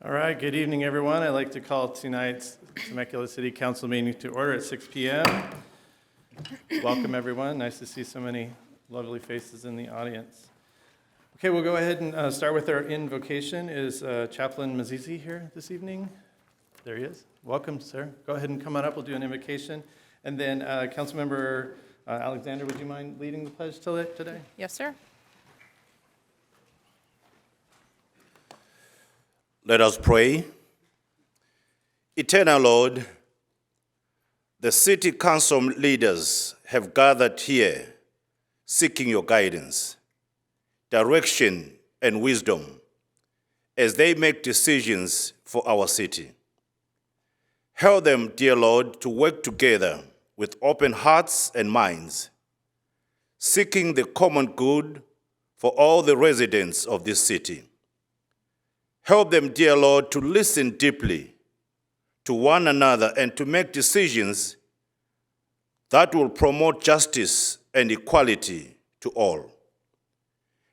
All right, good evening, everyone. I'd like to call tonight's Temecula City Council meeting to order at 6 p.m. Welcome, everyone. Nice to see so many lovely faces in the audience. Okay, we'll go ahead and start with our invocation. Is Chaplain Mazizi here this evening? There he is. Welcome, sir. Go ahead and come on up. We'll do an invocation. And then Councilmember Alexander, would you mind leading the pledge today? Yes, sir. Let us pray. Eternal Lord, the city council leaders have gathered here seeking your guidance, direction, and wisdom as they make decisions for our city. Help them, dear Lord, to work together with open hearts and minds, seeking the common good for all the residents of this city. Help them, dear Lord, to listen deeply to one another and to make decisions that will promote justice and equality to all.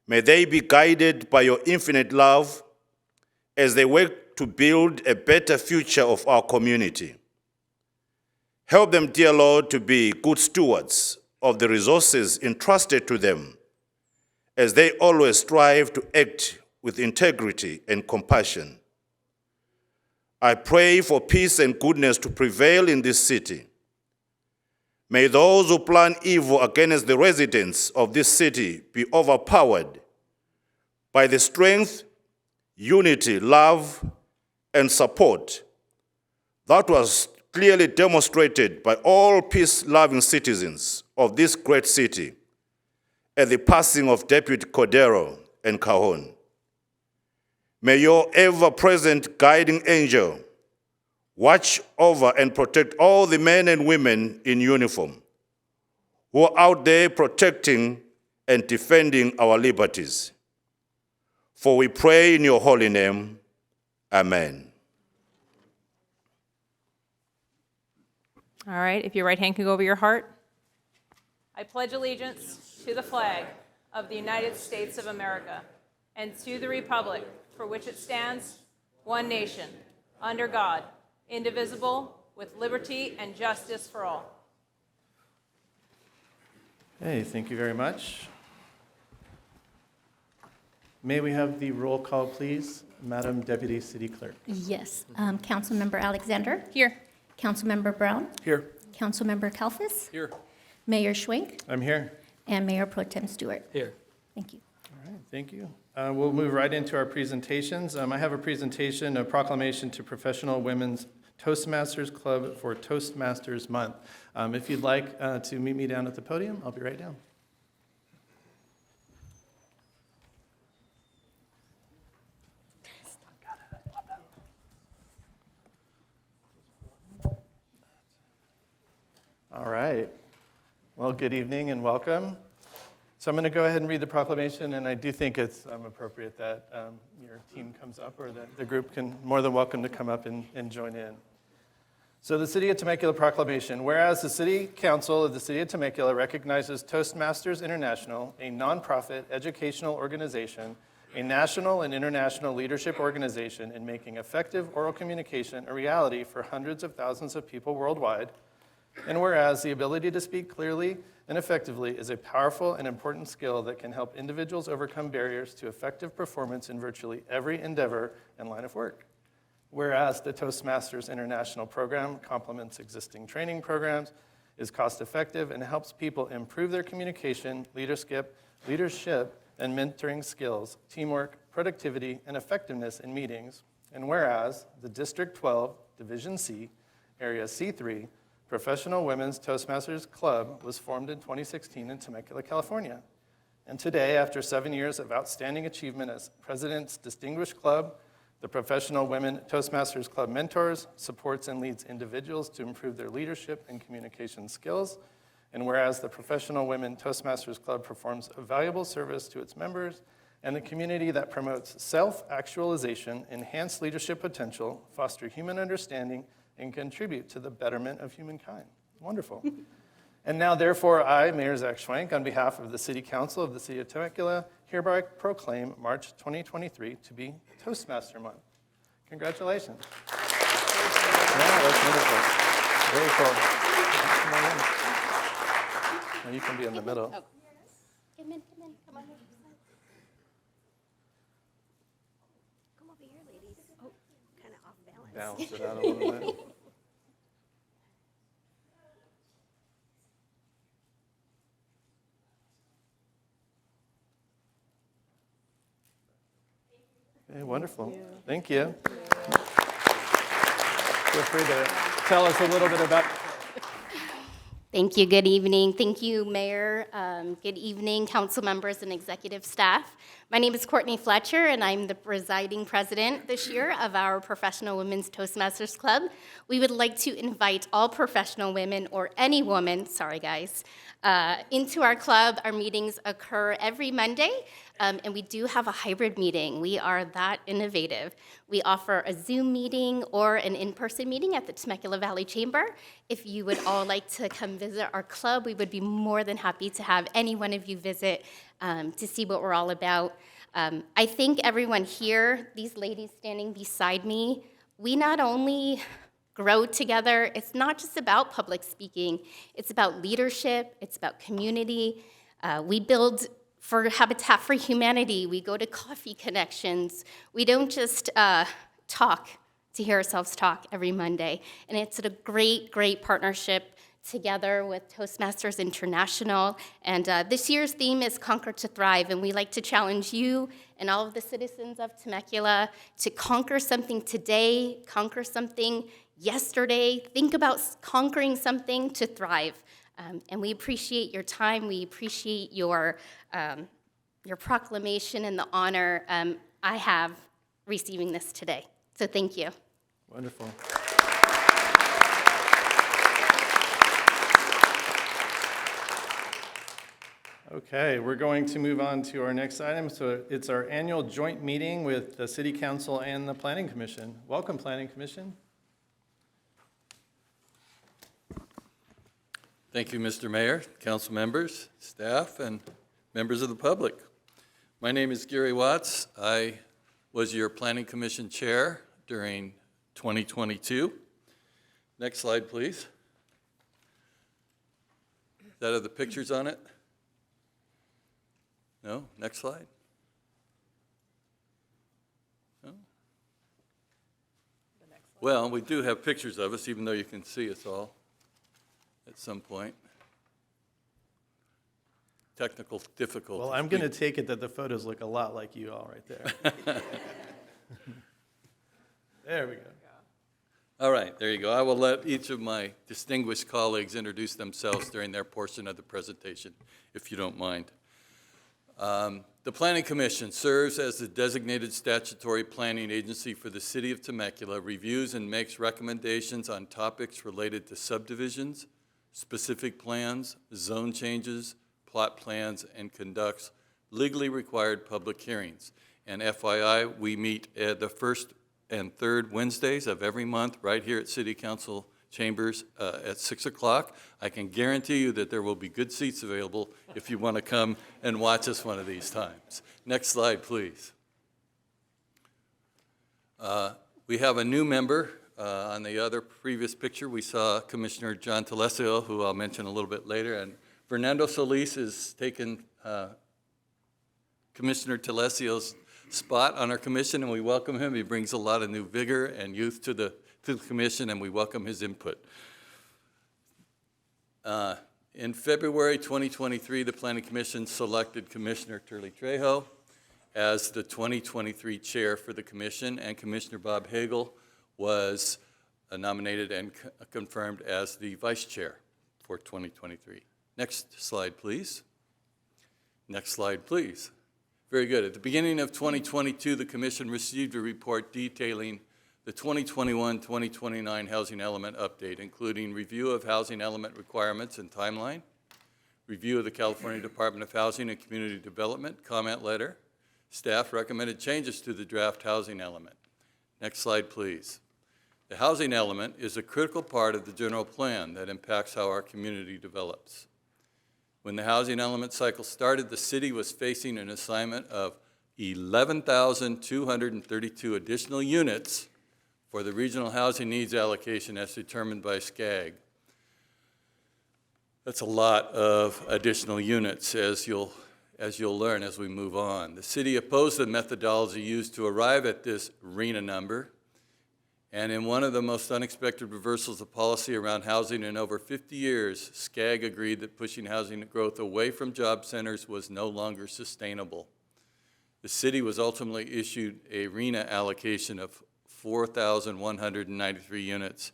May they be guided by your infinite love as they work to build a better future of our community. Help them, dear Lord, to be good stewards of the resources entrusted to them as they always strive to act with integrity and compassion. I pray for peace and goodness to prevail in this city. May those who plan evil against the residents of this city be overpowered by the strength, unity, love, and support that was clearly demonstrated by all peace-loving citizens of this great city at the passing of Deputy Cordero and Cajon. May your ever-present guiding angel watch over and protect all the men and women in uniform who are out there protecting and defending our liberties. For we pray in your holy name. Amen. All right, if your right hand can go over your heart. I pledge allegiance to the flag of the United States of America and to the republic for which it stands, one nation, under God, indivisible, with liberty and justice for all. Hey, thank you very much. May we have the roll call, please? Madam Deputy City Clerk. Yes. Councilmember Alexander? Here. Councilmember Brown? Here. Councilmember Kalfas? Here. Mayor Schwenk? I'm here. And Mayor Pro Tem Stewart? Here. Thank you. All right, thank you. We'll move right into our presentations. I have a presentation, a proclamation to Professional Women's Toastmasters Club for Toastmasters Month. If you'd like to meet me down at the podium, I'll be right down. All right. Well, good evening and welcome. So I'm going to go ahead and read the proclamation, and I do think it's appropriate that your team comes up, or that the group can more than welcome to come up and join in. So the City of Temecula Proclamation. Whereas the City Council of the City of Temecula recognizes Toastmasters International, a nonprofit educational organization, a national and international leadership organization in making effective oral communication a reality for hundreds of thousands of people worldwide. And whereas the ability to speak clearly and effectively is a powerful and important skill that can help individuals overcome barriers to effective performance in virtually every endeavor and line of work. Whereas the Toastmasters International program complements existing training programs, is cost-effective, and helps people improve their communication, leadership, and mentoring skills, teamwork, productivity, and effectiveness in meetings. And whereas the District 12, Division C, Area C3, Professional Women's Toastmasters Club was formed in 2016 in Temecula, California. And today, after 7 years of outstanding achievement as President's Distinguished Club, the Professional Women Toastmasters Club mentors, supports, and leads individuals to improve their leadership and communication skills. And whereas the Professional Women Toastmasters Club performs a valuable service to its members and the community that promotes self-actualization, enhance leadership potential, foster human understanding, and contribute to the betterment of humankind. Wonderful. And now, therefore, I, Mayor Zach Schwenk, on behalf of the City Council of the City of Temecula, hereby proclaim March 2023 to be Toastmaster Month. Congratulations. Yeah, that's wonderful. Very cool. Come on in. Now you can be in the middle. Come in, come on. Come over here, ladies. Oh, kind of off balance. Balance it out a little bit. Okay, wonderful. Thank you. Feel free to tell us a little bit about. Thank you. Good evening. Thank you, Mayor. Good evening, council members and executive staff. My name is Courtney Fletcher, and I'm the presiding president this year of our Professional Women's Toastmasters Club. We would like to invite all professional women, or any woman, sorry guys, into our club. Our meetings occur every Monday, and we do have a hybrid meeting. We are that innovative. We offer a Zoom meeting or an in-person meeting at the Temecula Valley Chamber. If you would all like to come visit our club, we would be more than happy to have any one of you visit to see what we're all about. I think everyone here, these ladies standing beside me, we not only grow together, it's not just about public speaking, it's about leadership, it's about community. We build for Habitat for Humanity, we go to coffee connections. We don't just talk to hear ourselves talk every Monday. And it's a great, great partnership together with Toastmasters International. And this year's theme is Conquer to Thrive. And we like to challenge you and all of the citizens of Temecula to conquer something today, conquer something yesterday. Think about conquering something to thrive. And we appreciate your time. We appreciate your proclamation and the honor I have receiving this today. So thank you. Wonderful. Okay, we're going to move on to our next item. So it's our annual joint meeting with the City Council and the Planning Commission. Welcome, Planning Commission. Thank you, Mr. Mayor, council members, staff, and members of the public. My name is Gary Watts. I was your Planning Commission Chair during 2022. Next slide, please. Does that have the pictures on it? No? Next slide. No? Well, we do have pictures of us, even though you can see us all at some point. Technical difficulties. Well, I'm going to take it that the photos look a lot like you all right there. There we go. All right, there you go. I will let each of my distinguished colleagues introduce themselves during their portion of the presentation, if you don't mind. The Planning Commission serves as the designated statutory planning agency for the City of Temecula, reviews and makes recommendations on topics related to subdivisions, specific plans, zone changes, plot plans, and conducts legally required public hearings. And FYI, we meet the first and third Wednesdays of every month right here at City Council Chambers at 6 o'clock. I can guarantee you that there will be good seats available if you want to come and watch us one of these times. Next slide, please. We have a new member. On the other previous picture, we saw Commissioner John Telesio, who I'll mention a little bit later, and Fernando Solis has taken Commissioner Telesio's spot on our commission, and we welcome him. He brings a lot of new vigor and youth to the commission, and we welcome his input. In February 2023, the Planning Commission selected Commissioner Turley Trejo as the 2023 chair for the commission, and Commissioner Bob Hagel was nominated and confirmed as the vice chair for 2023. Next slide, please. Next slide, please. Very good. At the beginning of 2022, the commission received a report detailing the 2021-2029 housing element update, including review of housing element requirements and timeline, review of the California Department of Housing and Community Development comment letter. Staff recommended changes to the draft housing element. Next slide, please. The housing element is a critical part of the general plan that impacts how our community develops. When the housing element cycle started, the city was facing an assignment of 11,232 additional units for the regional housing needs allocation as determined by SCAG. That's a lot of additional units, as you'll learn as we move on. The city opposed the methodology used to arrive at this RHNA number, and in one of the most unexpected reversals of policy around housing in over 50 years, SCAG agreed that pushing housing growth away from job centers was no longer sustainable. The city was ultimately issued a RHNA allocation of 4,193 units,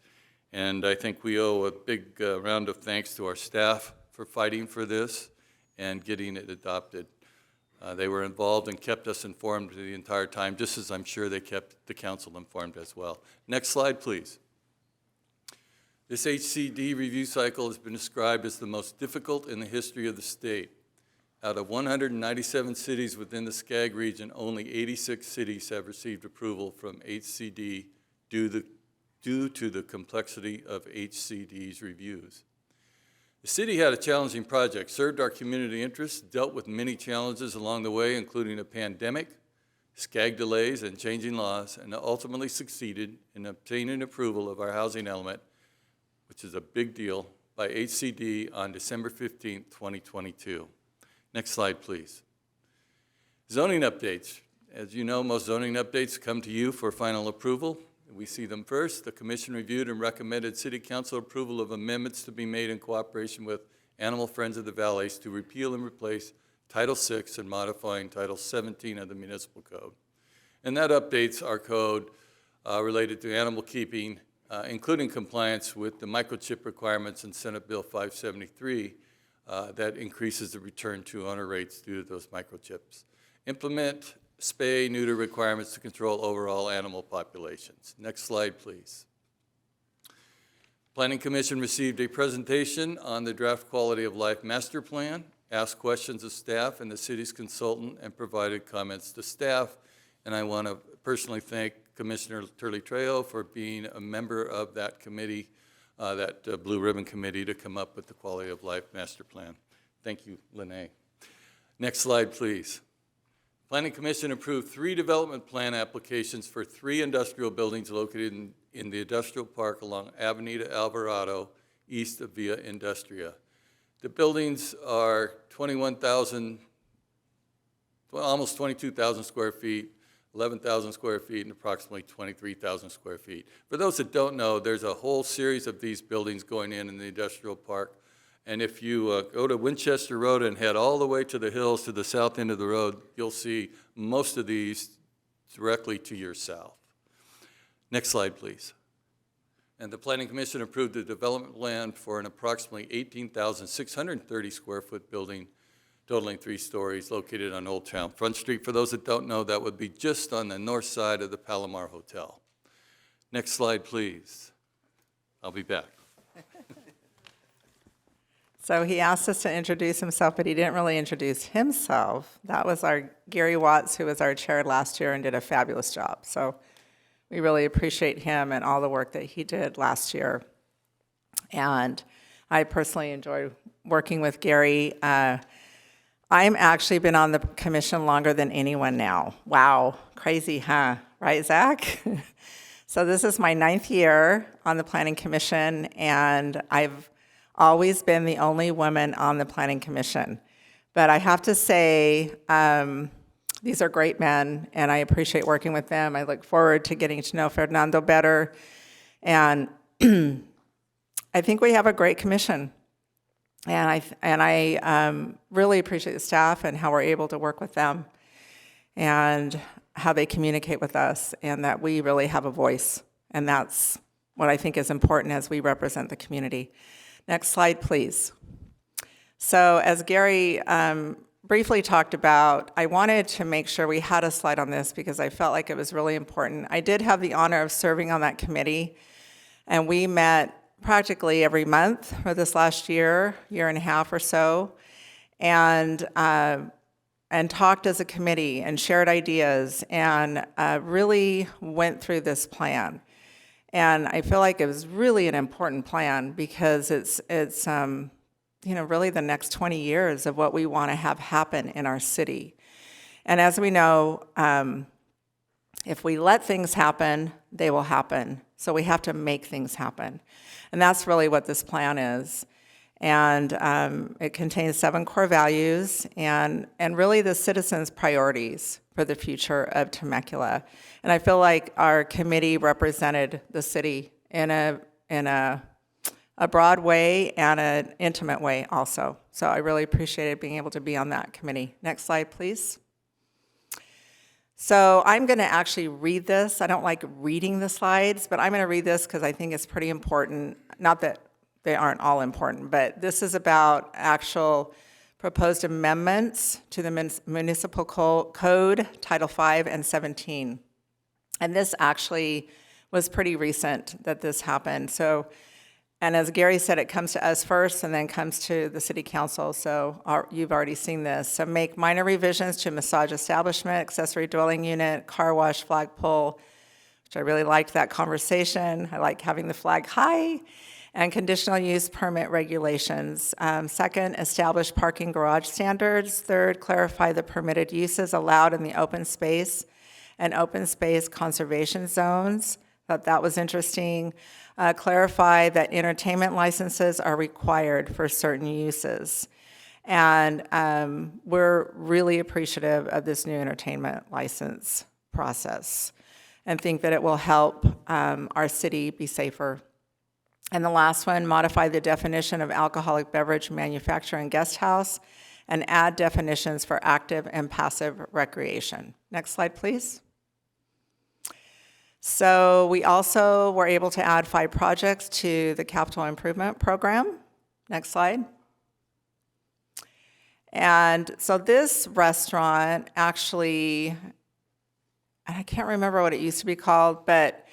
and I think we owe a big round of thanks to our staff for fighting for this and getting it adopted. They were involved and kept us informed the entire time, just as I'm sure they kept the council informed as well. Next slide, please. This HCD review cycle has been described as the most difficult in the history of the state. Out of 197 cities within the SCAG region, only 86 cities have received approval from HCD due to the complexity of HCD's reviews. The city had a challenging project, served our community interests, dealt with many challenges along the way, including a pandemic, SCAG delays, and changing laws, and ultimately succeeded in obtaining approval of our housing element, which is a big deal, by HCD on December 15, 2022. Next slide, please. Zoning updates. As you know, most zoning updates come to you for final approval. We see them first. The commission reviewed and recommended city council approval of amendments to be made in cooperation with Animal Friends of the Valleys to repeal and replace Title VI and modifying Title 17 of the municipal code. And that updates our code related to animal keeping, including compliance with the microchip requirements in Senate Bill 573 that increases the return to owner rates due to those microchips. Implement spay, neuter requirements to control overall animal populations. Next slide, please. Planning Commission received a presentation on the draft quality of life master plan, asked questions of staff and the city's consultant, and provided comments to staff. And I want to personally thank Commissioner Turley Trejo for being a member of that committee, that Blue Ribbon Committee, to come up with the quality of life master plan. Thank you, Lene. Next slide, please. Planning Commission approved 3 development plan applications for 3 industrial buildings located in the industrial park along Avenida Alvarado, east of Via Industria. The buildings are almost 22,000 square feet, 11,000 square feet, and approximately 23,000 square feet. For those that don't know, there's a whole series of these buildings going in the industrial park. And if you go to Winchester Road and head all the way to the hills to the south end of the road, you'll see most of these directly to your south. Next slide, please. And the Planning Commission approved the development plan for an approximately 18,630 square foot building totaling 3 stories located on Old Town Front Street. For those that don't know, that would be just on the north side of the Palomar Hotel. Next slide, please. I'll be back. So he asked us to introduce himself, but he didn't really introduce himself. That was our Gary Watts, who was our chair last year and did a fabulous job. So we really appreciate him and all the work that he did last year. And I personally enjoyed working with Gary. I'm actually been on the commission longer than anyone now. Wow, crazy, huh? Right, Zach? So this is my 9th year on the Planning Commission, and I've always been the only woman on the Planning Commission. But I have to say, these are great men, and I appreciate working with them. I look forward to getting to know Fernando better. And I think we have a great commission. And I really appreciate the staff and how we're able to work with them and how they communicate with us, and that we really have a voice. And that's what I think is important as we represent the community. Next slide, please. So as Gary briefly talked about, I wanted to make sure we had a slide on this because I felt like it was really important. I did have the honor of serving on that committee, and we met practically every month for this last year and a half or so, and talked as a committee and shared ideas and really went through this plan. And I feel like it was really an important plan because it's really the next 20 years of what we want to have happen in our city. And as we know, if we let things happen, they will happen. So we have to make things happen. And that's really what this plan is. And it contains 7 core values and really the citizens' priorities for the future of Temecula. And I feel like our committee represented the city in a broad way and an intimate way also. So I really appreciated being able to be on that committee. Next slide, please. So I'm going to actually read this. I don't like reading the slides, but I'm going to read this because I think it's pretty important. Not that they aren't all important, but this is about actual proposed amendments to the Municipal Code, Title 5 and 17. And this actually was pretty recent that this happened. So, and as Gary said, it comes to us first and then comes to the city council. So you've already seen this. So make minor revisions to massage establishment, accessory dwelling unit, car wash, flagpole, which I really liked that conversation. I like having the flag high, and conditional use permit regulations. Second, establish parking garage standards. Third, clarify the permitted uses allowed in the open space and open space conservation zones. Thought that was interesting. Clarify that entertainment licenses are required for certain uses. And we're really appreciative of this new entertainment license process and think that it will help our city be safer. And the last one, modify the definition of alcoholic beverage manufacturer and guest house and add definitions for active and passive recreation. Next slide, please. So we also were able to add 5 projects to the capital improvement program. Next slide. And so this restaurant actually, I can't remember what it used to be called, but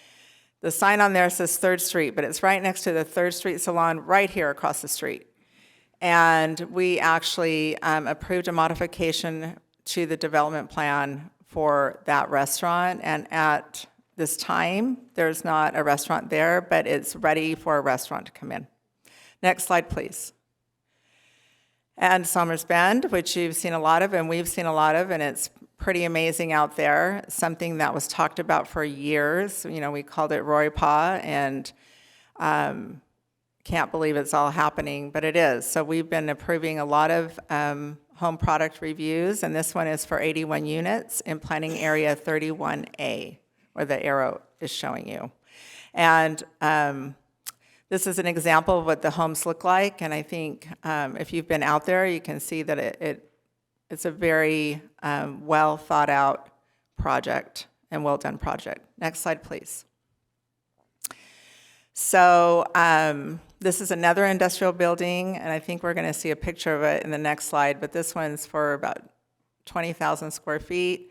the sign on there says 3rd Street, but it's right next to the 3rd Street Salon right here across the street. And we actually approved a modification to the development plan for that restaurant. And at this time, there's not a restaurant there, but it's ready for a restaurant to come in. Next slide, please. And Somers Bend, which you've seen a lot of, and we've seen a lot of, and it's pretty amazing out there. Something that was talked about for years. You know, we called it Roy Pa, and can't believe it's all happening, but it is. So we've been approving a lot of home product reviews, and this one is for 81 units in planning area 31A, where the arrow is showing you. And this is an example of what the homes look like, and I think if you've been out there, you can see that it's a very well thought out project and well done project. Next slide, please. So this is another industrial building, and I think we're going to see a picture of it in the next slide, but this one's for about 20,000 square feet.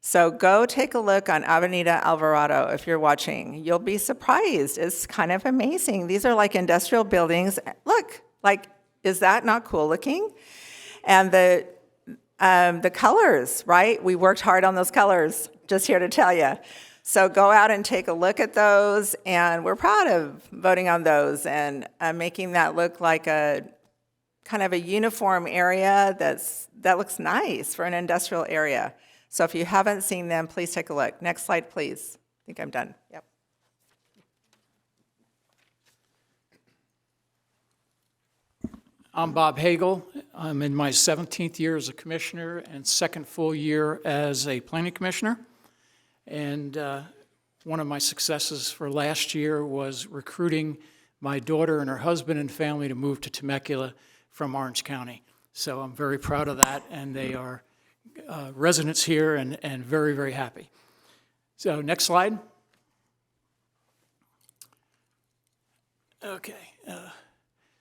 So go take a look on Avenida Alvarado if you're watching. You'll be surprised. It's kind of amazing. These are like industrial buildings. Look, like, is that not cool looking? And the colors, right? We worked hard on those colors, just here to tell you. So go out and take a look at those, and we're proud of voting on those and making that look like a kind of a uniform area that looks nice for an industrial area. So if you haven't seen them, please take a look. Next slide, please. I think I'm done. Yep. I'm Bob Hagel. I'm in my 17th year as a commissioner and second full year as a planning commissioner. And one of my successes for last year was recruiting my daughter and her husband and family to move to Temecula from Orange County. So I'm very proud of that, and they are residents here and very, very happy. So next slide. Okay.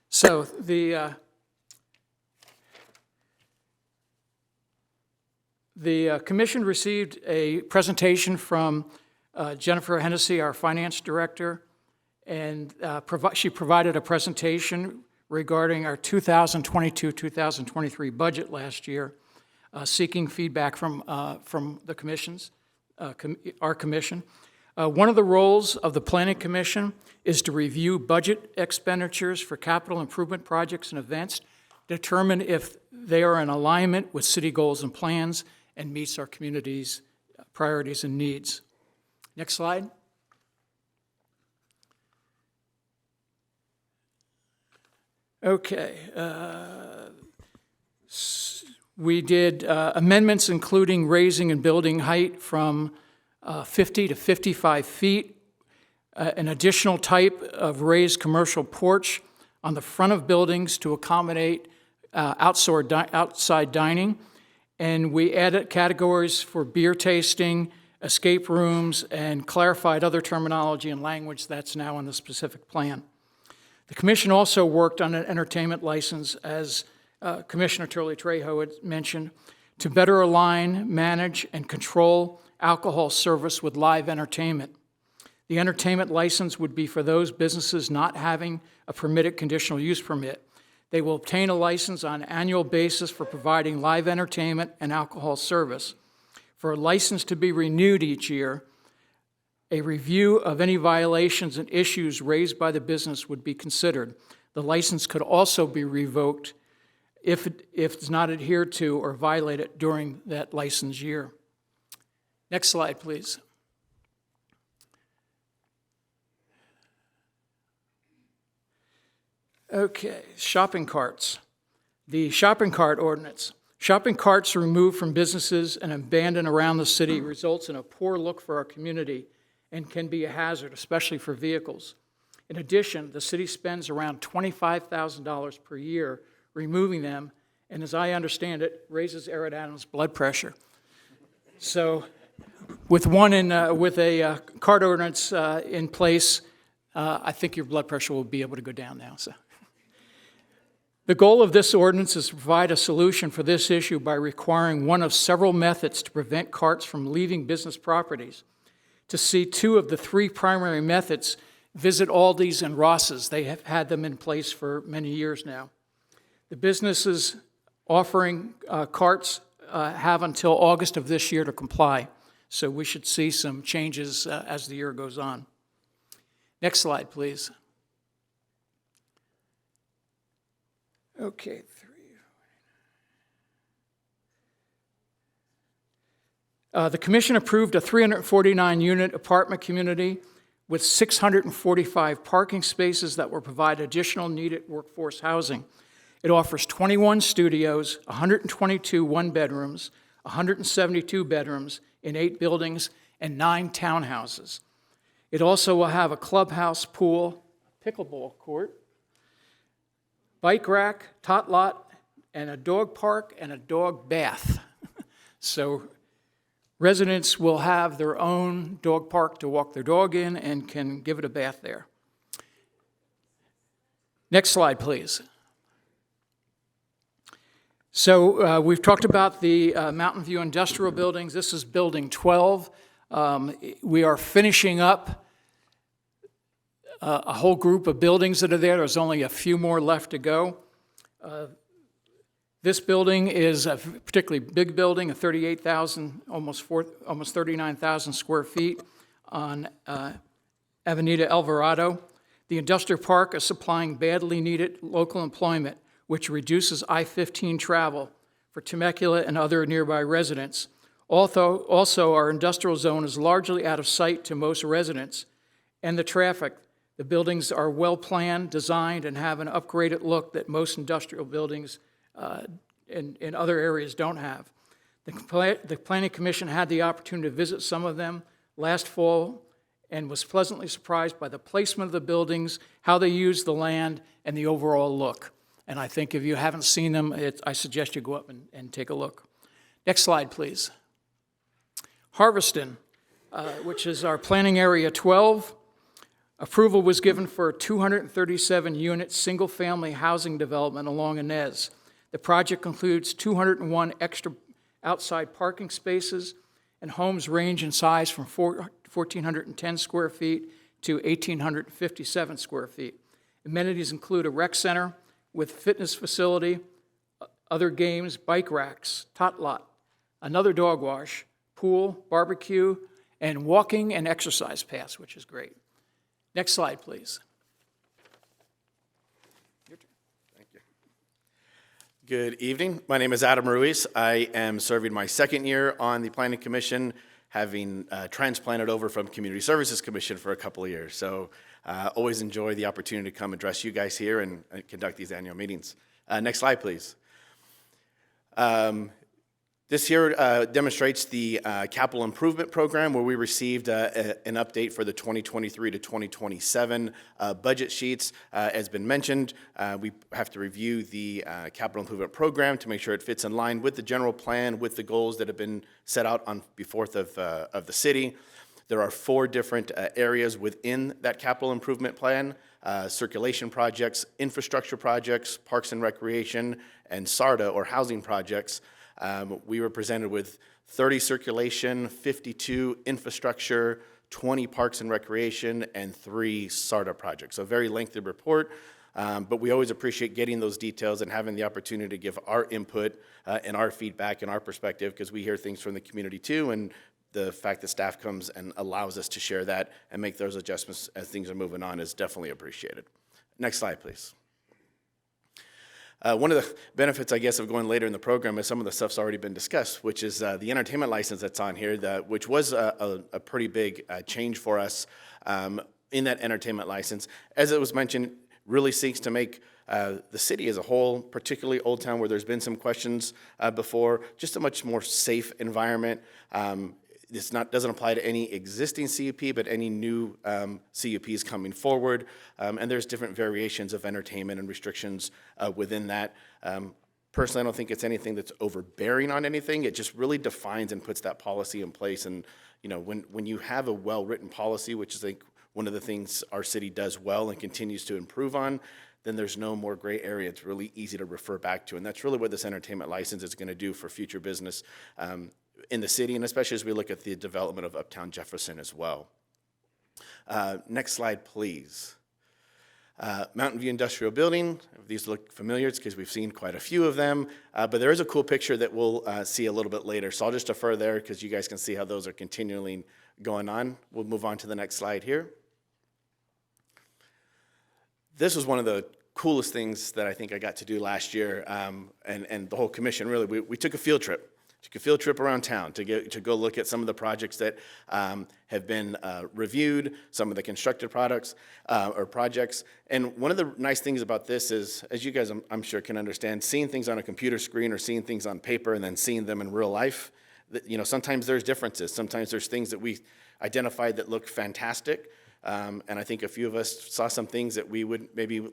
So the commission received a presentation from Jennifer Hennessy, our finance director, and she provided a presentation regarding our 2022-2023 budget last year, seeking feedback from the commissions, our commission. One of the roles of the Planning Commission is to review budget expenditures for capital improvement projects and events, determine if they are in alignment with city goals and plans, and meets our community's priorities and needs. Next slide. Okay. We did amendments including raising and building height from 50 to 55 feet, an additional type of raised commercial porch on the front of buildings to accommodate outside dining, and we added categories for beer tasting, escape rooms, and clarified other terminology and language that's now in the specific plan. The commission also worked on an entertainment license, as Commissioner Turley Trejo had mentioned, to better align, manage, and control alcohol service with live entertainment. The entertainment license would be for those businesses not having a permitted conditional use permit. They will obtain a license on an annual basis for providing live entertainment and alcohol service. For a license to be renewed each year, a review of any violations and issues raised by the business would be considered. The license could also be revoked if it's not adhered to or violated during that license year. Next slide, please. Okay, shopping carts. The shopping cart ordinance. Shopping carts removed from businesses and abandoned around the city results in a poor look for our community and can be a hazard, especially for vehicles. In addition, the city spends around $25,000 per year removing them, and as I understand it, raises Eric Adams' blood pressure. So with a cart ordinance in place, I think your blood pressure will be able to go down now. So. The goal of this ordinance is to provide a solution for this issue by requiring one of several methods to prevent carts from leaving business properties. To see two of the three primary methods, visit Aldi's and Ross's. They have had them in place for many years now. The businesses offering carts have until August of this year to comply, so we should see some changes as the year goes on. Next slide, please. Okay, the commission approved a 349-unit apartment community with 645 parking spaces that will provide additional needed workforce housing. It offers 21 studios, 122 one-bedrooms, 172 bedrooms in 8 buildings, and 9 townhouses. It also will have a clubhouse, pool, pickleball court, bike rack, tot lot, and a dog park and a dog bath. So residents will have their own dog park to walk their dog in and can give it a bath there. Next slide, please. So we've talked about the Mountain View Industrial Buildings. This is Building 12. We are finishing up a whole group of buildings that are there. There's only a few more left to go. This building is a particularly big building, a 38,000, almost 39,000 square feet on Avenida Alvarado. The industrial park is supplying badly needed local employment, which reduces I-15 travel for Temecula and other nearby residents. Also, our industrial zone is largely out of sight to most residents and the traffic. The buildings are well-planned, designed, and have an upgraded look that most industrial buildings in other areas don't have. The Planning Commission had the opportunity to visit some of them last fall and was pleasantly surprised by the placement of the buildings, how they use the land, and the overall look. And I think if you haven't seen them, I suggest you go up and take a look. Next slide, please. Harveston, which is our planning area 12. Approval was given for a 237-unit single-family housing development along Inez. The project includes 201 extra outside parking spaces, and homes range in size from 1,410 square feet to 1,857 square feet. Amenities include a rec center with fitness facility, other games, bike racks, tot lot, another dog wash, pool, barbecue, and walking and exercise paths, which is great. Next slide, please. Your turn. Thank you. Good evening. My name is Adam Ruiz. I am serving my second year on the Planning Commission. having transplanted over from Community Services Commission for a couple of years. So always enjoy the opportunity to come address you guys here and conduct these annual meetings. Next slide, please. This here demonstrates the capital improvement program where we received an update for the 2023 to 2027 budget sheets. As been mentioned, we have to review the capital improvement program to make sure it fits in line with the general plan, with the goals that have been set out on before of the city. There are 4 different areas within that capital improvement plan: circulation projects, infrastructure projects, parks and recreation, and SARTA or housing projects. We were presented with 30 circulation, 52 infrastructure, 20 parks and recreation, and 3 SARTA projects. So a very lengthy report, but we always appreciate getting those details and having the opportunity to give our input and our feedback and our perspective, because we hear things from the community too, and the fact that staff comes and allows us to share that and make those adjustments as things are moving on is definitely appreciated. Next slide, please. One of the benefits, I guess, of going later in the program is some of the stuff's already been discussed, which is the entertainment license that's on here, which was a pretty big change for us in that entertainment license. As it was mentioned, really seeks to make the city as a whole, particularly Old Town, where there's been some questions before, just a much more safe environment. This doesn't apply to any existing CUP, but any new CUPs coming forward. And there's different variations of entertainment and restrictions within that. Personally, I don't think it's anything that's overbearing on anything. It just really defines and puts that policy in place. And when you have a well-written policy, which is like one of the things our city does well and continues to improve on, then there's no more gray area. It's really easy to refer back to. And that's really what this entertainment license is going to do for future business in the city, and especially as we look at the development of Uptown Jefferson as well. Next slide, please. Mountain View Industrial Building. If these look familiar, it's because we've seen quite a few of them, but there is a cool picture that we'll see a little bit later. So I'll just defer there because you guys can see how those are continually going on. We'll move on to the next slide here. This was one of the coolest things that I think I got to do last year, and the whole commission really. We took a field trip. Took a field trip around town to go look at some of the projects that have been reviewed, some of the constructed products or projects. And one of the nice things about this is, as you guys I'm sure can understand, seeing things on a computer screen or seeing things on paper and then seeing them in real life, sometimes there's differences. Sometimes there's things that we identified that look fantastic. And I think a few of us saw some things that we would maybe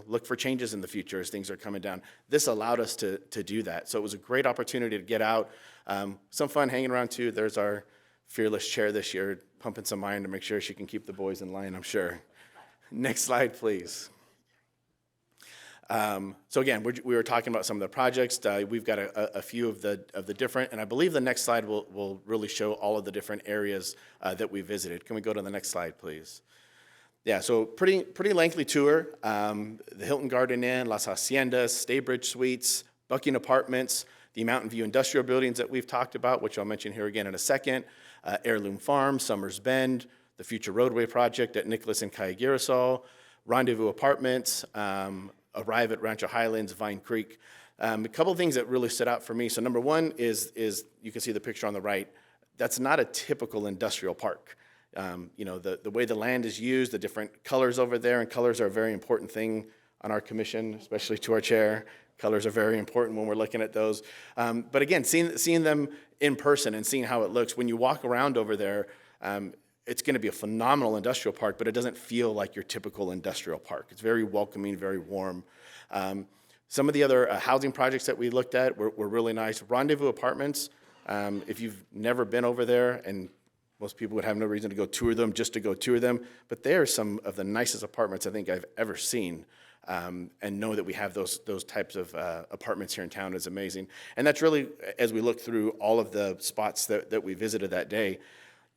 look for changes in the future as things are coming down. This allowed us to do that. So it was a great opportunity to get out. Some fun hanging around too. There's our fearless chair this year, pumping some iron to make sure she can keep the boys in line, I'm sure. Next slide, please. So again, we were talking about some of the projects. We've got a few of the different, and I believe the next slide will really show all of the different areas that we visited. Can we go to the next slide, please? Yeah, so pretty lengthy tour. The Hilton Garden Inn, Las Haciendas, Staybridge Suites, Bucking Apartments, the Mountain View Industrial Buildings that we've talked about, which I'll mention here again in a second, Heirloom Farm, Summers Bend, the future roadway project at Nicholas and Cayaguirasol, Rendezvous Apartments, Arrive at Rancho Highlands, Vine Creek. A couple of things that really stood out for me. So number one is you can see the picture on the right. That's not a typical industrial park. The way the land is used, the different colors over there, and colors are a very important thing on our commission, especially to our chair. Colors are very important when we're looking at those. But again, seeing them in person and seeing how it looks, when you walk around over there, it's going to be a phenomenal industrial park, but it doesn't feel like your typical industrial park. It's very welcoming, very warm. Some of the other housing projects that we looked at were really nice. Rendezvous Apartments, if you've never been over there, and most people would have no reason to go tour them just to go tour them, but they are some of the nicest apartments I think I've ever seen. And know that we have those types of apartments here in town is amazing. And that's really, as we look through all of the spots that we visited that day,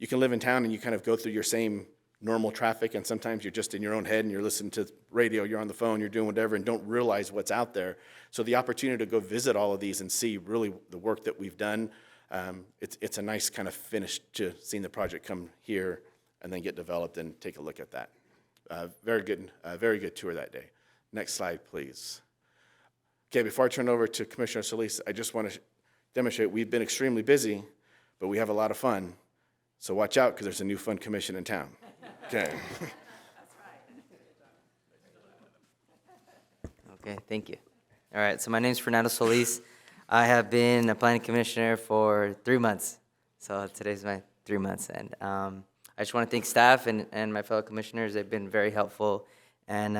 you can live in town and you kind of go through your same normal traffic, and sometimes you're just in your own head and you're listening to radio, you're on the phone, you're doing whatever, and don't realize what's out there. So the opportunity to go visit all of these and see really the work that we've done, it's a nice kind of finish to seeing the project come here and then get developed and take a look at that. Very good tour that day. Next slide, please. Okay, before I turn it over to Commissioner Solis, I just want to demonstrate we've been extremely busy, but we have a lot of fun. So watch out, because there's a new fun commission in town. Okay. Okay, thank you. All right, so my name's Fernando Solis. I have been a planning commissioner for 3 months. So today's my 3 months. And I just want to thank staff and my fellow commissioners. They've been very helpful and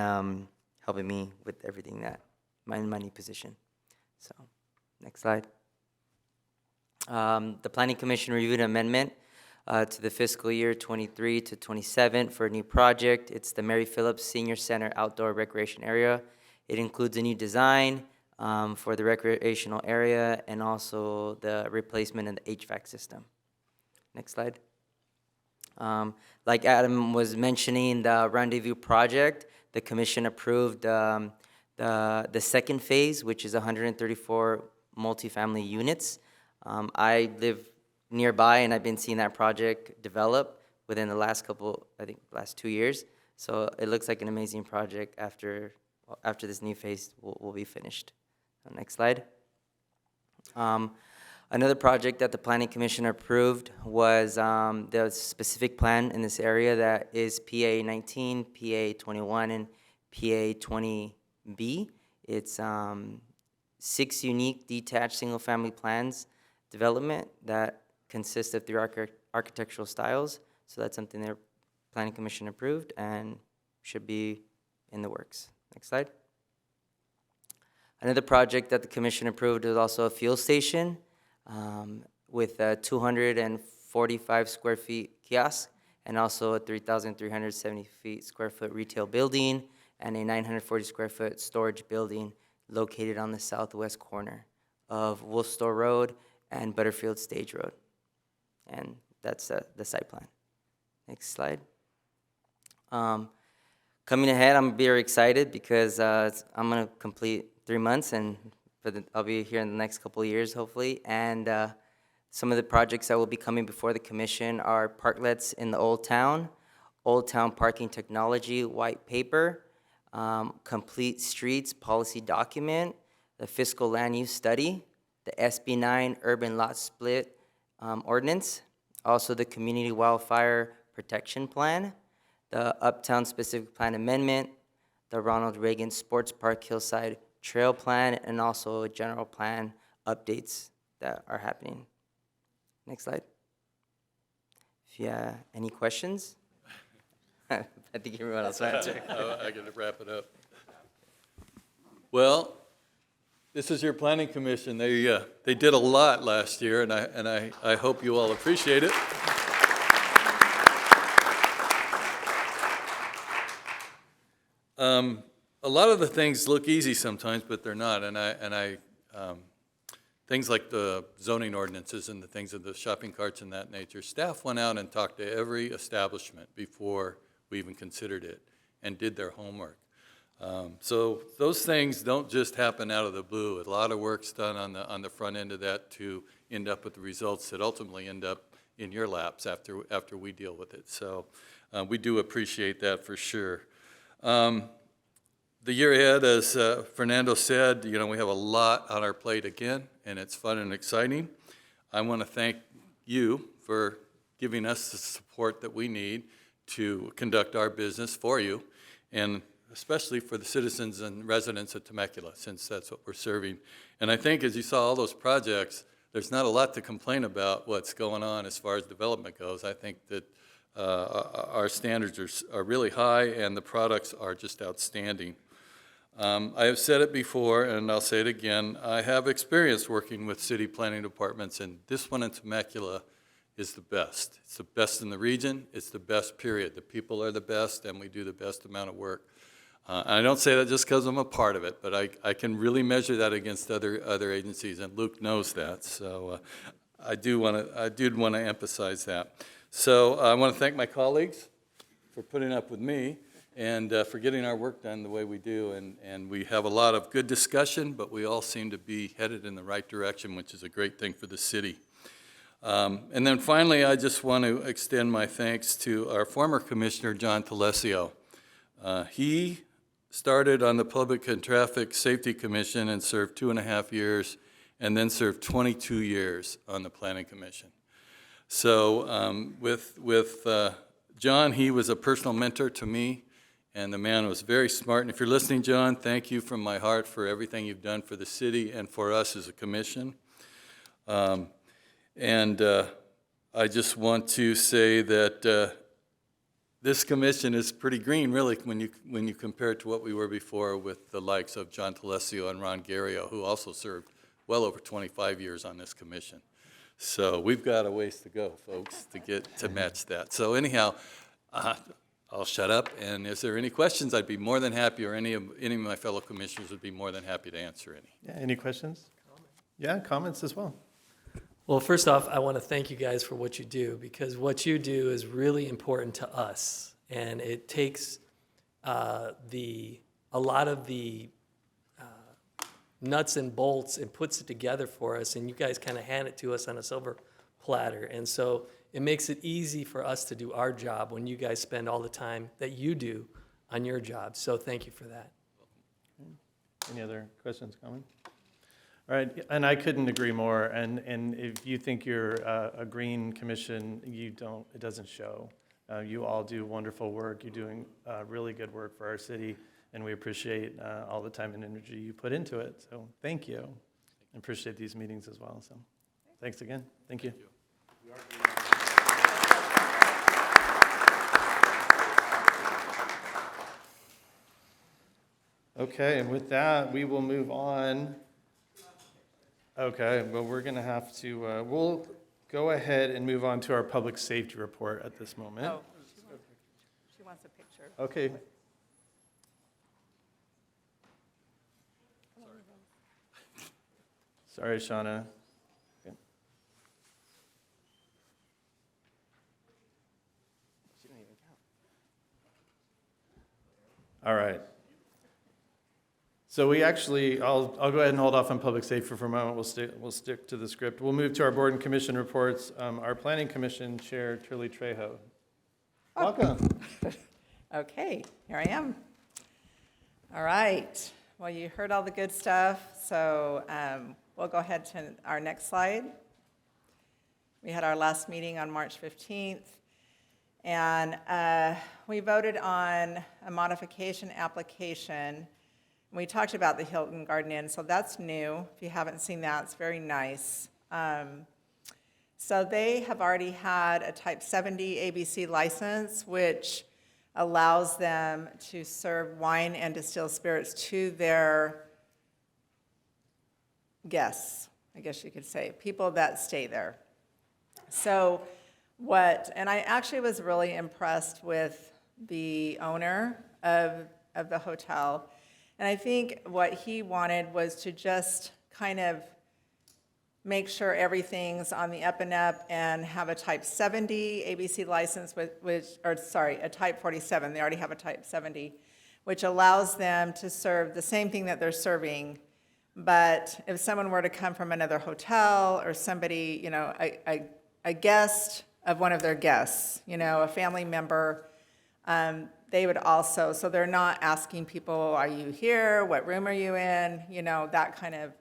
helping me with everything that, my new position. So, next slide. The Planning Commission reviewed an amendment to the fiscal year 23 to 27 for a new project. It's the Mary Phillips Senior Center Outdoor Recreation Area. It includes a new design for the recreational area and also the replacement of the HVAC system. Next slide. Like Adam was mentioning, the Rendezvous project, the commission approved the second phase, which is 134 multifamily units. I live nearby, and I've been seeing that project develop within the last last 2 years. So it looks like an amazing project after this new phase will be finished. Next slide. Another project that the Planning Commission approved was the specific plan in this area that is PA 19, PA 21, and PA 20B. It's 6 unique detached single-family plans development that consist of 3 architectural styles. So that's something the Planning Commission approved and should be in the works. Next slide. Another project that the commission approved is also a fuel station with a 245 square feet kiosk and also a 3,370 square foot retail building and a 940 square foot storage building located on the southwest corner of Worcester Road and Butterfield Stage Road. And that's the site plan. Next slide. Coming ahead, I'm very excited because I'm going to complete 3 months, and I'll be here in the next couple of years, hopefully. And some of the projects that will be coming before the commission are parklets in the Old Town Parking Technology White Paper, Complete Streets Policy Document, the Fiscal Land Use Study, the SB 9 Urban Lot Split Ordinance, also the Community Wildfire Protection Plan, the Uptown Specific Plan Amendment, the Ronald Reagan Sports Park Hillside Trail Plan, and also general plan updates that are happening. Next slide. If you have any questions, I think everyone else will answer. I got to wrap it up. Well, this is your planning commission. They did a lot last year, and I hope you all appreciate it. A lot of the things look easy sometimes, but they're not. Things like the zoning ordinances and the things of the shopping carts and that nature. Staff went out and talked to every establishment before we even considered it and did their homework. So those things don't just happen out of the blue. A lot of work's done on the front end of that to end up with the results that ultimately end up in your laps after we deal with it. So we do appreciate that for sure. The year ahead, as Fernando said, we have a lot on our plate again, and it's fun and exciting. I want to thank you for giving us the support that we need to conduct our business for you, and especially for the citizens and residents of Temecula, since that's what we're serving. And I think as you saw all those projects, there's not a lot to complain about what's going on as far as development goes. I think that our standards are really high, and the products are just outstanding. I have said it before, and I'll say it again. I have experience working with city planning departments, and this one in Temecula is the best. It's the best in the region. It's the best, period. The people are the best, and we do the best amount of work. And I don't say that just because I'm a part of it, but I can really measure that against other agencies, and Luke knows that. So I did want to emphasize that. So I want to thank my colleagues for putting up with me and for getting our work done the way we do. And we have a lot of good discussion, but we all seem to be headed in the right direction, which is a great thing for the city. And then finally, I just want to extend my thanks to our former commissioner, John Telesio. He started on the Public and Traffic Safety Commission and served 2.5 years, and then served 22 years on the Planning Commission. So with John, he was a personal mentor to me, and the man was very smart. And if you're listening, John, thank you from my heart for everything you've done for the city and for us as a commission. I just want to say that this commission is pretty green, really, when you compare it to what we were before with the likes of John Telesio and Ron Garrio, who also served well over 25 years on this commission. So we've got a ways to go, folks, to match that. So anyhow, I'll shut up, and if there are any questions, I'd be more than happy, or any of my fellow commissioners would be more than happy to answer any. Yeah, any questions? Yeah, comments as well. Well, first off, I want to thank you guys for what you do, because what you do is really important to us, and it takes a lot of the nuts and bolts and puts it together for us, and you guys kind of hand it to us on a silver platter. And so it makes it easy for us to do our job when you guys spend all the time that you do on your job. So thank you for that. Any other questions, comments? All right, and I couldn't agree more. And if you think you're a green commission, it doesn't show. You all do wonderful work. You're doing really good work for our city, and we appreciate all the time and energy you put into it. So thank you. I appreciate these meetings as well. So thanks again. Thank you. Okay, and with that, we will move on. Okay, well, we're going to have to, we'll go ahead and move on to our public safety report at this moment. Oh, she wants a picture. Okay. Sorry, Shauna. Okay. All right. So we actually, I'll go ahead and hold off on public safety for a moment. We'll stick to the script. We'll move to our board and commission reports. Our planning commission chair, Turley Trejo. Welcome. Okay, here I am. All right. Well, you heard all the good stuff, so we'll go ahead to our next slide. We had our last meeting on March 15th, and we voted on a modification application. We talked about the Hilton Garden Inn, so that's new. If you haven't seen that, it's very nice. So they have already had a Type 70 ABC license, which allows them to serve wine and distilled spirits to their guests, I guess you could say, people that stay there. So and I actually was really impressed with the owner of the hotel. And I think what he wanted was to just kind of make sure everything's on the up and up and have a Type 70 ABC license, a Type 47. They already have a Type 70, which allows them to serve the same thing that they're serving. But if someone were to come from another hotel or somebody, a guest of one of their guests, a family member, they would also, so they're not asking people, are you here? What room are you in? That kind of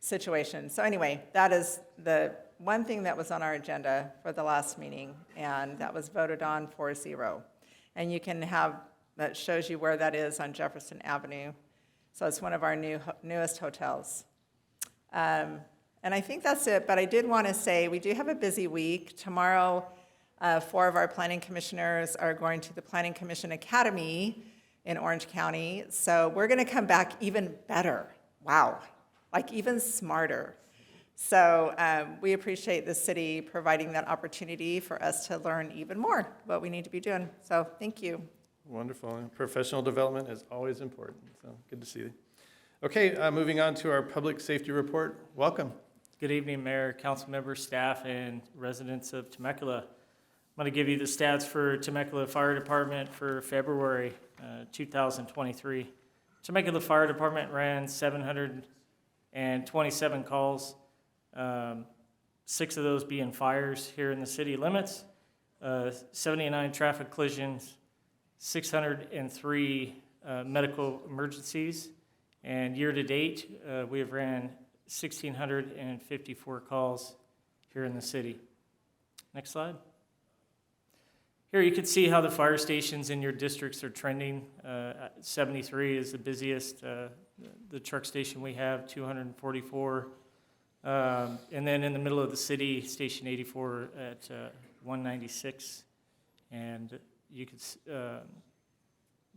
situation. So anyway, that is the one thing that was on our agenda for the last meeting, and that was voted on 4-0. And you can that shows you where that is on Jefferson Avenue. So it's one of our newest hotels. And I think that's it, but I did want to say we do have a busy week. Tomorrow, 4 of our planning commissioners are going to the Planning Commission Academy in Orange County. So we're going to come back even better. Wow, like even smarter. So we appreciate the city providing that opportunity for us to learn even more what we need to be doing. So thank you. Wonderful. And professional development is always important. So good to see you. Okay, moving on to our public safety report. Welcome. Good evening, Mayor, council members, staff, and residents of Temecula. I'm going to give you the stats for Temecula Fire Department for February 2023. Temecula Fire Department ran 727 calls, 6 of those being fires here in the city limits, 79 traffic collisions, 603 medical emergencies, and year to date, we have ran 1,654 calls here in the city. Next slide. Here you can see how the fire stations in your districts are trending. 73 is the busiest, the truck station we have, 244. And then in the middle of the city, Station 84 at 196. And you could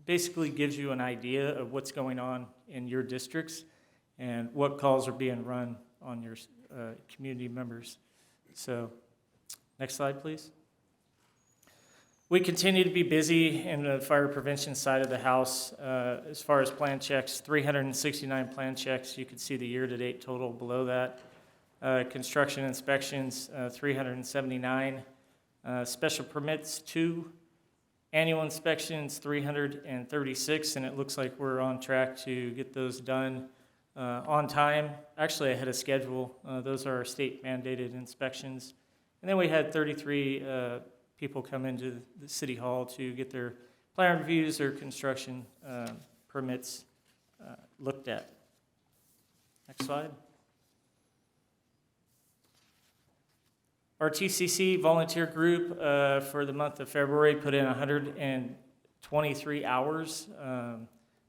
basically gives you an idea of what's going on in your districts and what calls are being run on your community members. So, next slide, please. We continue to be busy in the fire prevention side of the house. As far as plan checks, 369 plan checks. You can see the year-to-date total below that. Construction inspections, 379. Special permits, 2. Annual inspections, 336, and it looks like we're on track to get those done on time, actually ahead of schedule. Those are our state mandated inspections. And then we had 33 people come into the city hall to get their plan reviews or construction permits looked at. Next slide. Our TCC volunteer group for the month of February put in 123 hours.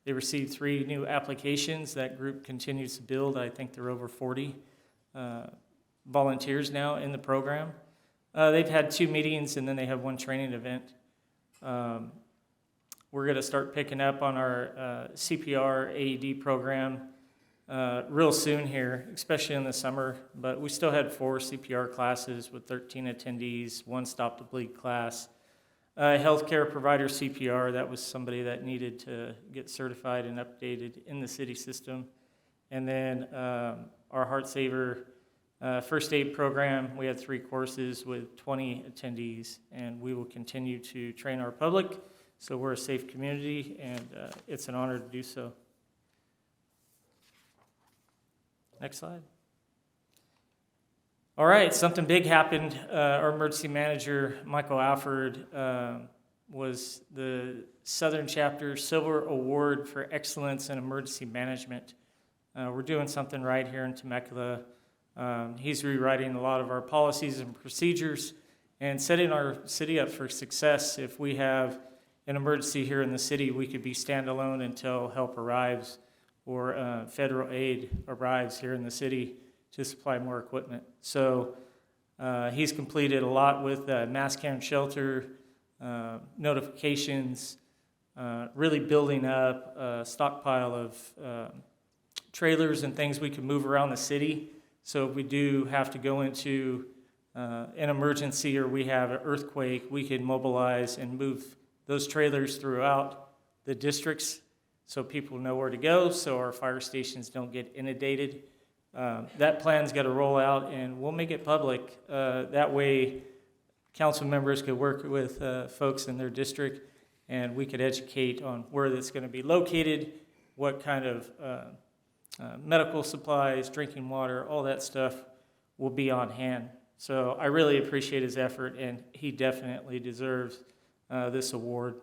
They received 3 new applications. That group continues to build. I think there are over 40 volunteers now in the program. They've had 2 meetings and then they have 1 training event. We're going to start picking up on our CPR AED program real soon here, especially in the summer. But we still had 4 CPR classes with 13 attendees, 1 stop the bleed class. Healthcare provider CPR, that was somebody that needed to get certified and updated in the city system. And then our Heart Saver first aid program, we had 3 courses with 20 attendees, and we will continue to train our public so we're a safe community, and it's an honor to do so. Next slide. All right, something big happened. Our emergency manager, Michael Alford, was the Southern Chapter Silver Award for Excellence in Emergency Management. We're doing something right here in Temecula. He's rewriting a lot of our policies and procedures and setting our city up for success. If we have an emergency here in the city, we could be standalone until help arrives or federal aid arrives here in the city to supply more equipment. So he's completed a lot with mass care and shelter, notifications, really building up a stockpile of trailers and things we can move around the city. So if we do have to go into an emergency or we have an earthquake, we can mobilize and move those trailers throughout the districts so people know where to go, so our fire stations don't get inundated. That plan's got to roll out, and we'll make it public. That way, council members could work with folks in their district, and we could educate on where that's going to be located, what kind of medical supplies, drinking water, all that stuff will be on hand. So I really appreciate his effort, and he definitely deserves this award.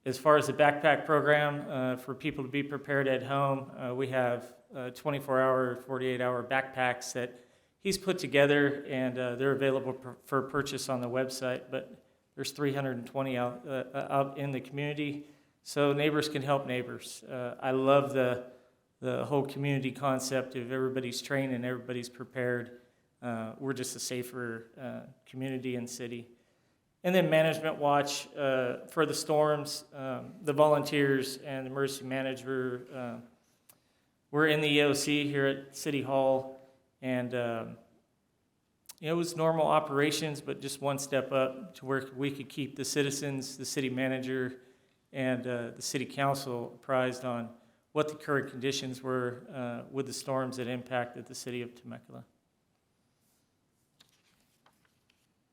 As far as the backpack program, for people to be prepared at home, we have 24-hour, 48-hour backpacks that he's put together, and they're available for purchase on the website, but there's 320 out in the community, so neighbors can help neighbors. I love the whole community concept of everybody's trained and everybody's prepared. We're just a safer community and city. And then management watch for the storms, the volunteers and the emergency manager. We're in the EOC here at City Hall, and it was normal operations, but just one step up to where we could keep the citizens, the city manager, and the city council apprised on what the current conditions were with the storms that impacted the city of Temecula.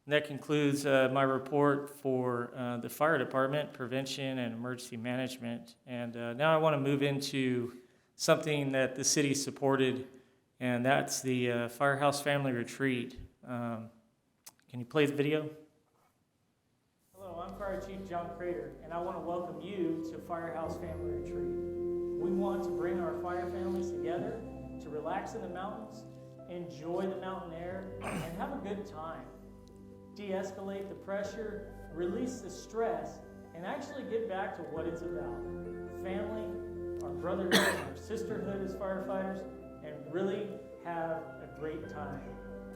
And that concludes my report for the fire department, prevention and emergency management. And now I want to move into something that the city supported, and that's the Firehouse Family Retreat. Can you play the video? Hello, I'm Fire Chief John Crater, and I want to welcome you to Firehouse Family Retreat. We want to bring our fire families together to relax in the mountains enjoy the mountain air, and have a good time. De-escalate the pressure, release the stress, and actually get back to what it's about. Family, our brotherhood, our sisterhood as firefighters, and really have a great time.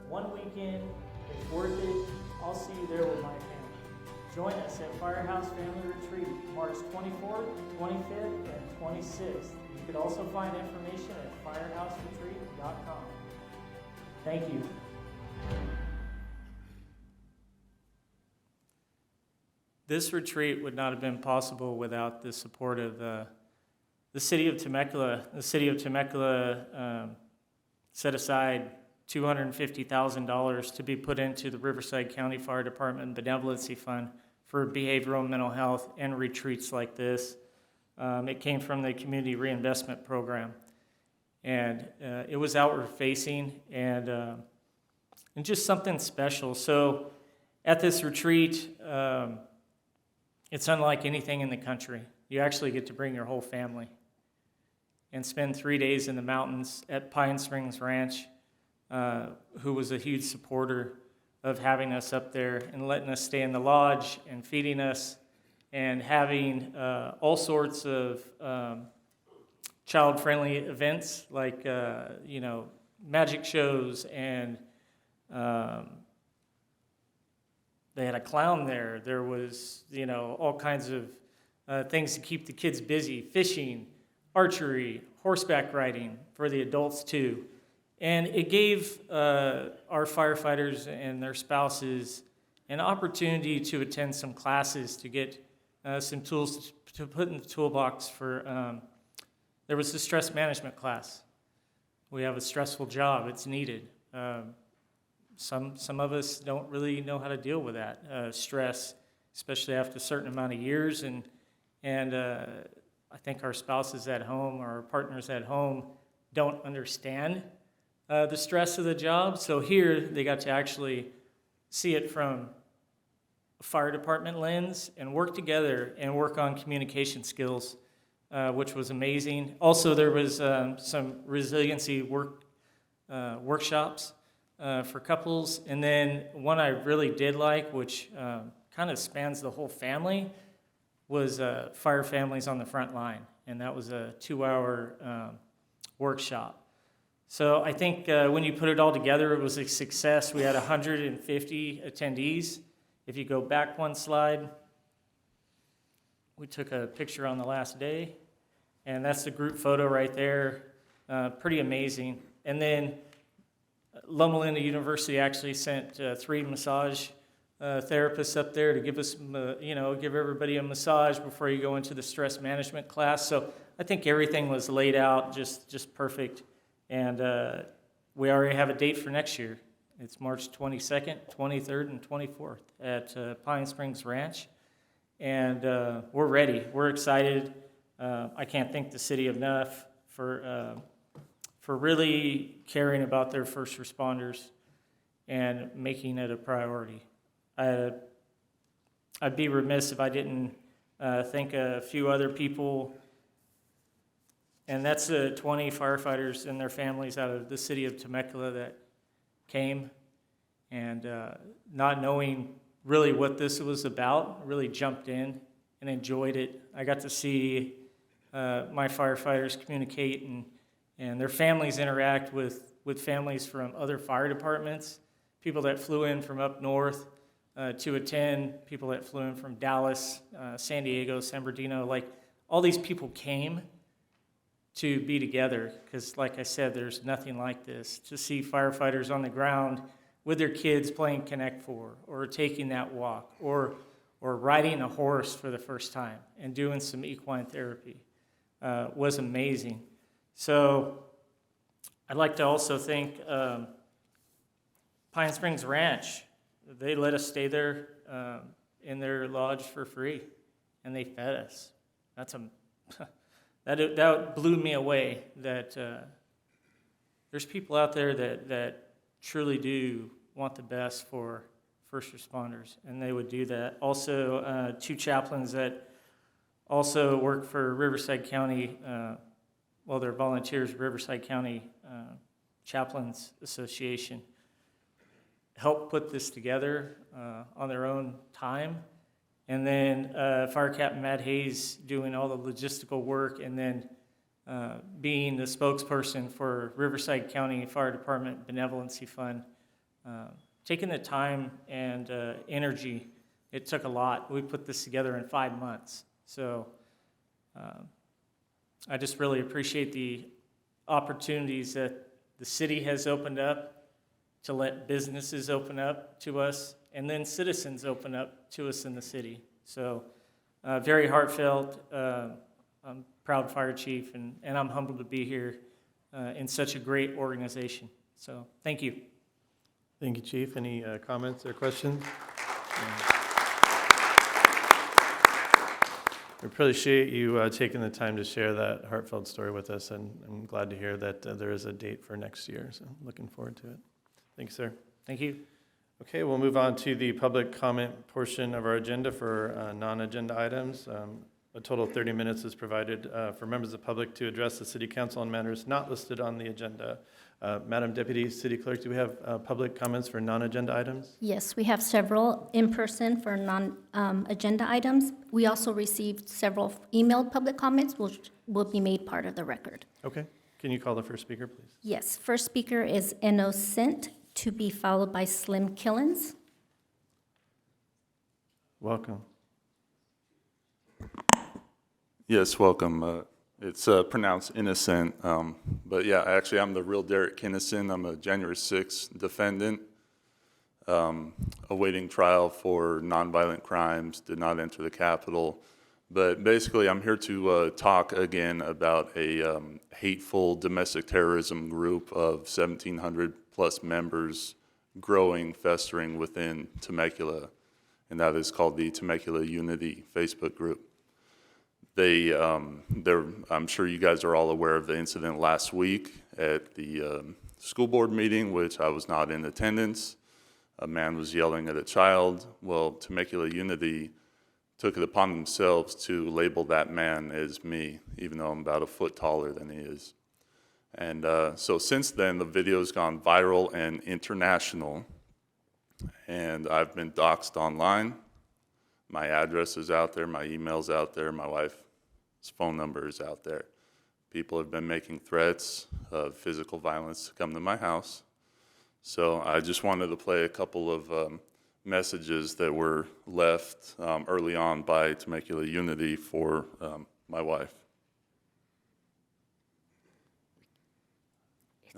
One weekend, it's worth it. I'll see you there with my family. Join us at Firehouse Family Retreat, March 24th, 25th, and 26th. You could also find information at firehouseretreat.com. Thank you. This retreat would not have been possible without the support of the city of Temecula. The city of Temecula set aside $250,000 to be put into the Riverside County Fire Department Benevolency Fund for behavioral and mental health and retreats like this. It came from the Community Reinvestment Program. And it was outward facing and just something special. So at this retreat, it's unlike anything in the country. You actually get to bring your whole family and spend 3 days in the mountains at Pine Springs Ranch, who was a huge supporter of having us up there and letting us stay in the lodge and feeding us and having all sorts of child-friendly events like, magic shows and they had a clown there. There was, all kinds of things to keep the kids busy, fishing, archery, horseback riding for the adults too. And it gave our firefighters and their spouses an opportunity to attend some classes to get some tools to put in the toolbox for, there was a stress management class. We have a stressful job, it's needed. Some of us don't really know how to deal with that stress, especially after a certain amount of years. And I think our spouses at home or our partners at home don't understand the stress of the job. So here they got to actually see it from a fire department lens and work together and work on communication skills, which was amazing. Also, there was some resiliency workshops for couples. And then one I really did like, which kind of spans the whole family, was Fire Families on the Front Line. And that was a 2-hour workshop. So I think when you put it all together, it was a success. We had 150 attendees. If you go back one slide, we took a picture on the last day. And that's the group photo right there. Pretty amazing. And then Loma Linda University actually sent 3 massage therapists up there to give us, give everybody a massage before you go into the stress management class. So I think everything was laid out just perfect. And we already have a date for next year. It's March 22nd, 23rd, and 24th at Pine Springs Ranch. And we're ready. We're excited. I can't thank the city enough for really caring about their first responders and making it a priority. I'd be remiss if I didn't thank a few other people, and that's the 20 firefighters and their families out of the city of Temecula that came, and not knowing really what this was about, really jumped in and enjoyed it. I got to see my firefighters communicate and their families interact with families from other fire departments, people that flew in from up north to attend, people that flew in from Dallas, San Diego, San Bernardino. Like, all these people came to be together because, like I said, there's nothing like this. To see firefighters on the ground with their kids playing Connect Four or taking that walk or riding a horse for the first time and doing some equine therapy was amazing. So I'd like to also thank Pine Springs Ranch. They let us stay there in their lodge for free, and they fed us. That blew me away that there's people out there that truly do want the best for first responders, and they would do that. Also, 2 chaplains that also work for Riverside County, they're volunteers, Riverside County Chaplains Association helped put this together on their own time. And then Fire Captain Matt Hayes doing all the logistical work, and then being the spokesperson for Riverside County Fire Department Benevolency Fund. Taking the time and energy, it took a lot. We put this together in 5 months. So I just really appreciate the opportunities that the city has opened up to let businesses open up to us, and then citizens open up to us in the city. So very heartfelt. I'm proud fire chief, and I'm humbled to be here in such a great organization. So thank you. Thank you, Chief. Any comments or questions? We appreciate you taking the time to share that heartfelt story with us, and I'm glad to hear that there is a date for next year, so looking forward to it. Thanks, sir. Thank you. Okay, we'll move on to the public comment portion of our agenda for non-agenda items. A total of 30 minutes is provided for members of the public to address the city council on matters not listed on the agenda. Madam Deputy City Clerk, do we have public comments for non-agenda items? Yes, we have several in person for non-agenda items. We also received several emailed public comments, which will be made part of the record. Okay, can you call the first speaker, please? Yes, first speaker is Innocent, to be followed by Slim Killens. Welcome. Yes, welcome. It's pronounced innocent, but yeah, actually, I'm the real Derek Kinnison. I'm a January 6th defendant, awaiting trial for nonviolent crimes, did not enter the Capitol. But basically, I'm here to talk again about a hateful domestic terrorism group of 1,700 plus members growing, festering within Temecula, and that is called the Temecula Unity Facebook group. I'm sure you guys are all aware of the incident last week at the school board meeting, which I was not in attendance. A man was yelling at a child. Well, Temecula Unity took it upon themselves to label that man as me, even though I'm about a foot taller than he is. And so since then, the video's gone viral and international, and I've been doxxed online. My address is out there, my email's out there, my wife's phone number is out there. People have been making threats of physical violence to come to my house. So I just wanted to play a couple of messages that were left early on by Temecula Unity for my wife.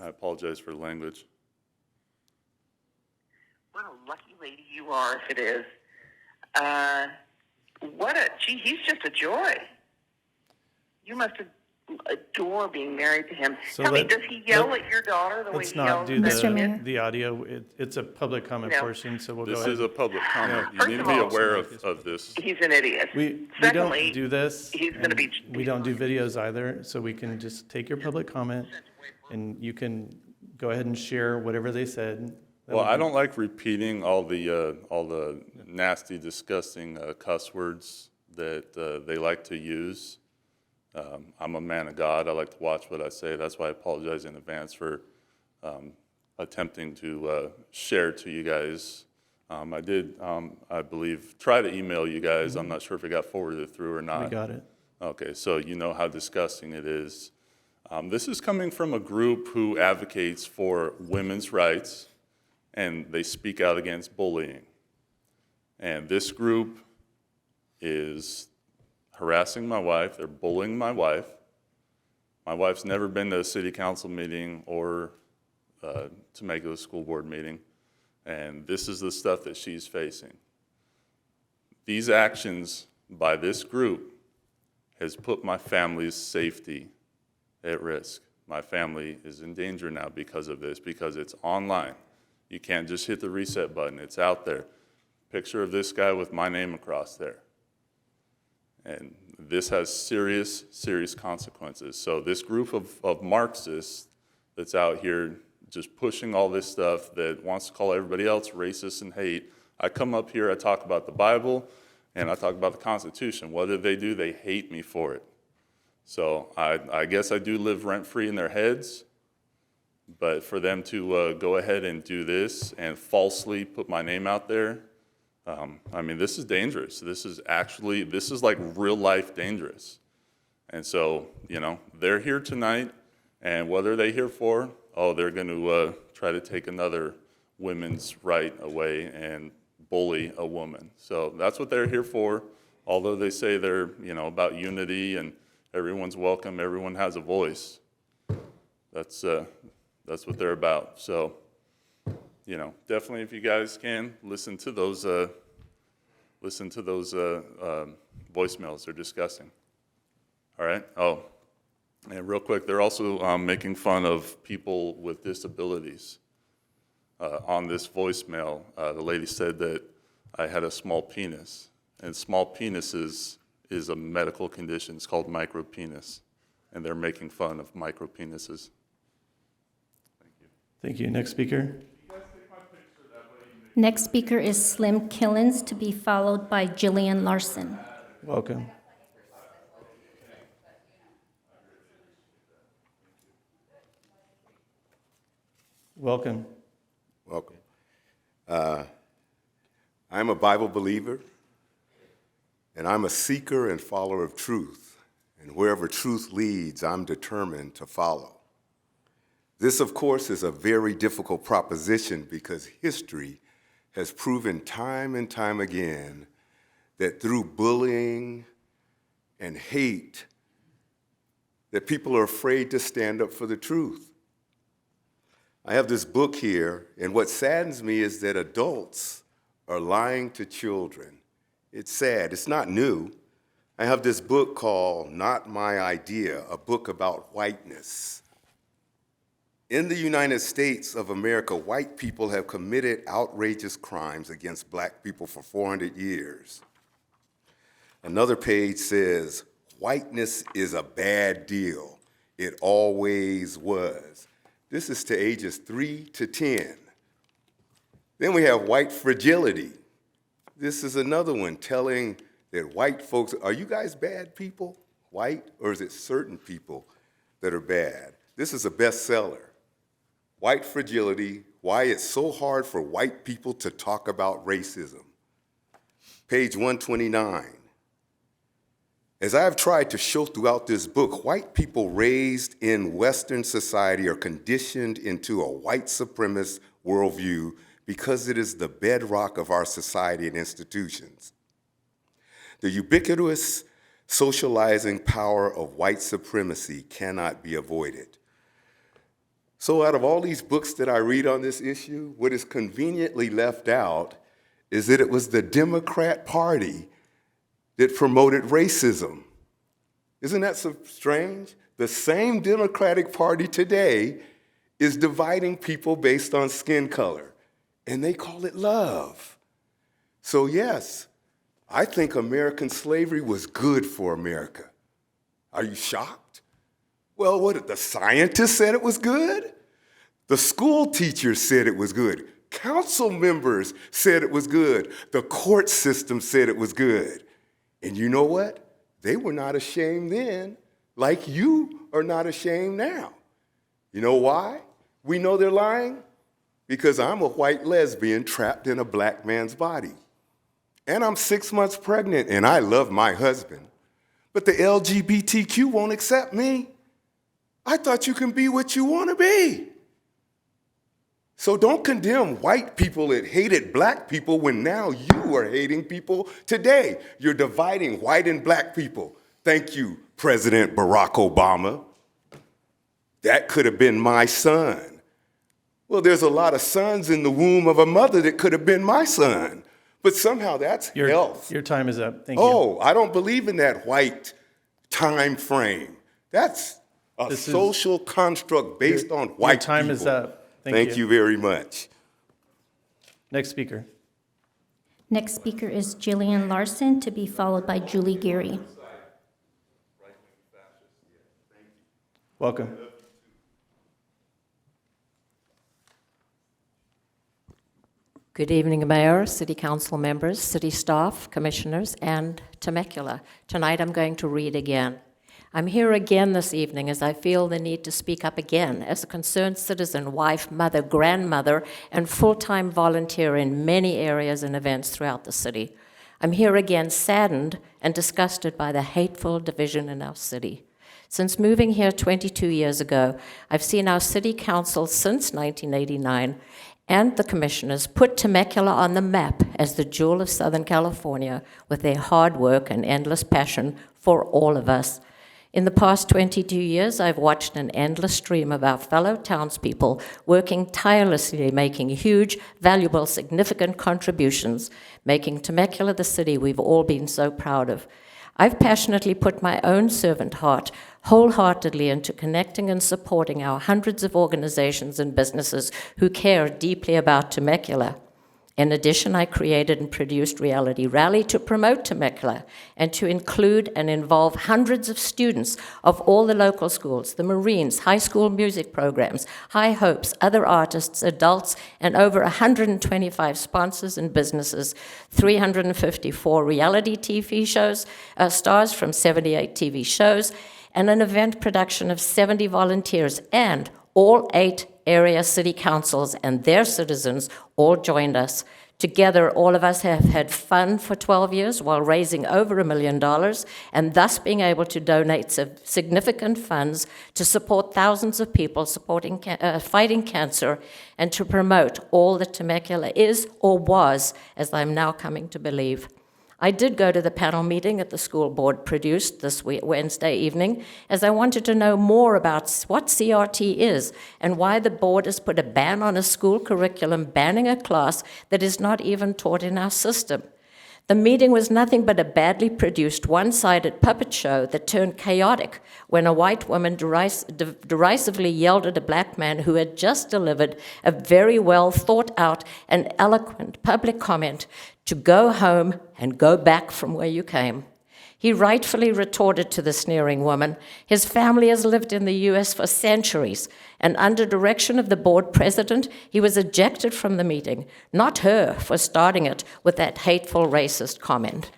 I apologize for the language. What a lucky lady you are, if it is. He's just a joy. You must adore being married to him. So Tell me, does he yell at your daughter the way Let's he not yells do Mr. Mayor. the audio. It's a public comment No. portion, so we'll go This ahead. is a public comment. You First need to of be all- aware of this. He's an idiot. We Secondly, don't do this. he's gonna be- and we don't do videos either, so we can just take your public comment, and you can go ahead and share whatever they said. Well, I don't like repeating all the nasty, disgusting cuss words that they like to use. I'm a man of God. I like to watch what I say. That's why I apologize in advance for attempting to share to you guys. I did, I believe, try to email you guys. I'm not sure if it got forwarded through or not. We got it. Okay, so you know how disgusting it is. This is coming from a group who advocates for women's rights, and they speak out against bullying. And this group is harassing my wife. They're bullying my wife. My wife's never been to a city council meeting or Temecula school board meeting, and this is the stuff that she's facing. These actions by this group has put my family's safety at risk. My family is in danger now because of this, because it's online. You can't just hit the reset button. It's out there. Picture of this guy with my name across there. And this has serious, serious consequences. So this group of Marxists that's out here just pushing all this stuff that wants to call everybody else racist and hate, I come up here, I talk about the Bible, and I talk about the Constitution. What do? They hate me for it. So I guess I do live rent-free in their heads, But for them to go ahead and do this and falsely put my name out there, I mean, this is dangerous. This is like real life dangerous. And so, you know, they're here tonight, and what are they here for? Oh, they're going to try to take another women's right away and bully a woman. So that's what they're here for. Although they say they're, you know, about unity and everyone's welcome, everyone has a voice. That's what they're about. So, you know, definitely if you guys can listen to those voicemails. They're disgusting. All right. Oh, and real quick, they're also making fun of people with disabilities. On this voicemail, the lady said that I had a small penis, and small penises is a medical condition. It's called micropenis, and they're making fun of micropenises. Thank you. Next speaker. Next speaker is Slim Killens, to be followed by Jillian Larson. Welcome. Welcome. Welcome. I'm a Bible believer, and I'm a seeker and follower of truth. And wherever truth leads, I'm determined to follow. This, of course, is a very difficult proposition because history has proven time and time again that through bullying and hate, that people are afraid to stand up for the truth. I have this book here, and what saddens me is that adults are lying to children. It's sad. It's not new. I have this book called Not My Idea, a book about whiteness. In the United States of America, white people have committed outrageous crimes against black people for 400 years. Another page says, whiteness is a bad deal. It always was. This is to ages 3 to 10. Then we have white fragility. This is another one telling that white folks, are you guys bad people, white, or is it certain people that are bad? This is a bestseller. White Fragility, Why It's So Hard for White People to Talk About Racism. Page 129. As I have tried to show throughout this book, white people raised in Western society are conditioned into a white supremacist worldview because it is the bedrock of our society and institutions. The ubiquitous socializing power of white supremacy cannot be avoided. So out of all these books that I read on this issue, what is conveniently left out is that it was the Democrat Party that promoted racism. Isn't that so strange? The same Democratic Party today is dividing people based on skin color, and they call it love. So yes, I think American slavery was good for America. Are you shocked? Well, what, the scientists said it was good? The school teachers said it was good. Council members said it was good. The court system said it was good. And you know what? They were not ashamed then, like you are not ashamed now. You know why we know they're lying? Because I'm a white lesbian trapped in a black man's body. And I'm 6 months pregnant, and I love my husband. But the LGBTQ won't accept me. I thought you can be what you want to be. So don't condemn white people that hated black people when now you are hating people today. You're dividing white and black people. Thank you, President Barack Obama. That could have been my son. Well, there's a lot of sons in the womb of a mother that could have been my son. But somehow that's health. Your time is up. Thank you. Oh, I don't believe in that white time frame. That's a social construct based on white Your time people. is up. Thank you very much. Next speaker. Next speaker is Jillian Larson, to be followed by Julie Geary. Welcome. Good evening, Mayor, City Council members, City staff, commissioners, and Temecula. Tonight I'm going to read again. I'm here again this evening as I feel the need to speak up again as a concerned citizen, wife, mother, grandmother, and full-time volunteer in many areas and events throughout the city. I'm here again saddened and disgusted by the hateful division in our city. Since moving here 22 years ago, I've seen our city council since 1989 and the commissioners put Temecula on the map as the jewel of Southern California with their hard work and endless passion for all of us. In the past 22 years, I've watched an endless stream of our fellow townspeople working tirelessly, making huge, valuable, significant contributions, making Temecula the city we've all been so proud of. I've passionately put my own servant heart wholeheartedly into connecting and supporting our hundreds of organizations and businesses who care deeply about Temecula. In addition, I created and produced Reality Rally to promote Temecula and to include and involve hundreds of students of all the local schools, the Marines, high school music programs, High Hopes, other artists, adults, and over 125 sponsors and businesses, 354 reality TV shows, stars from 78 TV shows, and an event production of 70 volunteers, and all 8 area city councils and their citizens all joined us. Together, all of us have had fun for 12 years while raising over $1 million and thus being able to donate significant funds to support thousands of people fighting cancer and to promote all that Temecula is or was, as I'm now coming to believe. I did go to the panel meeting that the school board produced this Wednesday evening, as I wanted to know more about what CRT is and why the board has put a ban on a school curriculum banning a class that is not even taught in our system. The meeting was nothing but a badly produced, one-sided puppet show that turned chaotic when a white woman derisively yelled at a black man who had just delivered a very well thought-out and eloquent public comment to go home and go back from where you came. He rightfully retorted to the sneering woman, his family has lived in the U.S. for centuries, and under direction of the board president, he was ejected from the meeting, not her for starting it with that hateful racist comment.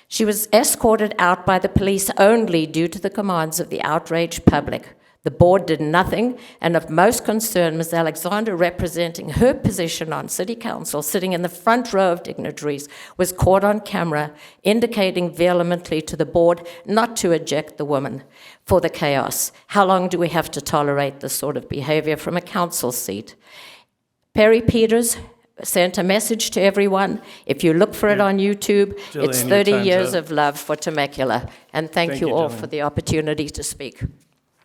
She was escorted out by the police only due to the commands of the outraged public. The board did nothing, and of most concern, Ms. Alexander, representing her position on city council, sitting in the front row of dignitaries, was caught on camera, indicating vehemently to the board not to eject the woman for the chaos. How long do we have to tolerate this sort of behavior from a council seat? Perry Peters sent a message to everyone. If you look for it on YouTube, Jillian, it's your 30 time's years up. of love for Temecula. And thank you all Jillian. for the opportunity to speak.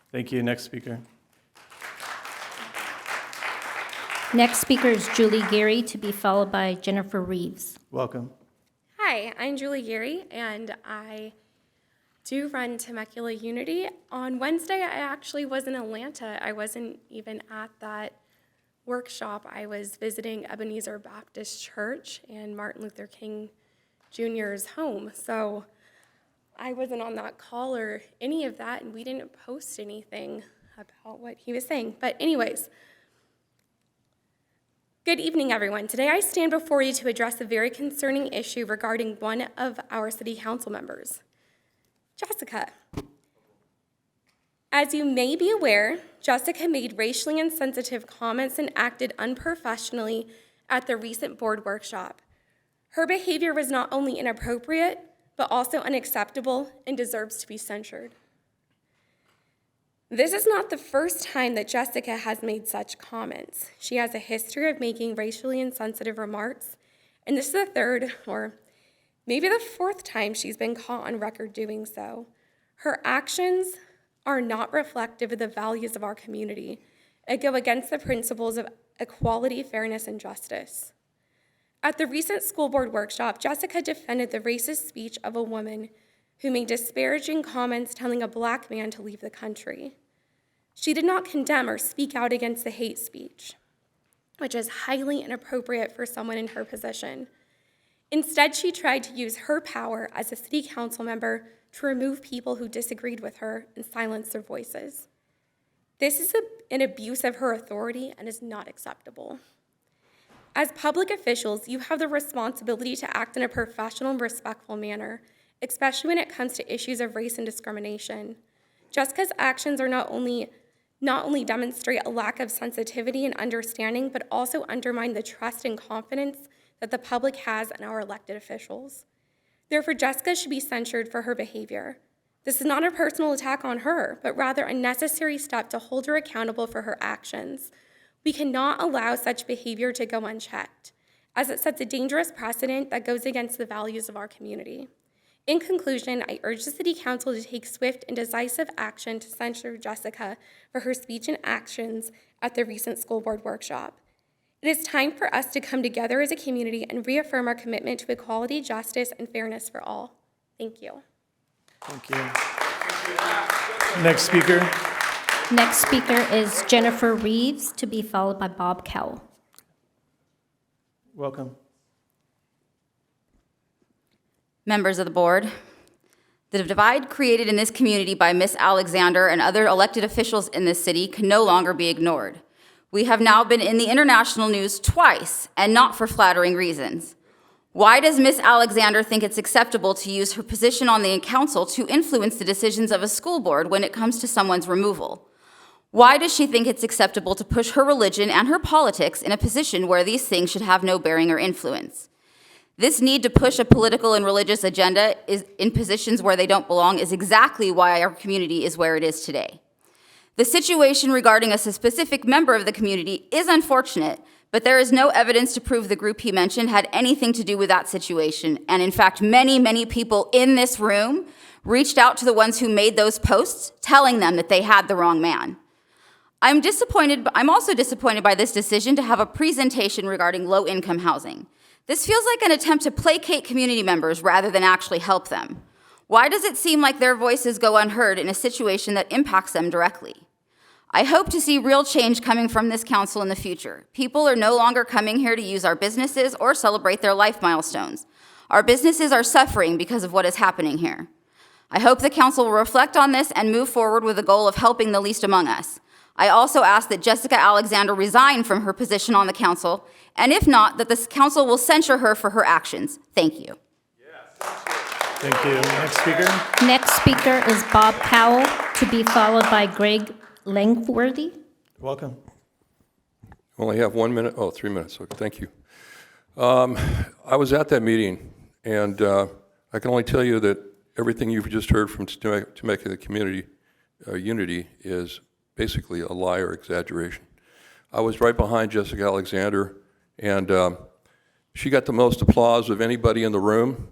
Thank you. Next speaker. Next speaker is Julie Gary, to be followed by Jennifer Reeves. Welcome. Hi, I'm Julie Gary, and I do run Temecula Unity. On Wednesday, I actually was in Atlanta. I wasn't even at that workshop. I was visiting Ebenezer Baptist Church and Martin Luther King Jr.'s home. So I wasn't on that call or any of that, and we didn't post anything about what he was saying. But anyways, good evening, everyone. Today I stand before you to address a very concerning issue regarding one of our city council members, Jessica. As you may be aware, Jessica made racially insensitive comments and acted unprofessionally at the recent board workshop. Her behavior was not only inappropriate, but also unacceptable and deserves to be censured. This is not the first time that Jessica has made such comments. She has a history of making racially insensitive remarks, and this is the third, or maybe the fourth time she's been caught on record doing so. Her actions are not reflective of the values of our community. It go against the principles of equality, fairness, and justice. At the recent school board workshop, Jessica defended the racist speech of a woman who made disparaging comments telling a black man to leave the country. She did not condemn or speak out against the hate speech, which is highly inappropriate for someone in her position. Instead, she tried to use her power as a city council member to remove people who disagreed with her and silence their voices. This is an abuse of her authority and is not acceptable. As public officials, you have the responsibility to act in a professional and respectful manner, especially when it comes to issues of race and discrimination. Jessica's actions are not only demonstrate a lack of sensitivity and understanding, but also undermine the trust and confidence that the public has in our elected officials. Therefore, Jessica should be censured for her behavior. This is not a personal attack on her, but rather a necessary step to hold her accountable for her actions. We cannot allow such behavior to go unchecked, as it sets a dangerous precedent that goes against the values of our community. In conclusion, I urge the City Council to take swift and decisive action to censure Jessica for her speech and actions at the recent school board workshop. It is time for us to come together as a community and reaffirm our commitment to equality, justice, and fairness for all. Thank you. Thank you. Next speaker. Next speaker is Jennifer Reeves, to be followed by Bob Cowell. Welcome. Members of the board, the divide created in this community by Ms. Alexander and other elected officials in this city can no longer be ignored. We have now been in the international news twice, and not for flattering reasons. Why does Ms. Alexander think it's acceptable to use her position on the council to influence the decisions of a school board when it comes to someone's removal? Why does she think it's acceptable to push her religion and her politics in a position where these things should have no bearing or influence? This need to push a political and religious agenda in positions where they don't belong is exactly why our community is where it is today. The situation regarding a specific member of the community is unfortunate, but there is no evidence to prove the group he mentioned had anything to do with that situation. And in fact, many, many people in this room reached out to the ones who made those posts, telling them that they had the wrong man. I'm also disappointed by this decision to have a presentation regarding low-income housing. This feels like an attempt to placate community members rather than actually help them. Why does it seem like their voices go unheard in a situation that impacts them directly? I hope to see real change coming from this council in the future. People are no longer coming here to use our businesses or celebrate their life milestones. Our businesses are suffering because of what is happening here. I hope the council will reflect on this and move forward with the goal of helping the least among us. I also ask that Jessica Alexander resign from her position on the council, and if not, that the council will censure her for her actions. Thank you. Thank you. Next speaker. Next speaker is Bob Cowell, to be followed by Greg Langworthy. Welcome. I only have 1 minute, 3 minutes, okay, thank you. I was at that meeting, and I can only tell you that everything you've just heard from Temecula community unity is basically a lie or exaggeration. I was right behind Jessica Alexander, and she got the most applause of anybody in the room.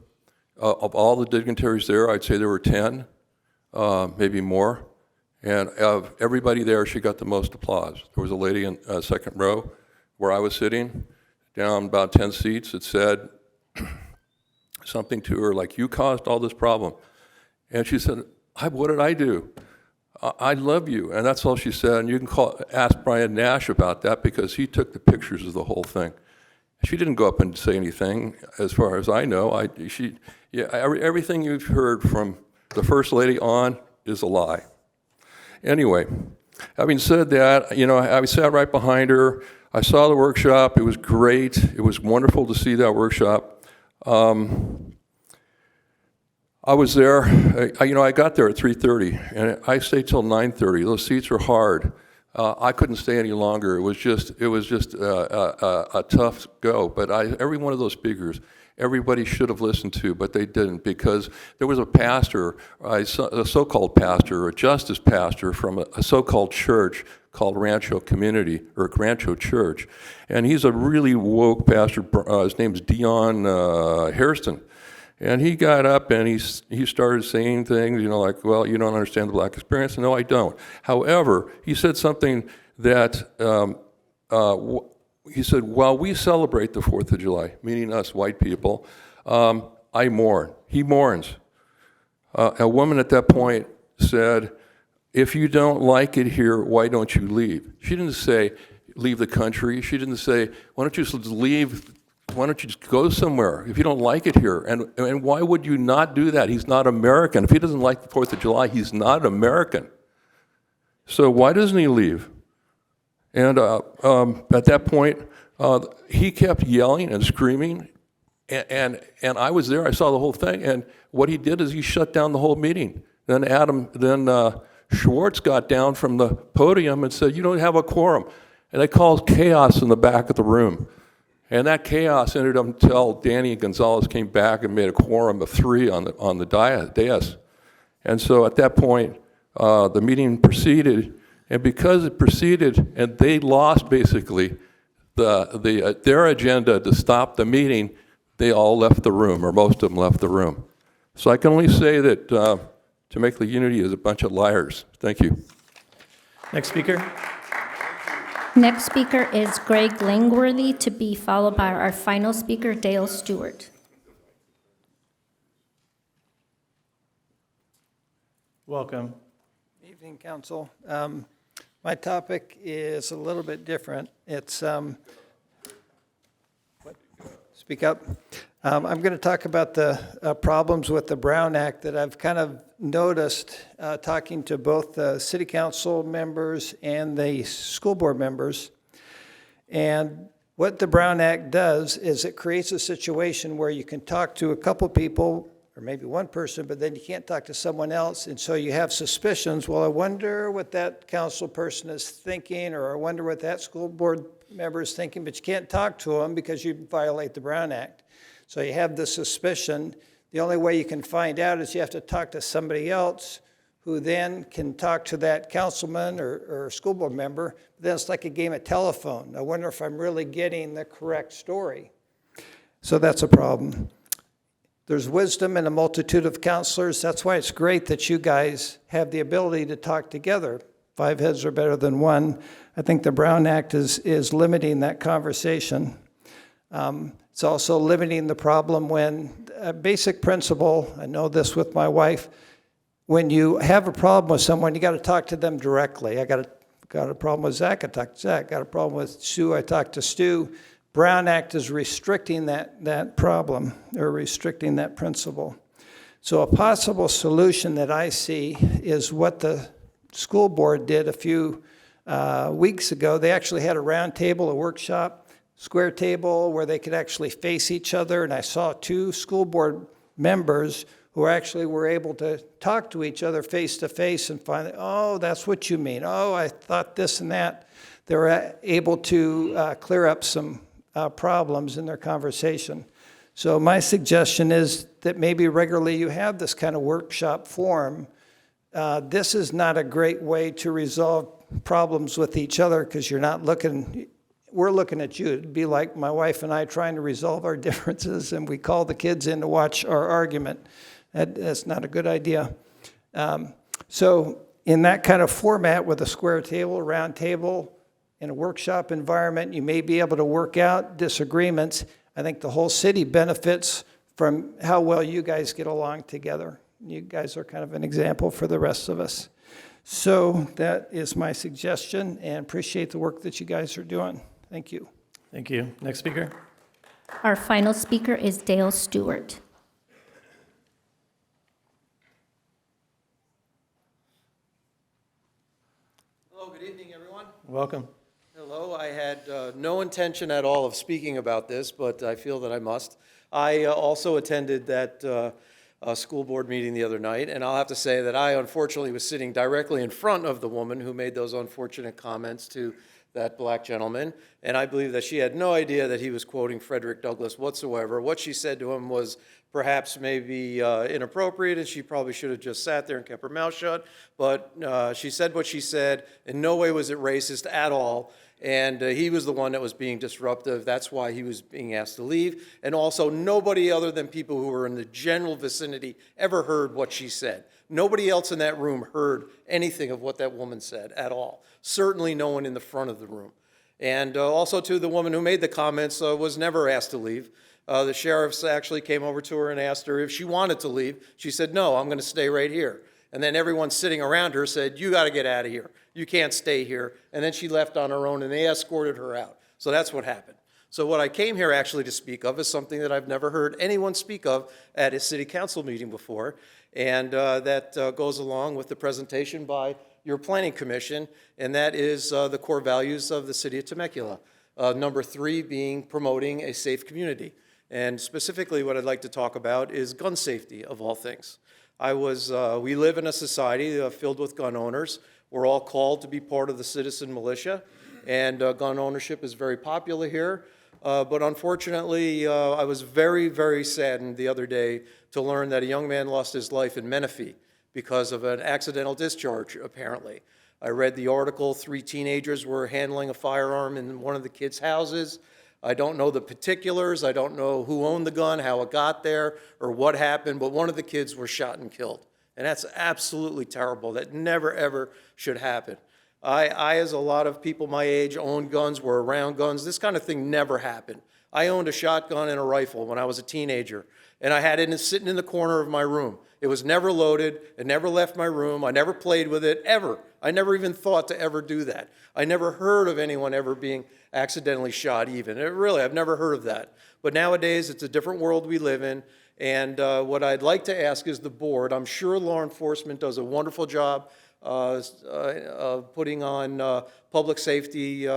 Of all the dignitaries there, I'd say there were 10, maybe more. And of everybody there, she got the most applause. There was a lady in second row where I was sitting, down about 10 seats, that said something to her like, "You caused all this problem." And she said, "What did I do? I love you." And that's all she said. And you can ask Brian Nash about that, because he took the pictures of the whole thing. She didn't go up and say anything, as far as I know. Everything you've heard from the First Lady on is a lie. Anyway, having said that, I sat right behind her. I saw the workshop. It was great. It was wonderful to see that workshop. I was there. I got there at 3:30, and I stayed till 9:30. Those seats were hard. I couldn't stay any longer. It was just a tough go. But every one of those speakers, everybody should have listened to, but they didn't, because there was a pastor, a so-called pastor, or a justice pastor from a so-called church called Rancho Community, or Rancho Church, and he's a really woke pastor. His name's Dion Hairston. And he got up and he started saying things, like, "Well, you don't understand the black experience." No, I don't. However, he said something that, he said, "While we celebrate the 4th of July, meaning us white people, I mourn." He mourns. A woman at that point said, "If you don't like it here, why don't you leave?" She didn't say, "Leave the country." She didn't say, "Why don't you just leave? Why don't you just go somewhere if you don't like it here?" And why would you not do that? He's not American. If he doesn't like the 4th of July, he's not American. So why doesn't he leave? And at that point, he kept yelling and screaming, and I was there. I saw the whole thing. And what he did is he shut down the whole meeting. Then Schwartz got down from the podium and said, "You don't have a quorum." And they caused chaos in the back of the room. And that chaos ended up until Danny Gonzalez came back and made a quorum of 3 on the dais. And so at that point, the meeting proceeded, and because it proceeded and they lost basically their agenda to stop the meeting, they all left the room, or most of them left the room. So I can only say that Temecula Unity is a bunch of liars. Thank you. Next speaker. Next speaker is Greg Langworthy, to be followed by our final speaker, Dale Stewart. Welcome. Evening, Council. My topic is a little bit different. It's, speak up. I'm going to talk about the problems with the Brown Act that I've kind of noticed talking to both the city council members and the school board members. And what the Brown Act does is it creates a situation where you can talk to a couple people, or maybe one person, but then you can't talk to someone else. And so you have suspicions. Well, I wonder what that council person is thinking, or I wonder what that school board member is thinking, but you can't talk to them because you violate the Brown Act. So you have the suspicion. The only way you can find out is you have to talk to somebody else who then can talk to that councilman or school board member. Then it's like a game of telephone. I wonder if I'm really getting the correct story. So that's a problem. There's wisdom in a multitude of counselors. That's why it's great that you guys have the ability to talk together. 5 heads are better than 1. I think the Brown Act is limiting that conversation. It's also limiting the problem when a basic principle, I know this with my wife, when you have a problem with someone, you got to talk to them directly. I got a problem with Zach, I talk to Zach. Got a problem with Stu, I talk to Stu. Brown Act is restricting that problem, or restricting that principle. So a possible solution that I see is what the school board did a few weeks ago. They actually had a round table, a workshop, square table where they could actually face each other, and I saw 2 school board members who actually were able to talk to each other face to face and find, oh, that's what you mean. Oh, I thought this and that. They were able to clear up some problems in their conversation. So my suggestion is that maybe regularly you have this kind of workshop forum. This is not a great way to resolve problems with each other because you're not looking, we're looking at you. It'd be like my wife and I trying to resolve our differences and we call the kids in to watch our argument. That's not a good idea. So in that kind of format with a square table, a round table, in a workshop environment, you may be able to work out disagreements. I think the whole city benefits from how well you guys get along together. You guys are kind of an example for the rest of us. So that is my suggestion, and appreciate the work that you guys are doing. Thank you. Thank you. Next speaker. Our final speaker is Dale Stewart. Hello, good evening, everyone. Welcome. Hello, I had no intention at all of speaking about this, but I feel that I must. I also attended that school board meeting the other night, and I'll have to say that I unfortunately was sitting directly in front of the woman who made those unfortunate comments to that black gentleman, and I believe that she had no idea that he was quoting Frederick Douglass whatsoever. What she said to him was perhaps maybe inappropriate, and she probably should have just sat there and kept her mouth shut, but she said what she said. In no way was it racist at all. And he was the one that was being disruptive. That's why he was being asked to leave. And also, nobody other than people who were in the general vicinity ever heard what she said. Nobody else in that room heard anything of what that woman said at all. Certainly no one in the front of the room. And also, too, the woman who made the comments was never asked to leave. The sheriffs actually came over to her and asked her if she wanted to leave. She said, no, I'm going to stay right here. And then everyone sitting around her said, you got to get out of here. You can't stay here. And then she left on her own, and they escorted her out. So that's what happened. So what I came here actually to speak of is something that I've never heard anyone speak of at a city council meeting before, and that goes along with the presentation by your planning commission, and that is the core values of the city of Temecula. Number 3 being promoting a safe community. And specifically, what I'd like to talk about is gun safety, of all things. We live in a society filled with gun owners. We're all called to be part of the citizen militia, and gun ownership is very popular here. But unfortunately, I was very, very saddened the other day to learn that a young man lost his life in Menifee because of an accidental discharge, apparently. I read the article, 3 teenagers were handling a firearm in one of the kids' houses. I don't know the particulars. I don't know who owned the gun, how it got there, or what happened, but one of the kids was shot and killed. And that's absolutely terrible. That never, ever should happen. I, as a lot of people my age, owned guns, were around guns. This kind of thing never happened. I owned a shotgun and a rifle when I was a teenager, and I had it sitting in the corner of my room. It was never loaded. It never left my room. I never played with it, ever. I never even thought to ever do that. I never heard of anyone ever being accidentally shot even. I've never heard of that. But nowadays, it's a different world we live in, and what I'd like to ask is the board, I'm sure law enforcement does a wonderful job putting on public safety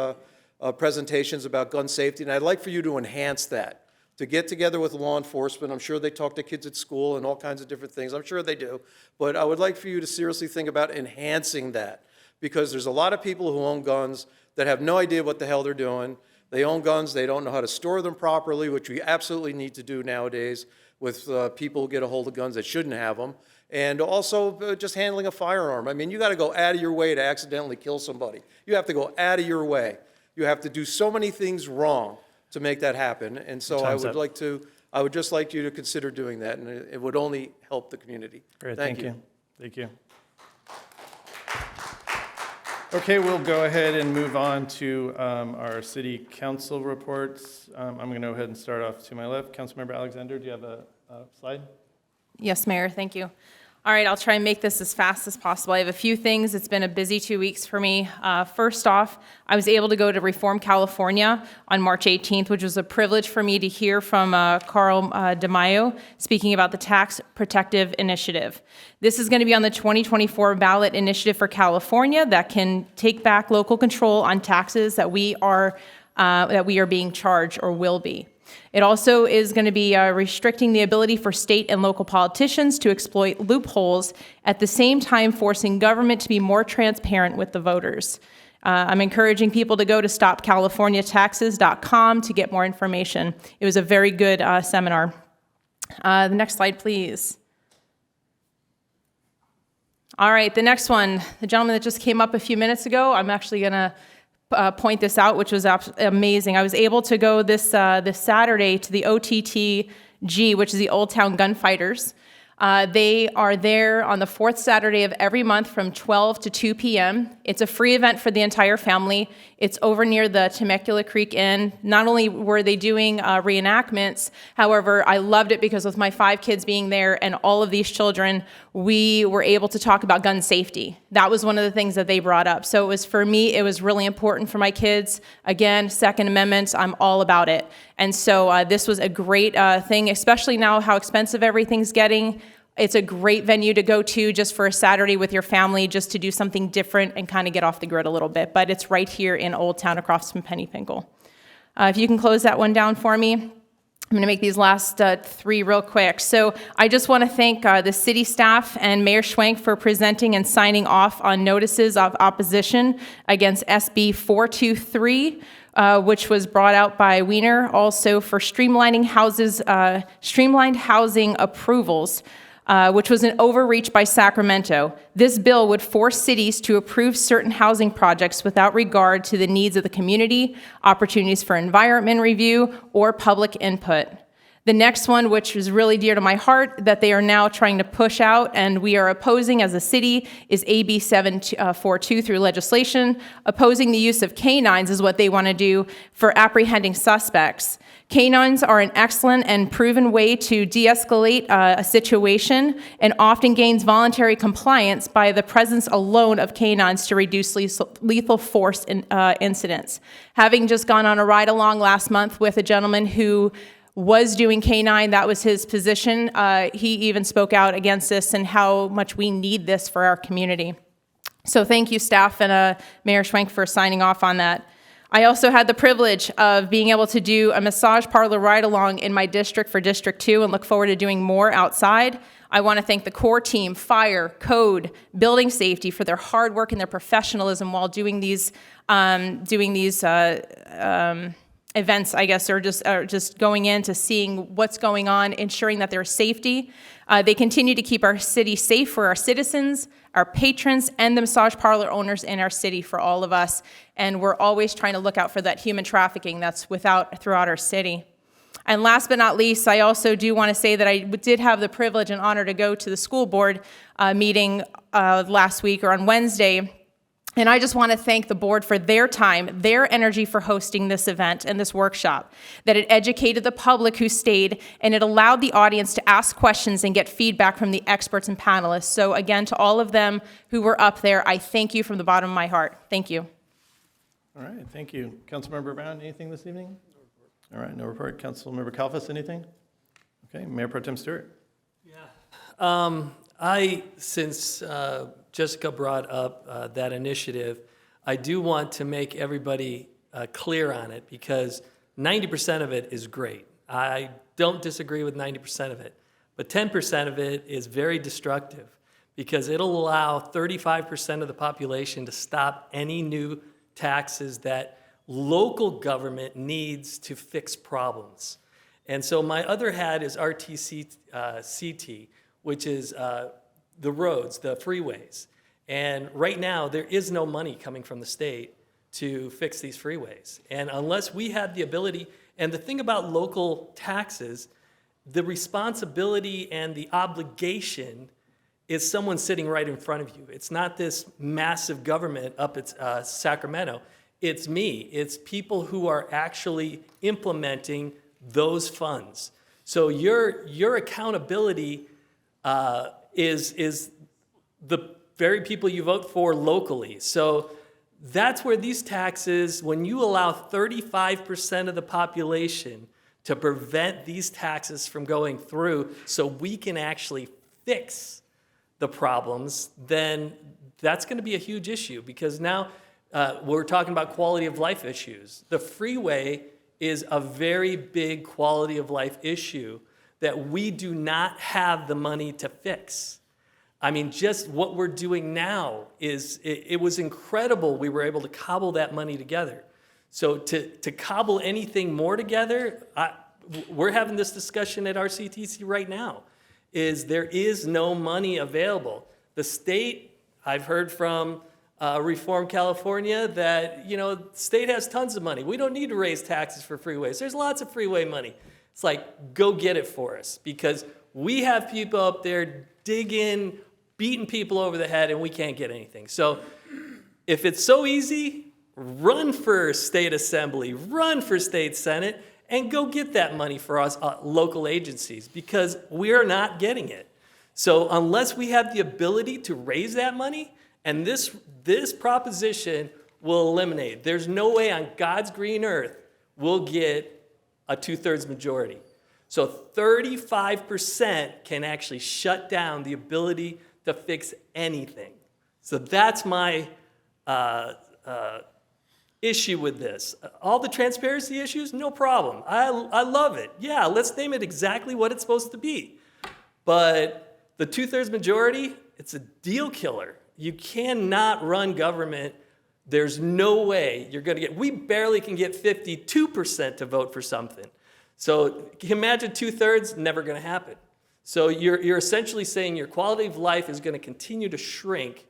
presentations about gun safety, and I'd like for you to enhance that, to get together with law enforcement. I'm sure they talk to kids at school and all kinds of different things. I'm sure they do. But I would like for you to seriously think about enhancing that, because there's a lot of people who own guns that have no idea what the hell they're doing. They own guns. They don't know how to store them properly, which we absolutely need to do nowadays with people who get a hold of guns that shouldn't have them. And also just handling a firearm. I mean, you got to go out of your way to accidentally kill somebody. You have to go out of your way. You have to do so many things wrong to make that happen. And so I would just like you to consider doing that, and it would only help the community. Great, Thank you. Thank you. Okay, we'll go ahead and move on to our city council reports. I'm going to go ahead and start off to my left. Councilmember Alexander, do you have a slide? Yes, Mayor, thank you. All right, I'll try and make this as fast as possible. I have a few things. It's been a busy 2 weeks for me. First off, I was able to go to Reform, California on March 18th, which was a privilege for me to hear from Carl DeMaio speaking about the Tax Protective Initiative. This is going to be on the 2024 ballot initiative for California that can take back local control on taxes that we are being charged or will be. It also is going to be restricting the ability for state and local politicians to exploit loopholes, at the same time forcing government to be more transparent with the voters. I'm encouraging people to go to stopcaliforniataxes.com to get more information. It was a very good seminar. The next slide, please. All right, the next one, the gentleman that just came up a few minutes ago, I'm actually going to point this out, which was amazing. I was able to go this Saturday to the OTTG, which is the Old Town Gunfighters. They are there on the fourth Saturday of every month from 12 to 2 p.m. It's a free event for the entire family. It's over near the Temecula Creek Inn. Not only were they doing reenactments, however, I loved it because with my 5 kids being there and all of these children, we were able to talk about gun safety. That was one of the things that they brought up. So it was, for me, it was really important for my kids. Again, Second Amendment, I'm all about it. And so this was a great thing, especially now how expensive everything's getting. It's a great venue to go to just for a Saturday with your family, just to do something different and kind of get off the grid a little bit. But it's right here in Old Town across from Penny Pinkle. If you can close that one down for me. I'm going to make these last 3 real quick. So I just want to thank the city staff and Mayor Schwenk for presenting and signing off on notices of opposition against SB 423. Which was brought out by Wiener, also for streamlined housing approvals, which was an overreach by Sacramento. This bill would force cities to approve certain housing projects without regard to the needs of the community, opportunities for environment review, or public input. The next one, which is really dear to my heart, that they are now trying to push out and we are opposing as a city, is AB 742 through legislation. Opposing the use of canines is what they want to do for apprehending suspects. Canines are an excellent and proven way to de-escalate a situation and often gains voluntary compliance by the presence alone of canines to reduce lethal force incidents. Having just gone on a ride-along last month with a gentleman who was doing canine, that was his position. He even spoke out against this and how much we need this for our community. So thank you, staff and Mayor Schwenk, for signing off on that. I also had the privilege of being able to do a massage parlor ride-along in my district for District 2 and look forward to doing more outside. I want to thank the core team, fire, code, building safety for their hard work and their professionalism while doing these events, I guess, or just going in to seeing what's going on, ensuring that there's safety. They continue to keep our city safe for our citizens, our patrons, and the massage parlor owners in our city for all of us. And we're always trying to look out for that human trafficking that's throughout our city. And last but not least, I also do want to say that I did have the privilege and honor to go to the school board meeting last week or on Wednesday. And I just want to thank the board for their time, their energy for hosting this event and this workshop, that it educated the public who stayed, and it allowed the audience to ask questions and get feedback from the experts and panelists. So again, to all of them who were up there, I thank you from the bottom of my heart. Thank you. All right, thank you. Councilmember Brown, anything this evening? All right, no report. Councilmember Kalfas, anything? Okay, Mayor Pro Tem Stewart. Since Jessica brought up that initiative, I do want to make everybody clear on it because 90% of it is great. I don't disagree with 90% of it, but 10% of it is very destructive because it'll allow 35% of the population to stop any new taxes that local government needs to fix problems. And so my other hat is RTCT, which is the roads, the freeways. And right now, there is no money coming from the state to fix these freeways. And unless we have the ability, and the thing about local taxes, the responsibility and the obligation is someone sitting right in front of you. It's not this massive government up at Sacramento. It's me. It's people who are actually implementing those funds. So your accountability is the very people you vote for locally. So that's where these taxes, when you allow 35% of the population to prevent these taxes from going through so we can actually fix the problems, then that's going to be a huge issue because now we're talking about quality of life issues. The freeway is a very big quality of life issue that we do not have the money to fix. I mean, just what we're doing now it was incredible we were able to cobble that money together. So to cobble anything more together, we're having this discussion at RCTC right now, there is no money available. The state, I've heard from Reform California that, the state has tons of money. We don't need to raise taxes for freeways. There's lots of freeway money. It's like, go get it for us because we have people up there digging, beating people over the head, and we can't get anything. So if it's so easy, run for state assembly, run for state senate, and go get that money for us local agencies because we're not getting it. So unless we have the ability to raise that money, and this proposition will eliminate, there's no way on God's green earth we'll get a 2/3 majority. So 35% can actually shut down the ability to fix anything. So that's my issue with this. All the transparency issues, no problem. I love it. Yeah, let's name it exactly what it's supposed to be. But the 2/3 majority, it's a deal killer. You cannot run government. There's no way you're going to get, we barely can get 52% to vote for something. So imagine 2/3, never going to happen. So you're essentially saying your quality of life is going to continue to shrink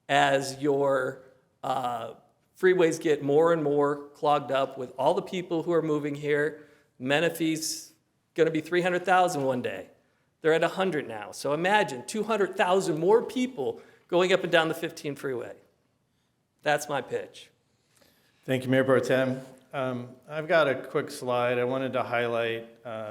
as your freeways get more and more clogged up with all the people who are moving here. Menifee's going to be 300,000 one day. They're at 100 now. So imagine 200,000 more people going up and down the 15 freeway. That's my pitch. Thank you, Mayor Pro Tem. I've got a quick slide. I wanted to highlight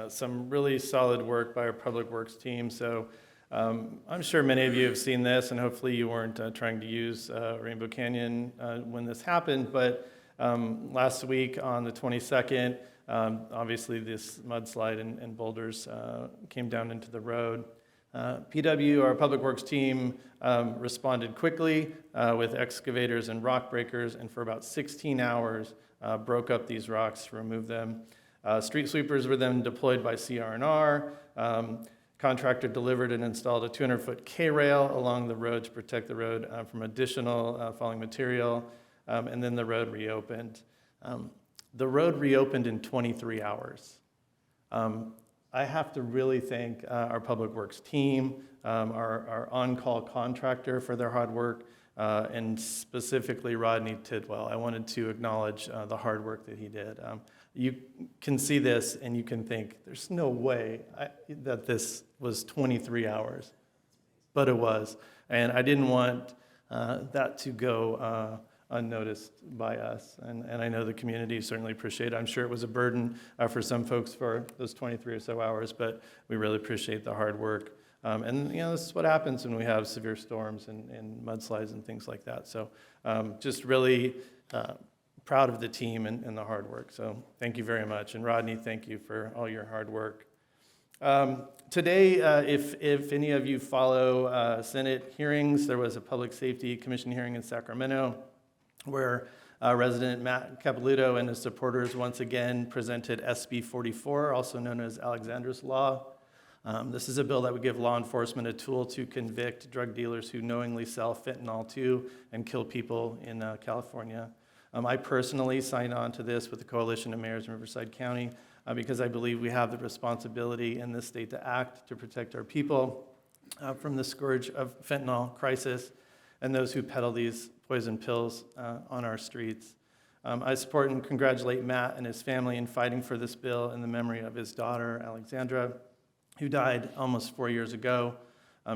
some really solid work by our Public Works team. So I'm sure many of you have seen this, and hopefully you weren't trying to use Rainbow Canyon when this happened. But last week on the 22nd, obviously this mudslide and boulders came down into the road. PW, our Public Works team, responded quickly with excavators and rock breakers, and for about 16 hours broke up these rocks to remove them. Street sweepers were then deployed by CR&R. Contractor delivered and installed a 200-foot K-rail along the road to protect the road from additional falling material, and then the road reopened. The road reopened in 23 hours. I have to really thank our Public Works team, our on-call contractor for their hard work, and specifically Rodney Tidwell. I wanted to acknowledge the hard work that he did. You can see this and you can think, there's no way that this was 23 hours, but it was. And I didn't want that to go unnoticed by us. And I know the community certainly appreciate it. I'm sure it was a burden for some folks for those 23 or so hours, but we really appreciate the hard work. And this is what happens when we have severe storms and mudslides and things like that. So just really proud of the team and the hard work. So thank you very much. And Rodney, thank you for all your hard work. Today, if any of you follow Senate hearings, there was a Public Safety Commission hearing in Sacramento where resident Matt Capelouto and his supporters once again presented SB 44, also known as Alexander's Law. This is a bill that would give law enforcement a tool to convict drug dealers who knowingly sell fentanyl to and kill people in California. I personally signed on to this with the Coalition of Mayors in Riverside County because I believe we have the responsibility in this state to act to protect our people from the scourge of fentanyl crisis and those who peddle these poison pills on our streets. I support and congratulate Matt and his family in fighting for this bill in the memory of his daughter, Alexandra, who died almost 4 years ago.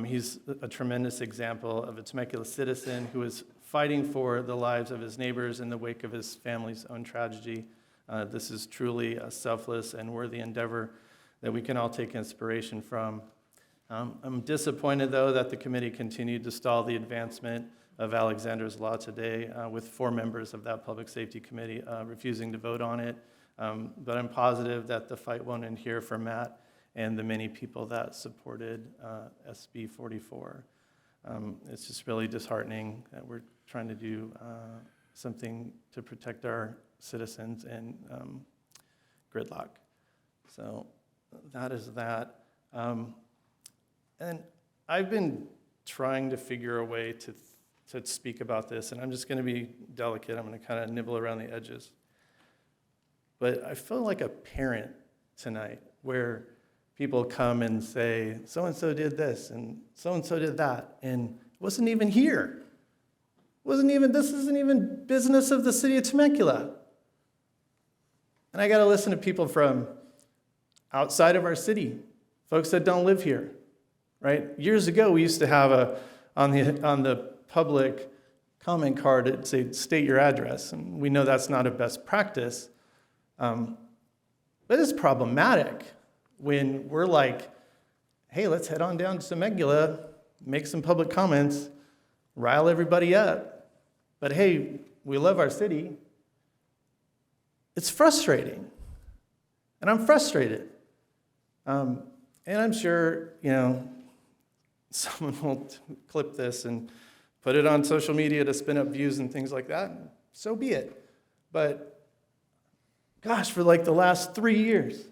He's a tremendous example of a Temecula citizen who is fighting for the lives of his neighbors in the wake of his family's own tragedy. This is truly a selfless and worthy endeavor that we can all take inspiration from. I'm disappointed, though, that the committee continued to stall the advancement of Alexander's Law today, with 4 members of that Public Safety Committee refusing to vote on it. But I'm positive that the fight won't end here for Matt and the many people that supported SB 44. It's just really disheartening that we're trying to do something to protect our citizens and gridlock. So that is that. And I've been trying to figure a way to speak about this, and I'm just going to be delicate. I'm going to kind of nibble around the edges. But I feel like a parent tonight where people come and say, so-and-so did this, and so-and-so did that, and wasn't even here. This isn't even business of the city of Temecula. And I got to listen to people from outside of our city, folks that don't live here, right? Years ago, we used to have on the public comment card, it'd say, state your address, and we know that's not a best practice, but it's problematic when we're like, hey, let's head on down to Temecula, make some public comments, rile everybody up. But hey, we love our city. It's frustrating. And I'm frustrated. And I'm sure, someone will clip this and put it on social media to spin up views and things like that. So be it. But gosh, for like the last 3 years,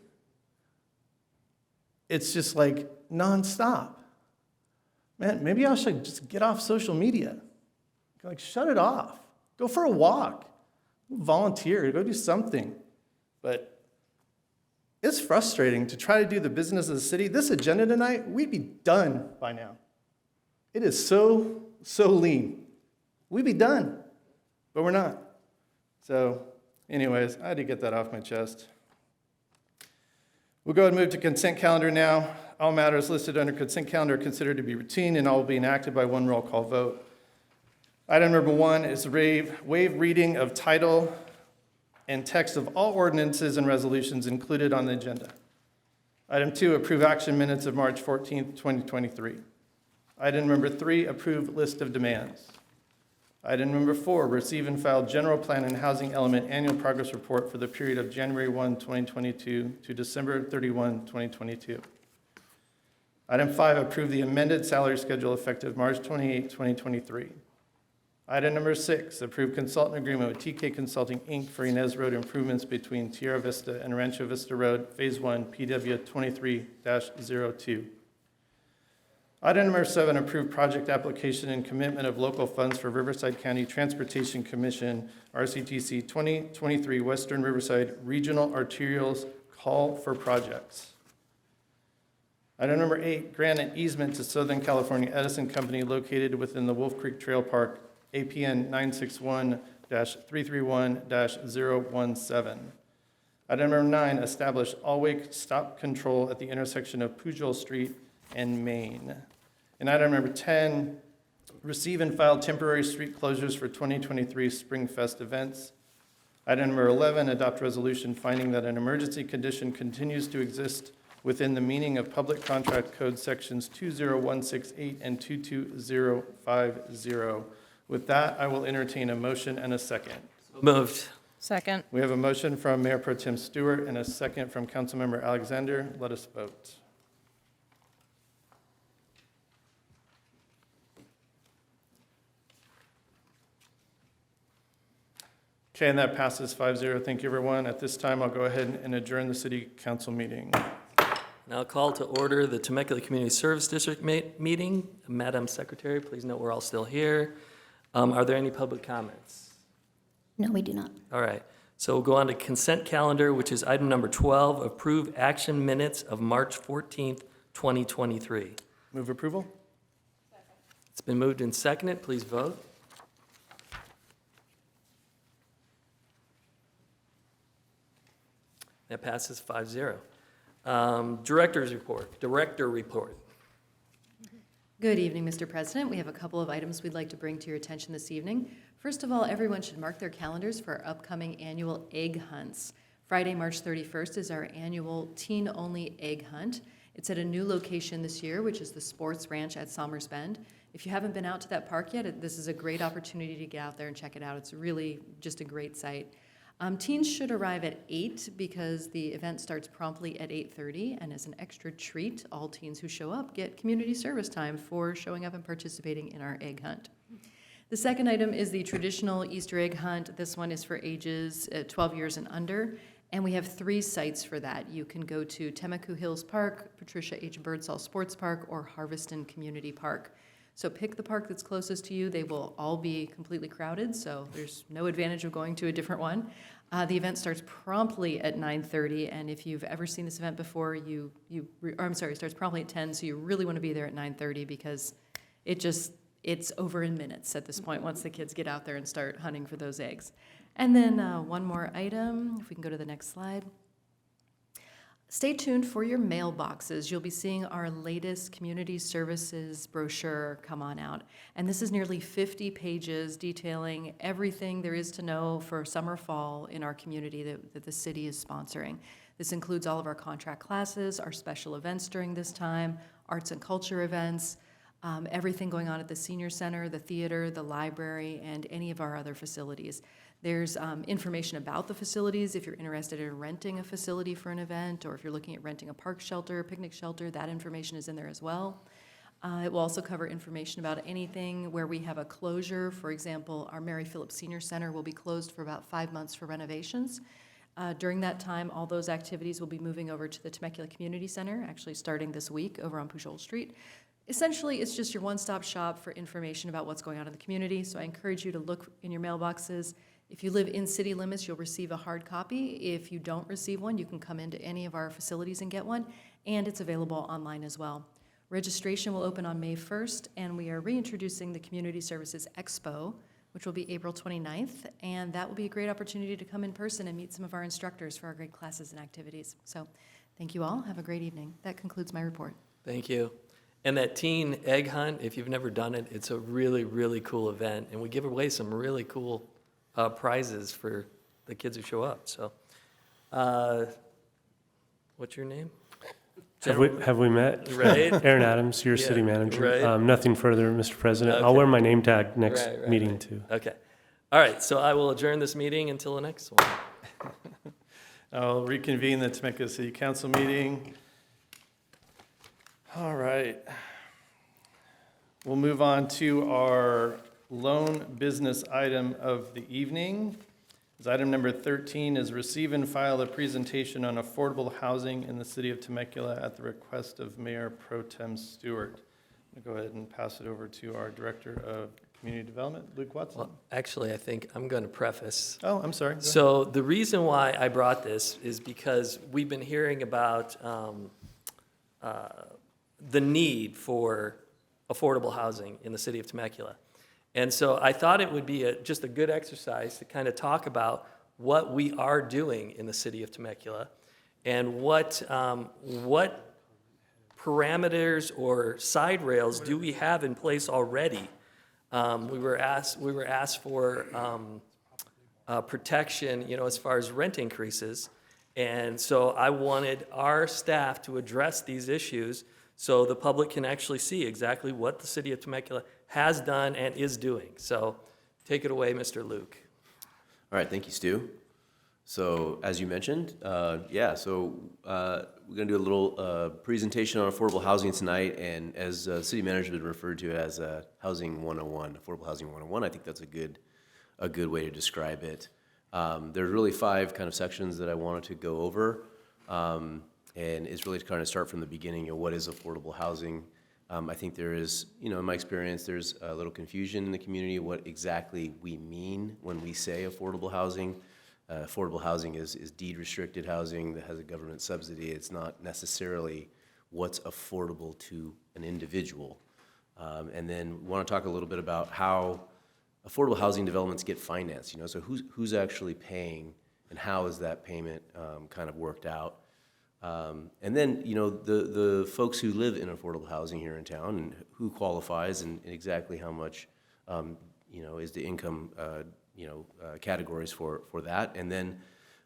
it's just like nonstop. Man, maybe I should just get off social media. Like, shut it off. Go for a walk. Volunteer. Go do something. But it's frustrating to try to do the business of the city. This agenda tonight, we'd be done by now. It is so lean. We'd be done, but we're not. So anyways, I had to get that off my chest. We'll go ahead and move to consent calendar now. All matters listed under consent calendar are considered to be routine and all will be enacted by one roll call vote. Item number 1 is waive reading of title and text of all ordinances and resolutions included on the agenda. Item 2, approve action minutes of March 14th, 2023. Item number 3, approve list of demands. Item number 4, receive and file general plan and housing element annual progress report for the period of January 1, 2022 to December 31, 2022. Item 5, approve the amended salary schedule effective March 28, 2023. Item number 6, approve consultant agreement with TK Consulting, Inc. for Inez Road improvements between Tierra Vista and Rancho Vista Road, Phase 1, PW 23-02. Item number 7, approve project application and commitment of local funds for Riverside County Transportation Commission, RCTC 2023 Western Riverside Regional Arterials Call for Projects. Item number 8, grant an easement to Southern California Edison Company located within the Wolf Creek Trail Park, APN 961-331-017. Item number 9, establish all-wake stop control at the intersection of Pujol Street and Main. And item number 10, receive and file temporary street closures for 2023 Spring Fest events. Item number 11, adopt resolution finding that an emergency condition continues to exist within the meaning of Public Contract Code Sections 20168 and 22050. With that, I will entertain a motion and a second. Moved. Second. We have a motion from Mayor Pro Tem Stewart and a second from Councilmember Alexander. Let us vote. Okay, and that passes 5-0. Thank you, everyone. At this time, I'll go ahead and adjourn the city council meeting. Now call to order the Temecula Community Service District meeting. Madam Secretary, please note we're all still here. Are there any public comments? No, we do not. All right, so we'll go on to consent calendar, which is item number 12, approve action minutes of March 14th, 2023. Move approval? It's been moved and seconded. Please vote. That passes 5-0. Director report. Good evening, Mr. President. We have a couple of items we'd like to bring to your attention this evening. First of all, everyone should mark their calendars for our upcoming annual egg hunts. Friday, March 31st is our annual teen-only egg hunt. It's at a new location this year, which is the Sports Ranch at Somers Bend. If you haven't been out to that park yet, this is a great opportunity to get out there and check it out. It's really just a great site. Teens should arrive at 8 because the event starts promptly at 8:30, and as an extra treat, all teens who show up get community service time for showing up and participating in our egg hunt. The second item is the traditional Easter egg hunt. This one is for ages 12 years and under, and we have 3 sites for that. You can go to Temecula Hills Park, Patricia H. Birdsall Sports Park, or Harveston Community Park. So pick the park that's closest to you. They will all be completely crowded, so there's no advantage of going to a different one. The event starts promptly at 9:30, and if you've ever seen this event before, it starts promptly at 10, so you really want to be there at 9:30 because it's over in minutes at this point once the kids get out there and start hunting for those eggs. And then one more item, if we can go to the next slide. Stay tuned for your mailboxes. You'll be seeing our latest community services brochure come on out. And this is nearly 50 pages detailing everything there is to know for summer, fall in our community that the city is sponsoring. This includes all of our contract classes, our special events during this time, arts and culture events, everything going on at the senior center, the theater, the library, and any of our other facilities. There's information about the facilities if you're interested in renting a facility for an event, or if you're looking at renting a park shelter, picnic shelter, that information is in there as well. It will also cover information about anything where we have a closure. For example, our Mary Phillips Senior Center will be closed for about 5 months for renovations. During that time, all those activities will be moving over to the Temecula Community Center, actually starting this week over on Pujol Street. Essentially, it's just your one-stop shop for information about what's going on in the community, so I encourage you to look in your mailboxes. If you live in city limits, you'll receive a hard copy. If you don't receive one, you can come into any of our facilities and get one, and it's available online as well. Registration will open on May 1st, and we are reintroducing the Community Services Expo, which will be April 29th, and that will be a great opportunity to come in person and meet some of our instructors for our great classes and activities. So thank you all. Have a great evening. That concludes my report. Thank you. And that teen egg hunt, if you've never done it, it's a really, really cool event, and we give away some really cool prizes for the kids who show up. So, what's your name? Have we met? Right. Aaron Adams, your Yeah, city manager. right. Nothing further, Mr. President. Okay. I'll wear my name tag next meeting right. too. Okay. All right, so I will adjourn this meeting until the next one. I'll reconvene the Temecula City Council meeting. All right. We'll move on to our lone business item of the evening. Item number 13 is receive and file a presentation on affordable housing in the city of Temecula at the request of Mayor Pro Tem Stewart. I'm going to go ahead and pass it over to our Director of Community Development, Luke Watson. Well, actually, I think I'm going to preface. Oh, I'm sorry. So the reason why I brought this is because we've been hearing about the need for affordable housing in the city of Temecula. And so I thought it would be just a good exercise to kind of talk about what we are doing in the city of Temecula and what parameters or side rails do we have in place already. We were asked for protection, as far as rent increases. And so I wanted our staff to address these issues so the public can actually see exactly what the city of Temecula has done and is doing. So take it away, Mr. Luke. All right, thank you, Stu. So as you mentioned, we're going to do a little presentation on affordable housing tonight, and as city manager has been referred to as Housing 101, Affordable Housing 101, I think that's a good way to describe it. There's really 5 kind of sections that I wanted to go over, and it's really to kind of start from the beginning of what is affordable housing. I think there is, in my experience, there's a little confusion in the community what exactly we mean when we say affordable housing. Affordable housing is deed-restricted housing that has a government subsidy. It's not necessarily what's affordable to an individual. And then we want to talk a little bit about how affordable housing developments get financed. So who's actually paying, and how is that payment kind of worked out? And then, the folks who live in affordable housing here in town, and who qualifies, and exactly how much, is the income, categories for that. And then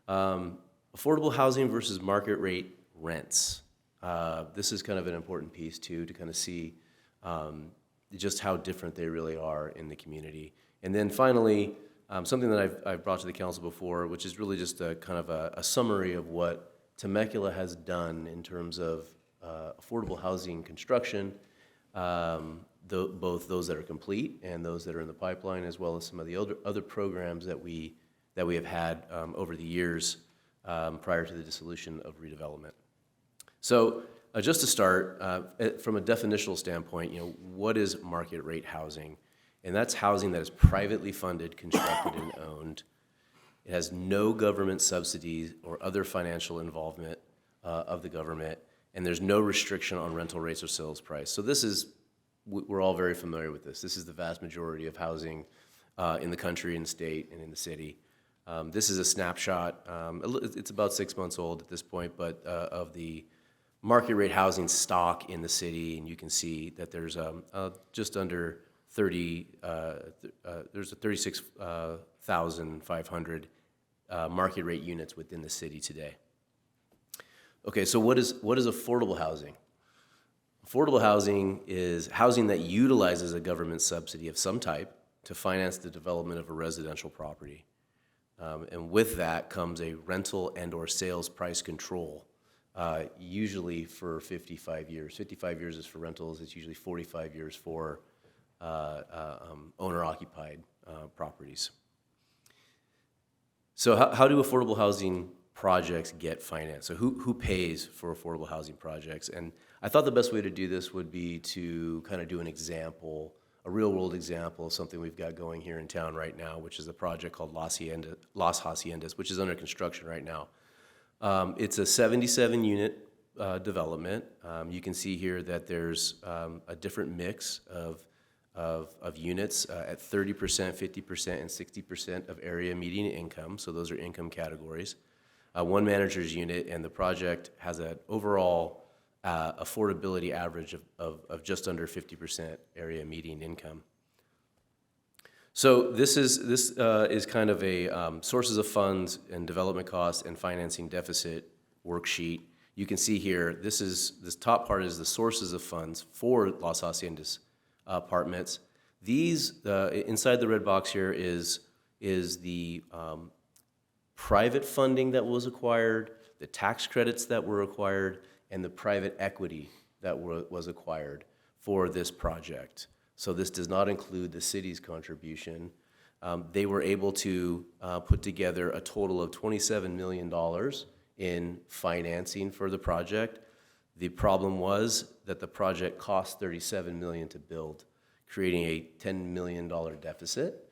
affordable housing versus market rate rents. This is kind of an important piece, too, to kind of see just how different they really are in the community. And then finally, something that I've brought to the council before, which is really just a kind of a summary of what Temecula has done in terms of affordable housing construction, both those that are complete and those that are in the pipeline, as well as some of the other programs that we have had over the years prior to the dissolution of redevelopment. So just to start, from a definitional standpoint, what is market rate housing? And that's housing that is privately funded, constructed, and owned. It has no government subsidies or other financial involvement of the government, and there's no restriction on rental rates or sales price. So this is, we're all very familiar with this. This is the vast majority of housing in the country, in the state, and in the city. This is a snapshot. It's about 6 months old at this point, but of the market rate housing stock in the city, and you can see that there's just under 36,500 market rate units within the city today. Okay, so what is affordable housing? Affordable housing is housing that utilizes a government subsidy of some type to finance the development of a residential property. And with that comes a rental and or sales price control, usually for 55 years. 55 years is for rentals. It's usually 45 years for owner-occupied properties. So how do affordable housing projects get financed? So who pays for affordable housing projects? And I thought the best way to do this would be to kind of do an example, a real-world example of something we've got going here in town right now, which is a project called Las Haciendas, which is under construction right now. It's a 77-unit development. You can see here that there's a different mix of units at 30%, 50%, and 60% of area median income. So those are income categories. One manager's unit, and the project has an overall affordability average of just under 50% area median income. So this is kind of a sources of funds and development costs and financing deficit worksheet. You can see here, this top part is the sources of funds for Las Haciendas apartments. These, inside the red box here is the private funding that was acquired, the tax credits that were acquired, and the private equity that was acquired for this project. So this does not include the city's contribution. They were able to put together a total of $27 million in financing for the project. The problem was that the project cost $37 million to build, creating a $10 million deficit.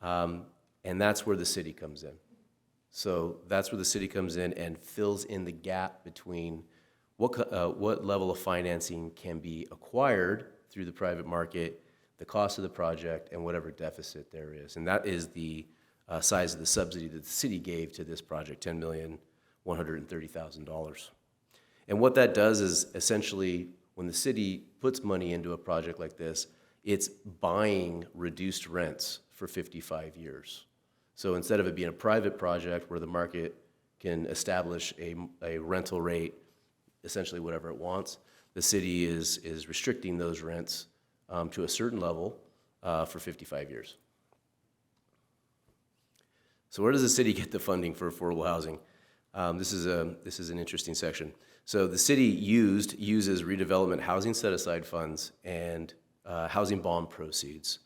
And that's where the city comes in. So that's where the city comes in and fills in the gap between what level of financing can be acquired through the private market, the cost of the project, and whatever deficit there is. And that is the size of the subsidy that the city gave to this project, $10,130,000. And what that does is essentially, when the city puts money into a project like this, it's buying reduced rents for 55 years. So instead of it being a private project where the market can establish a rental rate, essentially whatever it wants, the city is restricting those rents to a certain level for 55 years. So where does the city get the funding for affordable housing? This is an interesting section. So the city uses redevelopment housing set-aside funds and housing bond proceeds.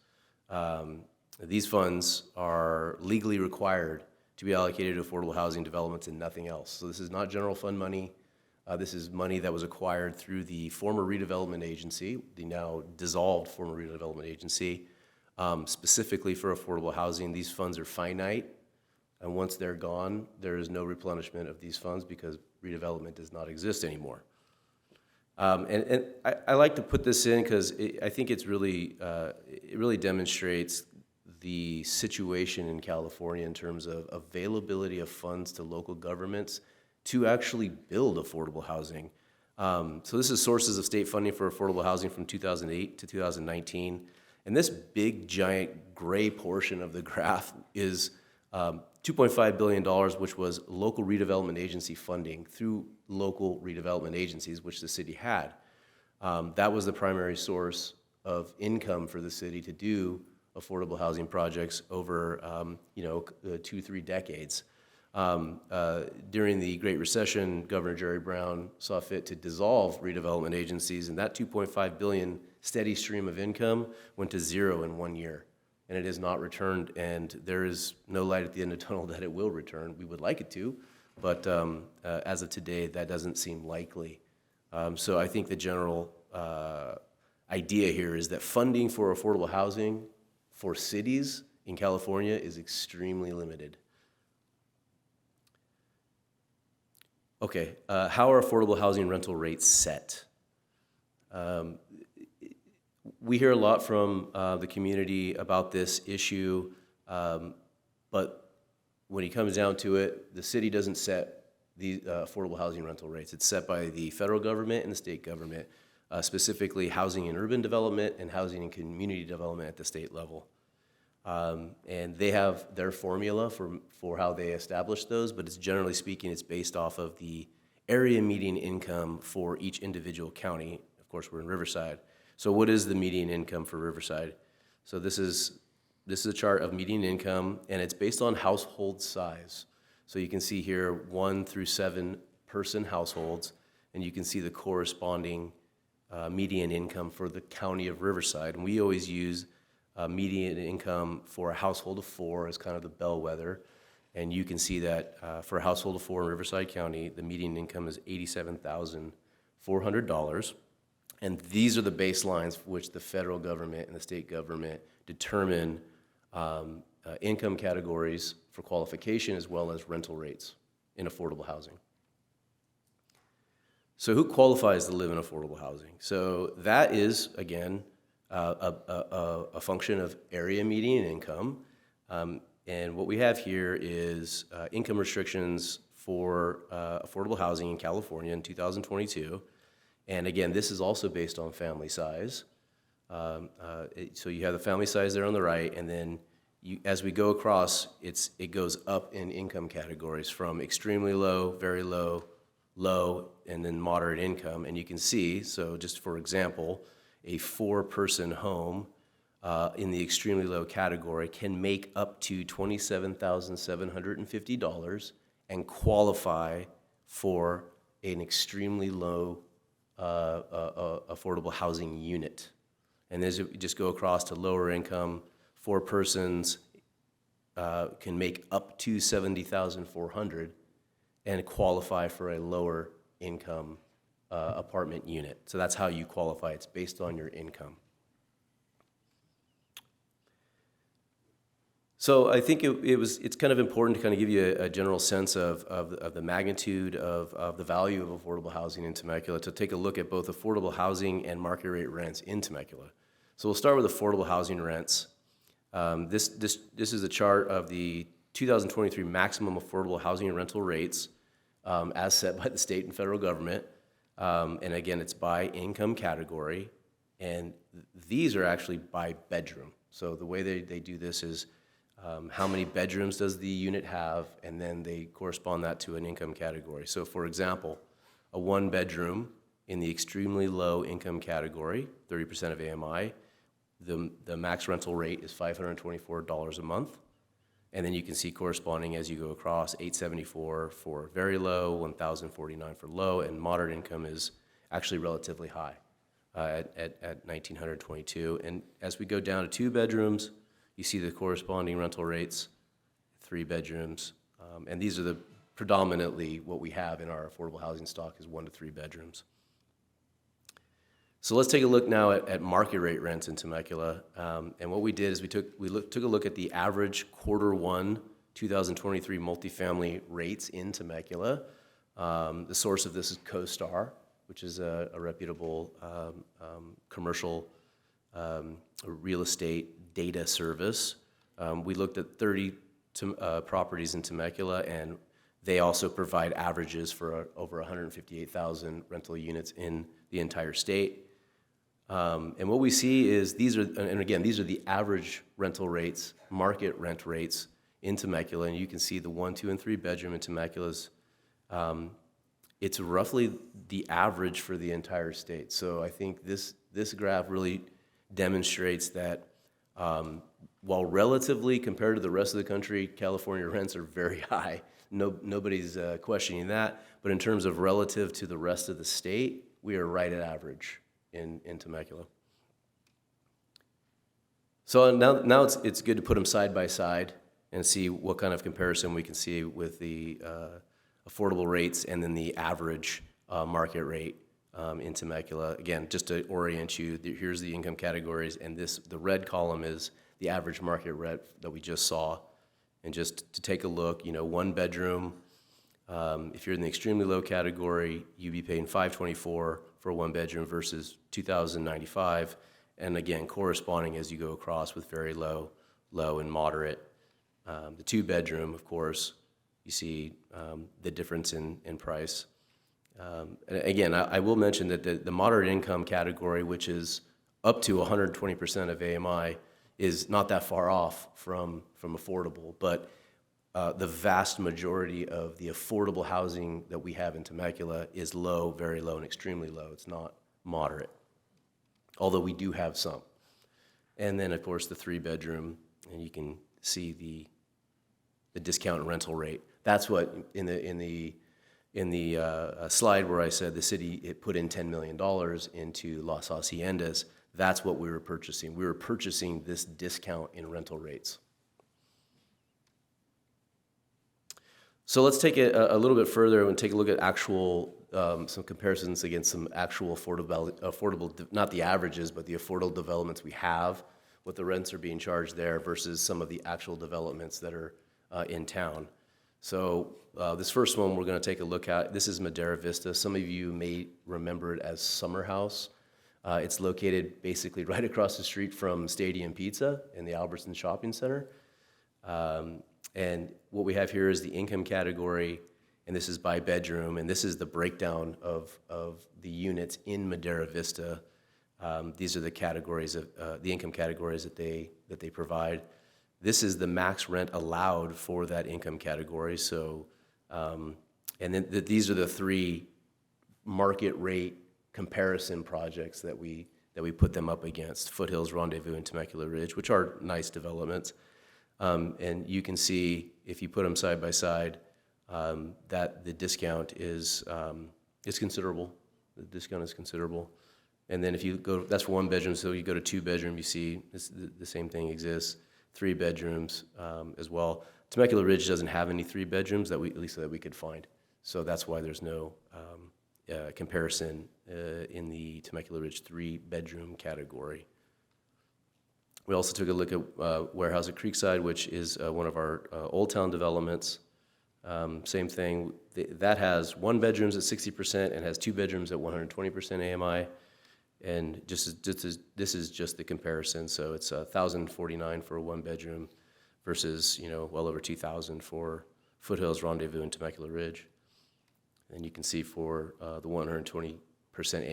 These funds are legally required to be allocated to affordable housing developments and nothing else. So this is not general fund money. This is money that was acquired through the former redevelopment agency, the now dissolved former redevelopment agency, specifically for affordable housing. These funds are finite, and once they're gone, there is no replenishment of these funds because redevelopment does not exist anymore. And I like to put this in because I think it really demonstrates the situation in California in terms of availability of funds to local governments to actually build affordable housing. So this is sources of state funding for affordable housing from 2008 to 2019. And this big, giant gray portion of the graph is $2.5 billion, which was local redevelopment agency funding through local redevelopment agencies, which the city had. That was the primary source of income for the city to do affordable housing projects over 2-3 decades. During the Great Recession, Governor Jerry Brown saw fit to dissolve redevelopment agencies, and that $2.5 billion steady stream of income went to zero in 1 year. And it has not returned, and there is no light at the end of the tunnel that it will return. We would like it to, but as of today, that doesn't seem likely. So I think the general idea here is that funding for affordable housing for cities in California is extremely limited. Okay, how are affordable housing rental rates set? We hear a lot from the community about this issue, but when it comes down to it, the city doesn't set the affordable housing rental rates. It's set by the federal government and the state government, specifically housing and urban development and housing and community development at the state level. And they have their formula for how they establish those, but it's generally speaking, it's based off of the area median income for each individual county. Of course, we're in Riverside. So what is the median income for Riverside? So this is a chart of median income, and it's based on household size. So you can see here 1 through 7 person households, and you can see the corresponding median income for the county of Riverside. And we always use median income for a household of 4 as kind of the bellwether. And you can see that for a household of 4 in Riverside County, the median income is $87,400. And these are the baselines for which the federal government and the state government determine income categories for qualification as well as rental rates in affordable housing. So who qualifies to live in affordable housing? So that is, again, a function of area median income. And what we have here is income restrictions for affordable housing in California in 2022. And again, this is also based on family size. So you have the family size there on the right, and then as we go across, it goes up in income categories from extremely low, very low, low, and then moderate income. And you can see, so just for example, a 4-person home in the extremely low category can make up to $27,750 and qualify for an extremely low affordable housing unit. And as you just go across to lower income, 4 persons can make up to $70,400 and qualify for a lower income apartment unit. So that's how you qualify. It's based on your income. So I think it's kind of important to kind of give you a general sense of the magnitude of the value of affordable housing in Temecula, to take a look at both affordable housing and market rate rents in Temecula. So we'll start with affordable housing rents. This is a chart of the 2023 maximum affordable housing and rental rates as set by the state and federal government. And again, it's by income category. And these are actually by bedroom. So the way they do this is how many bedrooms does the unit have, and then they correspond that to an income category. So for example, a 1-bedroom in the extremely low income category, 30% of AMI, the max rental rate is $524 a month. And then you can see corresponding as you go across, $874 for very low, $1,049 for low, and moderate income is actually relatively high at $1,922. And as we go down to 2 bedrooms, you see the corresponding rental rates, 3 bedrooms. And these are the predominantly what we have in our affordable housing stock is 1 to 3 bedrooms. So let's take a look now at market rate rents in Temecula. And what we did is we took a look at the average Q1 2023 multifamily rates in Temecula. The source of this is CoStar, which is a reputable commercial real estate data service. We looked at 30 properties in Temecula, and they also provide averages for over 158,000 rental units in the entire state. And what we see is these are the average rental rates, market rent rates in Temecula, and you can see the 1, 2, and 3 bedroom in Temecula's. It's roughly the average for the entire state. So I think this graph really demonstrates that while relatively compared to the rest of the country, California rents are very high. Nobody's questioning that. But in terms of relative to the rest of the state, we are right at average in Temecula. So now it's good to put them side by side and see what kind of comparison we can see with the affordable rates and then the average market rate in Temecula. Again, just to orient you, here's the income categories, and the red column is the average market rent that we just saw. And just to take a look, 1 bedroom, if you're in the extremely low category, you'd be paying $524 for a 1 bedroom versus $2,095. And again, corresponding as you go across with very low, and moderate. The 2 bedroom, of course, you see the difference in price. And again, I will mention that the moderate income category, which is up to 120% of AMI, is not that far off from affordable. But the vast majority of the affordable housing that we have in Temecula is low, very low, and extremely low. It's not moderate, although we do have some. And then, of course, the 3 bedroom, and you can see the discount rental rate. That's what in the slide where I said the city put in $10 million into Las Haciendas. That's what we were purchasing. We were purchasing this discount in rental rates. So let's take it a little bit further and take a look at actual some comparisons against some actual affordable, not the averages, but the affordable developments we have, what the rents are being charged there versus some of the actual developments that are in town. So this first one we're going to take a look at, this is Madera Vista. Some of you may remember it as Summer House. It's located basically right across the street from Stadium Pizza in the Albertson Shopping Center. And what we have here is the income category, and this is by bedroom, and this is the breakdown of the units in Madera Vista. These are the categories of the income categories that they provide. This is the max rent allowed for that income category. So, and then these are the 3 market rate comparison projects that we put them up against: Foothills, Rendezvous, and Temecula Ridge, which are nice developments. And you can see, if you put them side by side, that the discount is considerable. The discount is considerable. And then if you go, that's for 1 bedroom, so you go to 2 bedroom, you see the same thing exists. 3 bedrooms as well. Temecula Ridge doesn't have any 3 bedrooms at least that we could find. So that's why there's no comparison in the Temecula Ridge 3-bedroom category. We also took a look at Warehouse at Creekside, which is one of our Old Town developments. Same thing, that has 1 bedrooms at 60% and has 2 bedrooms at 120% AMI. And this is just the comparison. So it's $1,049 for a 1-bedroom versus, well over $2,000 for Foothills Rendezvous and Temecula Ridge. And you can see for the 120%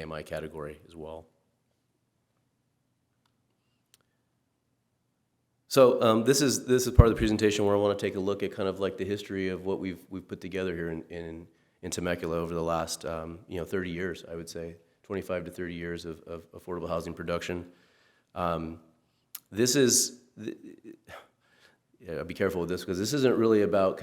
AMI category as well. So this is part of the presentation where I want to take a look at kind of like the history of what we've put together here in Temecula over the last 30 years, I would say, 25 to 30 years of affordable housing production. I'll be careful with this because this isn't really about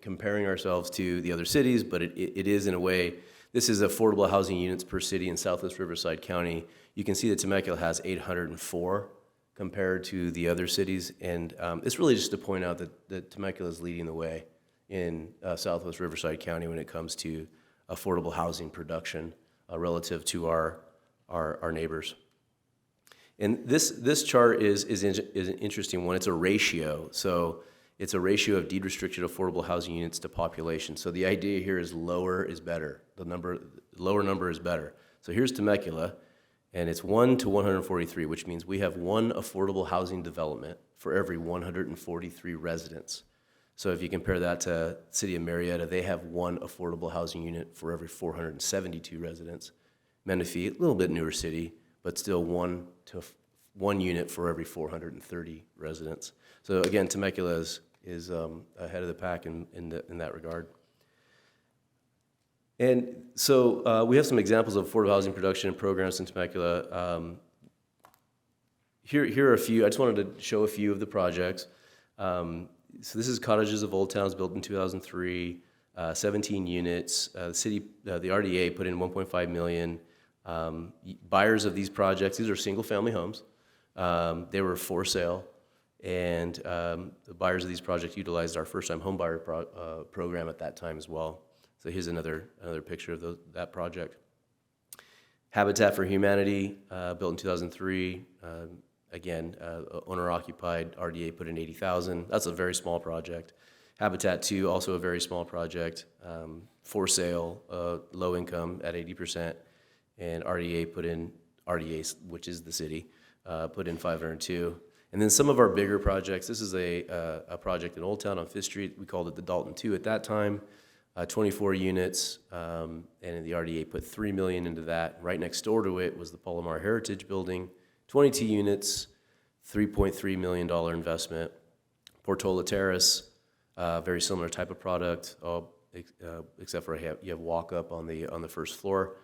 comparing ourselves to the other cities, but it is in a way. This is affordable housing units per city in Southwest Riverside County. You can see that Temecula has 804 compared to the other cities, and it's really just to point out that Temecula is leading the way in Southwest Riverside County when it comes to affordable housing production relative to our neighbors. And this chart is an interesting one. It's a ratio. So it's a ratio of deed-restricted affordable housing units to population. So the idea here is lower is better. Lower number is better. So here's Temecula, and it's 1 to 143, which means we have 1 affordable housing development for every 143 residents. So if you compare that to the city of Marietta, they have 1 affordable housing unit for every 472 residents. Menifee, a little bit newer city, but still 1 unit for every 430 residents. So again, Temecula is ahead of the pack in that regard. And so we have some examples of affordable housing production programs in Temecula. Here are a few. I just wanted to show a few of the projects. So this is Cottages of Old Towns, built in 2003, 17 units. The city, the RDA put in $1.5 million. Buyers of these projects, these are single-family homes. They were for sale, and the buyers of these projects utilized our first-time homebuyer program at that time as well. So here's another picture of that project. Habitat for Humanity, built in 2003. Again, owner-occupied, RDA put in $80,000. That's a very small project. Habitat 2, also a very small project, for sale, low income at 80%. And RDA, which is the city, put in 502. And then some of our bigger projects, this is a project in Old Town on 5th Street. We called it the Dalton 2 at that time, 24 units, and the RDA put $3 million into that. Right next door to it was the Palomar Heritage Building, 22 units, $3.3 million investment. Portola Terrace, very similar type of product, except for you have walk-up on the first floor.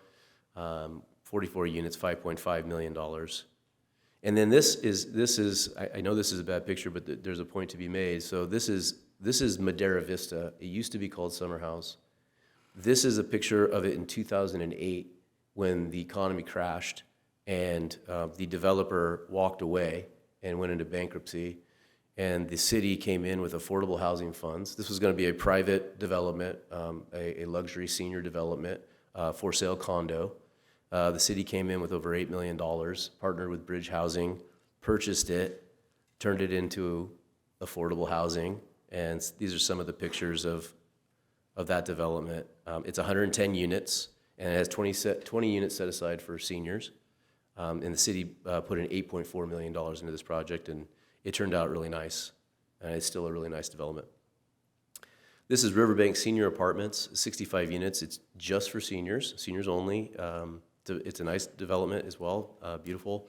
44 units, $5.5 million. And then this is I know this is a bad picture, but there's a point to be made. So this is Madera Vista. It used to be called Summer House. This is a picture of it in 2008 when the economy crashed and the developer walked away and went into bankruptcy. And the city came in with affordable housing funds. This was going to be a private development, a luxury senior development, for sale condo. The city came in with over $8 million, partnered with Bridge Housing, purchased it, turned it into affordable housing, and these are some of the pictures of that development. It's 110 units, and it has 20 units set aside for seniors. And the city put in $8.4 million into this project, and it turned out really nice, and it's still a really nice development. This is Riverbank Senior Apartments, 65 units. It's just for seniors only. It's a nice development as well, beautiful.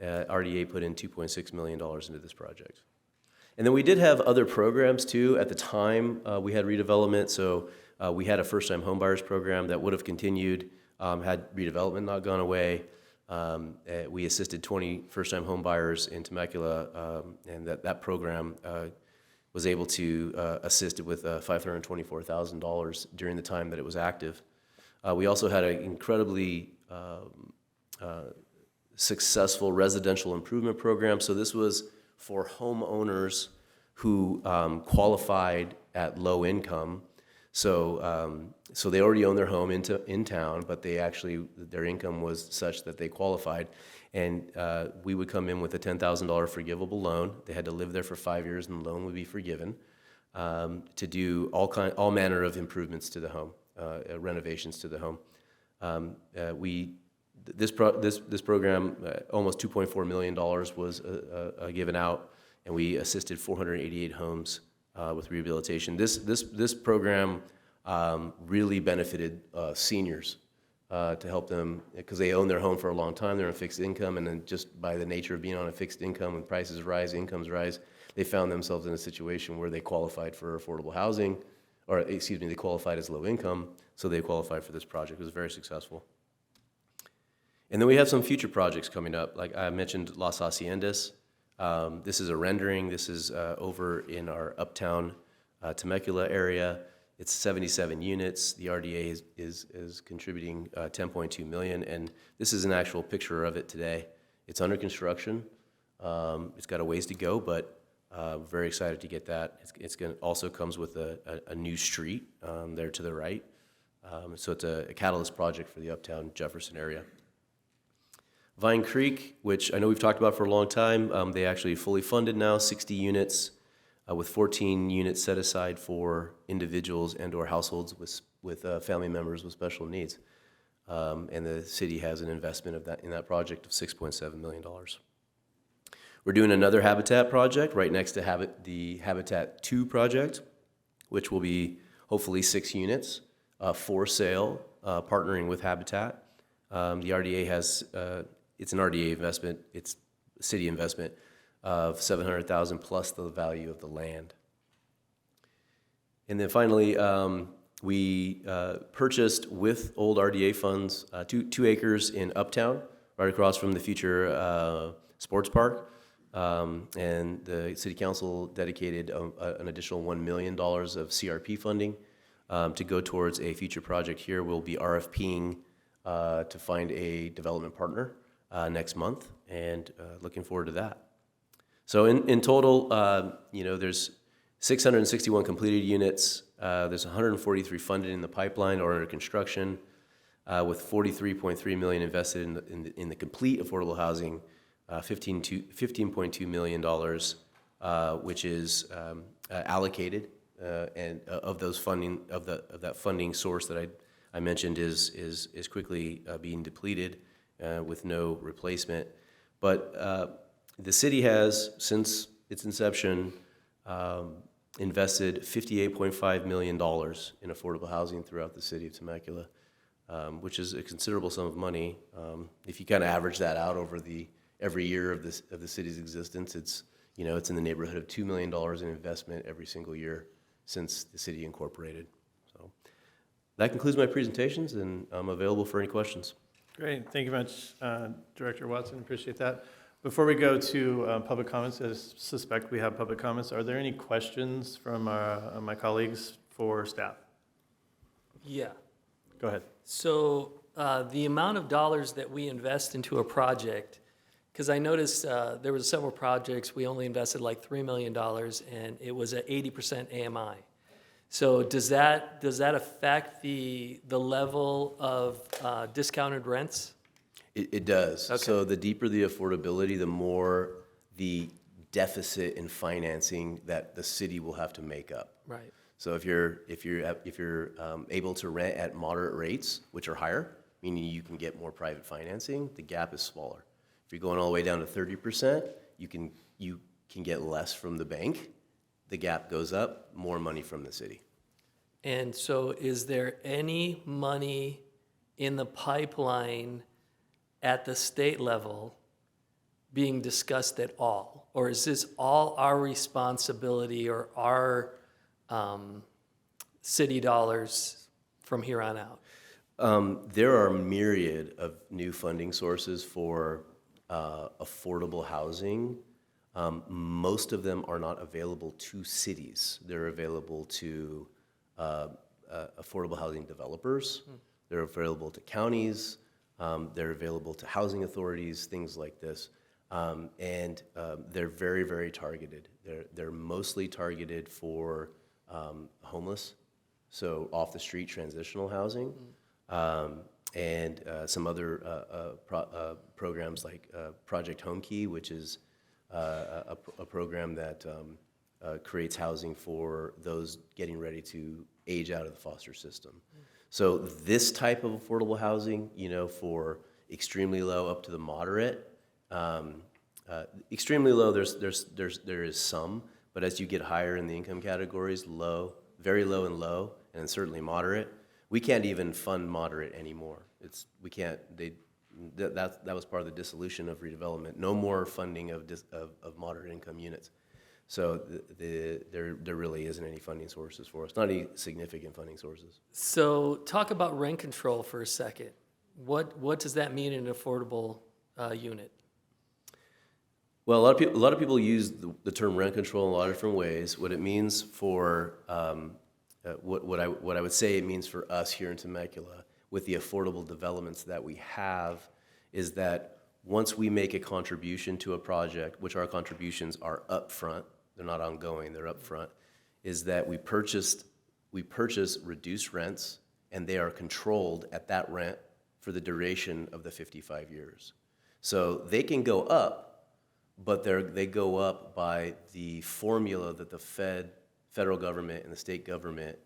RDA put in $2.6 million into this project. And then we did have other programs too. At the time, we had redevelopment, so we had a first-time homebuyers program that would have continued had redevelopment not gone away. We assisted 20 first-time homebuyers in Temecula, and that program was able to assist it with $524,000 during the time that it was active. We also had an incredibly successful residential improvement program. So this was for homeowners who qualified at low income. So they already own their home in town, but their income was such that they qualified. And we would come in with a $10,000 forgivable loan. They had to live there for 5 years, and the loan would be forgiven to do all manner of improvements to the home, renovations to the home. This program, almost $2.4 million was given out, and we assisted 488 homes with rehabilitation. This program really benefited seniors to help them, because they own their home for a long time, they're on fixed income, and then just by the nature of being on a fixed income, when prices rise, incomes rise, they found themselves in a situation where they qualified for affordable housing, or excuse me, they qualified as low income, so they qualified for this project. It was very successful. And then we have some future projects coming up. Like I mentioned, Las Haciendas. This is a rendering. This is over in our uptown Temecula area. It's 77 units. The RDA is contributing $10.2 million, and this is an actual picture of it today. It's under construction. It's got a ways to go, but very excited to get that. It's also comes with a new street there to the right. So it's a catalyst project for the uptown Jefferson area. Vine Creek, which I know we've talked about for a long time, they actually fully funded now, 60 units, with 14 units set aside for individuals and/or households with family members with special needs. And the city has an investment in that project of $6.7 million. We're doing another Habitat project right next to the Habitat 2 project, which will be hopefully 6 units for sale, partnering with Habitat. The RDA has, it's an RDA investment, it's a city investment of $700,000 plus the value of the land. And then finally, we purchased with old RDA funds 2 acres in Uptown, right across from the future sports park. And the city council dedicated an additional $1 million of CRP funding to go towards a future project here. We'll be RFPing to find a development partner next month, and looking forward to that. So in total, there's 661 completed units. There's 143 funded in the pipeline or under construction, with $43.3 million invested in the complete affordable housing, $15.2 million, which is allocated, and of those funding of that funding source that I mentioned is quickly being depleted with no replacement. But the city has, since its inception, invested $58.5 million in affordable housing throughout the city of Temecula, which is a considerable sum of money. If you kind of average that out over every year of the city's existence, it's in the neighborhood of $2 million in investment every single year since the city incorporated. So that concludes my presentations, and I'm available for any questions. Great. Thank you very much, Director Watson. Appreciate that. Before we go to public comments, I suspect we have public comments. Are there any questions from my colleagues for staff? Yeah. Go ahead. So the amount of dollars that we invest into a project, because I noticed there was several projects we only invested like $3 million, and it was at 80% AMI. So does that affect the level of discounted rents? It does. Okay. So the deeper the affordability, the more the deficit in financing that the city will have to make up. Right. So if you're able to rent at moderate rates, which are higher, meaning you can get more private financing, the gap is smaller. If you're going all the way down to 30%, you can get less from the bank. The gap goes up, more money from the city. And so is there any money in the pipeline at the state level being discussed at all? Or is this all our responsibility or our city dollars from here on out? There are a myriad of new funding sources for affordable housing. Most of them are not available to cities. They're available to affordable housing developers. They're available to counties. They're available to housing authorities, things like this. They're very, very targeted. They're mostly targeted for homeless, so off-the-street transitional housing, and some other programs like Project Home Key, which is a program that creates housing for those getting ready to age out of the foster system. So this type of affordable housing, for extremely low up to the moderate, extremely low, there is some, but as you get higher in the income categories, low, very low and low, and certainly moderate, we can't even fund moderate anymore. We can't. That was part of the dissolution of redevelopment. No more funding of moderate income units. So there really isn't any funding sources for us. Not any significant funding sources. So talk about rent control for a second. What does that mean in an affordable unit? Well, a lot of people use the term rent control in a lot of different ways. What it means for what I would say it means for us here in Temecula with the affordable developments that we have is that once we make a contribution to a project, which our contributions are upfront, they're not ongoing, they're upfront, is that we purchase reduced rents, and they are controlled at that rent for the duration of the 55 years. So they can go up, but they go up by the formula that the federal government and the state government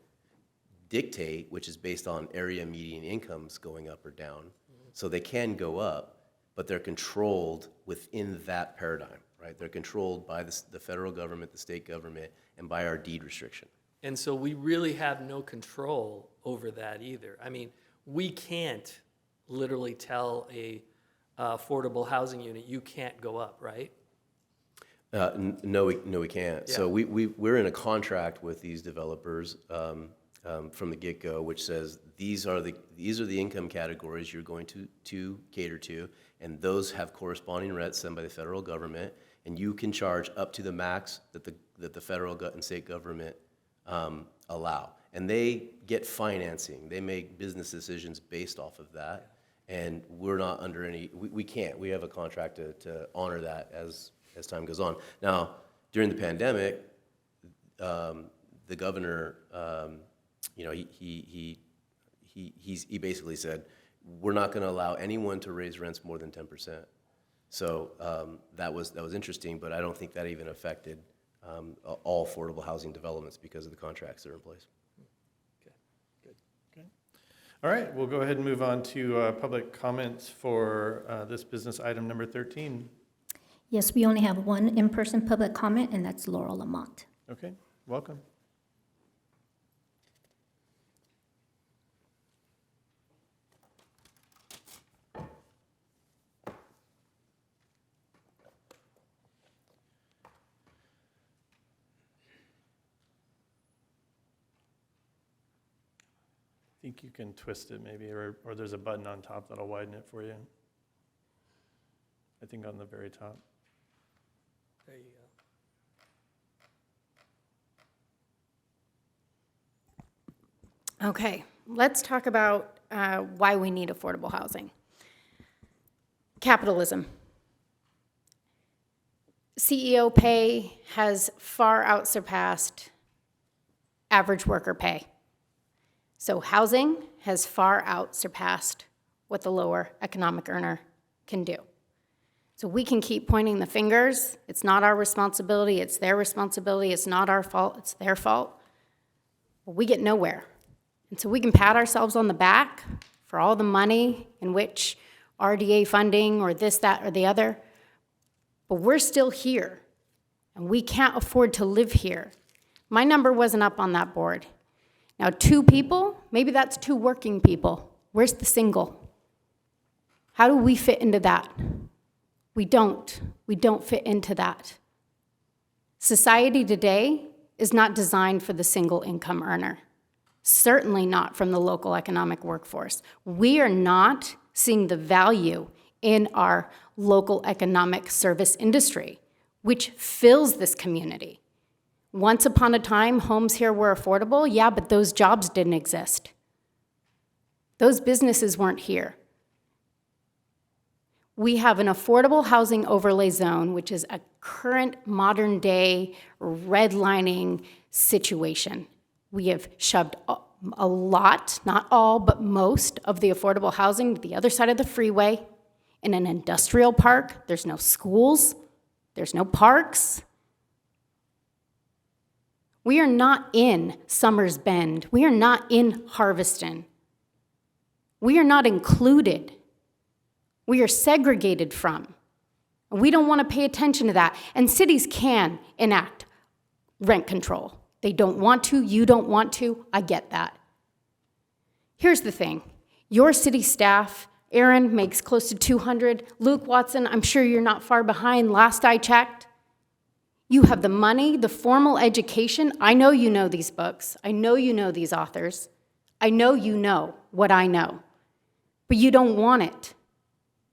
dictate, which is based on area median incomes going up or down. So they can go up, but they're controlled within that paradigm, right? They're controlled by the federal government, the state government, and by our deed restriction. And so we really have no control over that either. I mean, we can't literally tell a affordable housing unit, you can't go up, right? No, we can't. Yeah. So we're in a contract with these developers from the get-go, which says these are the income categories you're going to cater to, and those have corresponding rents set by the federal government, and you can charge up to the max that the federal and state government allow. And they get financing. They make business decisions based off of that, and we're not under any. We can't. We have a contract to honor that as time goes on. Now, during the pandemic, the governor, he basically said, we're not going to allow anyone to raise rents more than 10%. So that was interesting, but I don't think that even affected all affordable housing developments because of the contracts that are in place. Okay, good. Okay. All right, we'll go ahead and move on to public comments for this business item number 13. Yes, we only have one in-person public comment, and that's Laurel Lamont. Okay, welcome. I think you can twist it maybe, or there's a button on top that'll widen it for you. I think on the very top. There you go. Okay, let's talk about why we need affordable housing. Capitalism. CEO pay has far outsurpassed average worker pay. So housing has far outsurpassed what the lower economic earner can do. So we can keep pointing the fingers. It's not our responsibility, it's their responsibility. It's not our fault, it's their fault. But we get nowhere. And so we can pat ourselves on the back for all the money in which RDA funding or this, that, or the other. But we're still here, and we can't afford to live here. My number wasn't up on that board. Now, 2 people, maybe that's 2 working people. Where's the single? How do we fit into that? We don't. We don't fit into that. Society today is not designed for the single income earner. Certainly not from the local economic workforce. We are not seeing the value in our local economic service industry, which fills this community. Once upon a time, homes here were affordable, yeah, but those jobs didn't exist. Those businesses weren't here. We have an affordable housing overlay zone, which is a current modern day redlining situation. We have shoved a lot, not all, but most of the affordable housing to the other side of the freeway in an industrial park. There's no schools, there's no parks. We are not in Summers Bend. We are not in Harveston. We are not included. We are segregated from. And we don't want to pay attention to that. And cities can enact rent control. They don't want to, you don't want to, I get that. Here's the thing. Your city staff, Aaron makes close to 200. Luke Watson, I'm sure you're not far behind. Last I checked, you have the money, the formal education. I know you know these books. I know you know these authors. I know you know what I know. But you don't want it.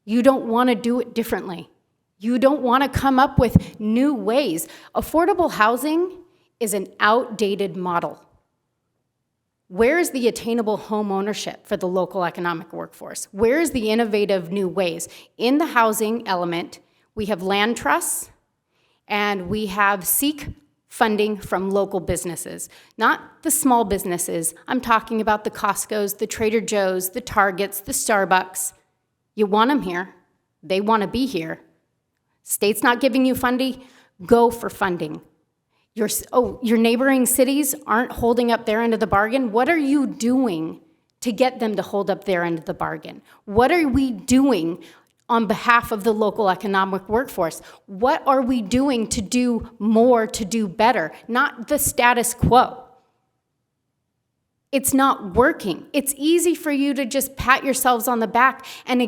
You don't want to do it differently. You don't want to come up with new ways. Affordable housing is an outdated model. Where is the attainable home ownership for the local economic workforce? Where is the innovative new ways? In the housing element, we have land trusts and we have seek funding from local businesses, not the small businesses. I'm talking about the Costco's, the Trader Joe's, the Targets, the Starbucks. You want them here. They want to be here. State's not giving you funding, go for funding. Your neighboring cities aren't holding up their end of the bargain. What are you doing to get them to hold up their end of the bargain? What are we doing on behalf of the local economic workforce? What are we doing to do more, to do better? Not the status quo. It's not working. It's easy for you to just pat yourselves on the back and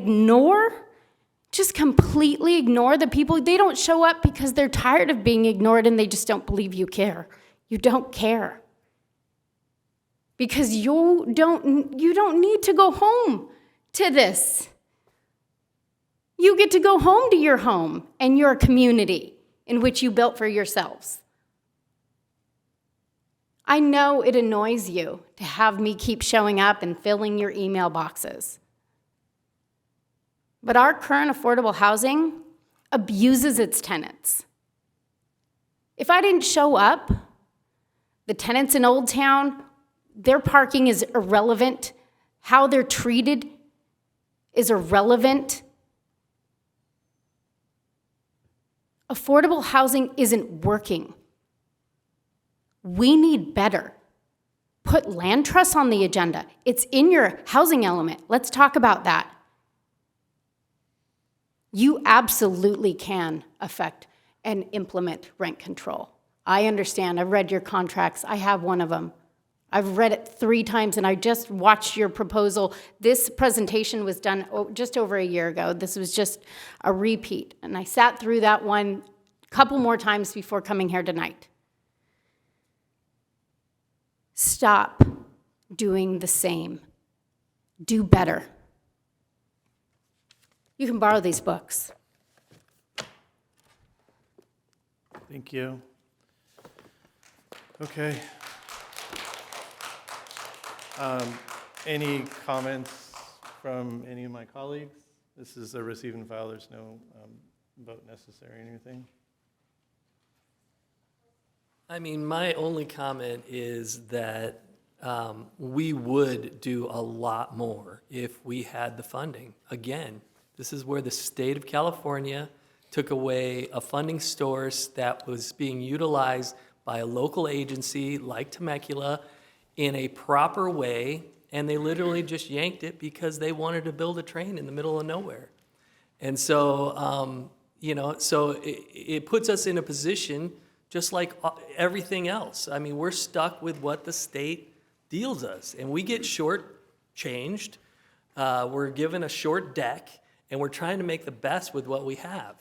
just completely ignore the people. They don't show up because they're tired of being ignored and they just don't believe you care. You don't care. Because you don't need to go home to this. You get to go home to your home and your community in which you built for yourselves. I know it annoys you to have me keep showing up and filling your email boxes. But our current affordable housing abuses its tenants. If I didn't show up, the tenants in Old Town, their parking is irrelevant. How they're treated is irrelevant. Affordable housing isn't working. We need better. Put land trusts on the agenda. It's in your housing element. Let's talk about that. You absolutely can affect and implement rent control. I understand. I've read your contracts. I have one of them. I've read it 3 times, and I just watched your proposal. This presentation was done just over a year ago. This was just a repeat, and I sat through that one a couple more times before coming here tonight. Stop doing the same. Do better. You can borrow these books. Thank you. Okay. Any comments from any of my colleagues? This is a receive and file. There's no vote necessary or anything. I mean, my only comment is that we would do a lot more if we had the funding. Again, this is where the state of California took away a funding source that was being utilized by a local agency like Temecula in a proper way, and they literally just yanked it because they wanted to build a train in the middle of nowhere. And so, so it puts us in a position just like everything else. I mean, we're stuck with what the state deals us, and we get short-changed. We're given a short deck, and we're trying to make the best with what we have.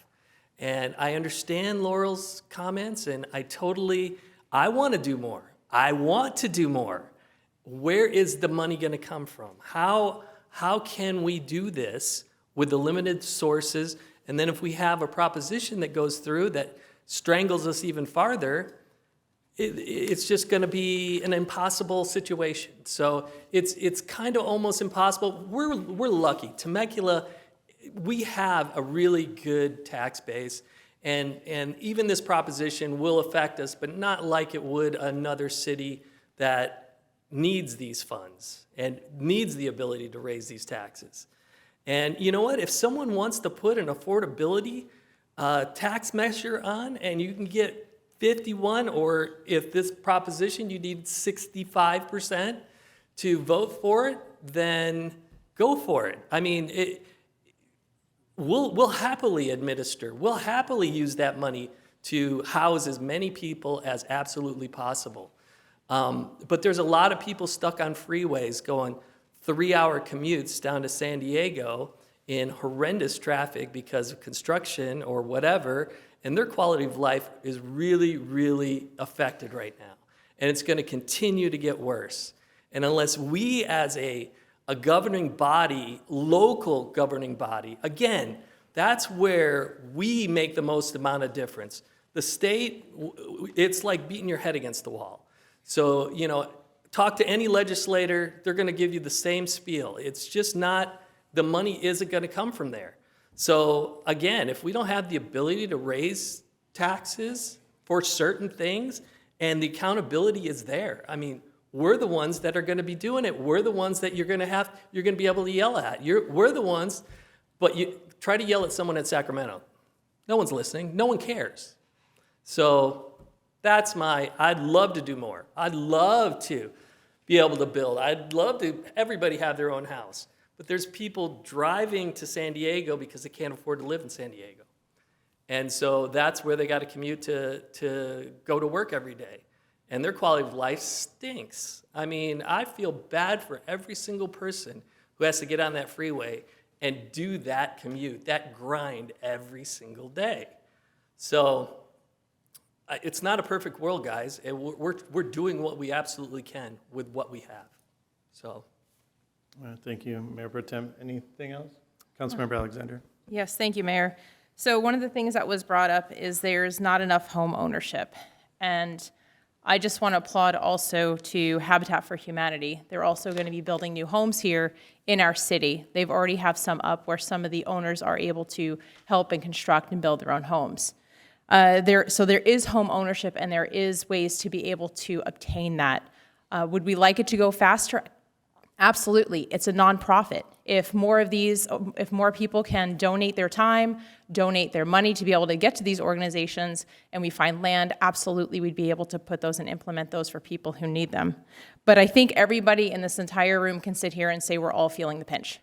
And I understand Laurel's comments, and I want to do more. I want to do more. Where is the money going to come from? How can we do this with the limited sources? And then if we have a proposition that goes through that strangles us even farther, it's just going to be an impossible situation. So it's kind of almost impossible. We're lucky. Temecula, we have a really good tax base, and even this proposition will affect us, but not like it would another city that needs these funds and needs the ability to raise these taxes. And you know what? If someone wants to put an affordability tax measure on, and you can get 51, or if this proposition you need 65% to vote for it, then go for it. I mean, we'll happily administer, we'll happily use that money to house as many people as absolutely possible. But there's a lot of people stuck on freeways going 3-hour commutes down to San Diego in horrendous traffic because of construction or whatever, and their quality of life is really, really affected right now. And it's going to continue to get worse. And unless we as a governing body, local governing body, again, that's where we make the most amount of difference. The state, it's like beating your head against the wall. So, you know, talk to any legislator, they're going to give you the same spiel. It's just not, the money isn't going to come from there. So again, if we don't have the ability to raise taxes for certain things and the accountability is there, I mean, we're the ones that are going to be doing it. We're the ones that you're going to be able to yell at. We're the ones, but you try to yell at someone in Sacramento. No one's listening. No one cares. So that's I'd love to do more. I'd love to be able to build. I'd love to, everybody have their own house. But there's people driving to San Diego because they can't afford to live in San Diego. And so that's where they got to commute to go to work every day. And their quality of life stinks. I mean, I feel bad for every single person who has to get on that freeway and do that commute, that grind every single day. So it's not a perfect world, guys. And we're doing what we absolutely can with what we have. So. Thank you, Mayor Pro Tem. Anything else? Councilmember Alexander. Yes, thank you, Mayor. So one of the things that was brought up is there's not enough home ownership. And I just want to applaud also to Habitat for Humanity. They're also going to be building new homes here in our city. They've already have some up where some of the owners are able to help and construct and build their own homes. So there is home ownership and there is ways to be able to obtain that. Would we like it to go faster? Absolutely. It's a nonprofit. If more people can donate their time, donate their money to be able to get to these organizations, and we find land, absolutely we'd be able to put those and implement those for people who need them. But I think everybody in this entire room can sit here and say we're all feeling the pinch.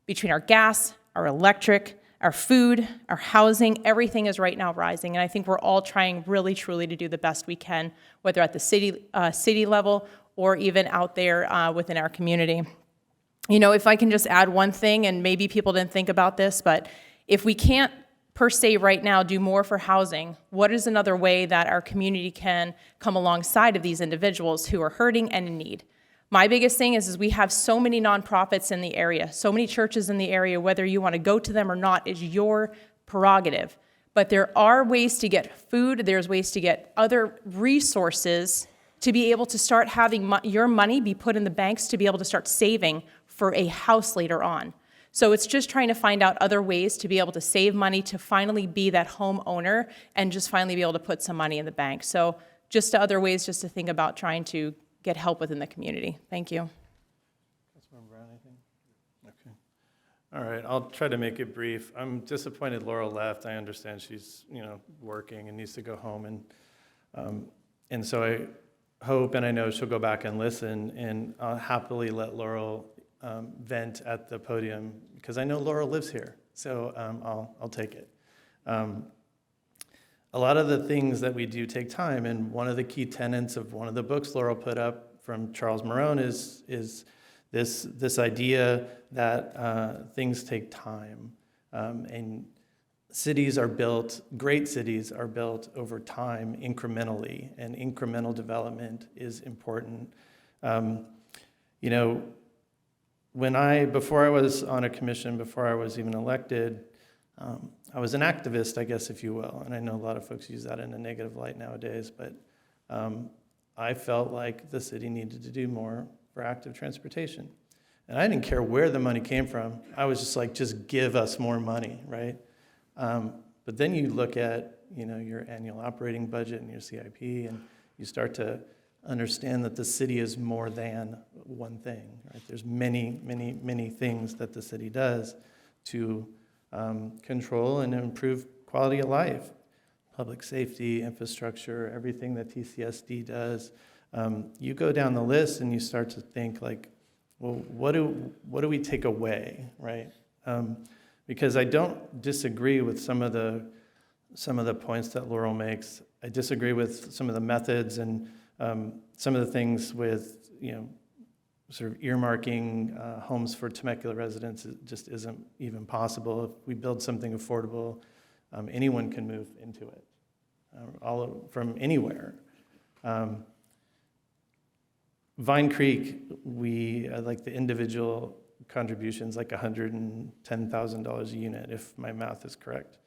Between our gas, our electric, our food, our housing, everything is right now rising. And I think we're all trying really, truly to do the best we can, whether at the city level or even out there within our community. You know, if I can just add one thing, and maybe people didn't think about this, but if we can't per se right now do more for housing, what is another way that our community can come alongside of these individuals who are hurting and in need? My biggest thing is we have so many nonprofits in the area, so many churches in the area, whether you want to go to them or not is your prerogative. But there are ways to get food, there's ways to get other resources to be able to start having your money be put in the banks to be able to start saving for a house later on. So it's just trying to find out other ways to be able to save money to finally be that home owner and just finally be able to put some money in the bank. So just other ways just to think about trying to get help within the community. Thank you. Councilmember Brown, anything? Okay. All right, I'll try to make it brief. I'm disappointed Laurel left. I understand she's, working and needs to go home, and so I hope and I know she'll go back and listen, and I'll happily let Laurel vent at the podium because I know Laurel lives here, so I'll take it. A lot of the things that we do take time, and one of the key tenets of one of the books Laurel put up from Charles Marone is this idea that things take time, and cities are built, great cities are built over time incrementally, and incremental development is important. Before I was on a commission, before I was even elected, I was an activist, I guess, if you will. And I know a lot of folks use that in a negative light nowadays, but I felt like the city needed to do more for active transportation. And I didn't care where the money came from. I was just like, just give us more money, right? But then you look at, your annual operating budget and your CIP, and you start to understand that the city is more than one thing, right? There's many, many, many things that the city does to control and improve quality of life. Public safety, infrastructure, everything that TCSD does. You go down the list and you start to think like, well, what do we take away, right? Because I don't disagree with some of the points that Laurel makes. I disagree with some of the methods and some of the things with, sort of earmarking homes for Temecula residents. It just isn't even possible. If we build something affordable, anyone can move into it, from anywhere. Vine Creek, we like the individual contributions, like $110,000 a unit, if my math is correct.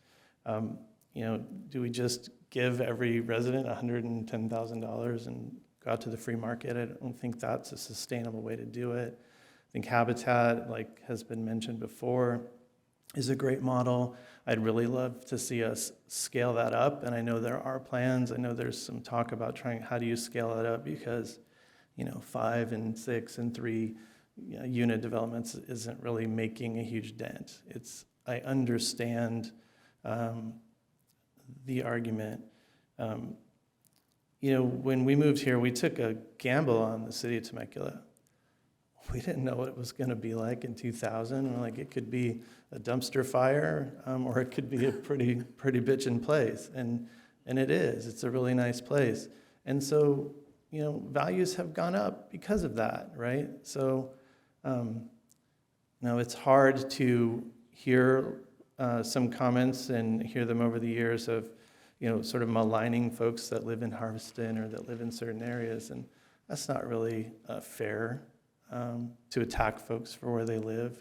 Do we just give every resident $110,000 and go out to the free market? I don't think that's a sustainable way to do it. I think Habitat, like has been mentioned before, is a great model. I'd really love to see us scale that up, and I know there are plans. I know there's some talk about how do you scale that up, because 5 and 6 and 3 unit developments isn't really making a huge dent. I understand the argument. When we moved here, we took a gamble on the city of Temecula. We didn't know what it was going to be like in 2000. We're like, it could be a dumpster fire, or it could be a pretty bitchin' place, and it is. It's a really nice place, and so values have gone up because of that, right? So, it's hard to hear some comments and hear them over the years of, sort of maligning folks that live in Harveston or that live in certain areas, and that's not really fair. To attack folks for where they live,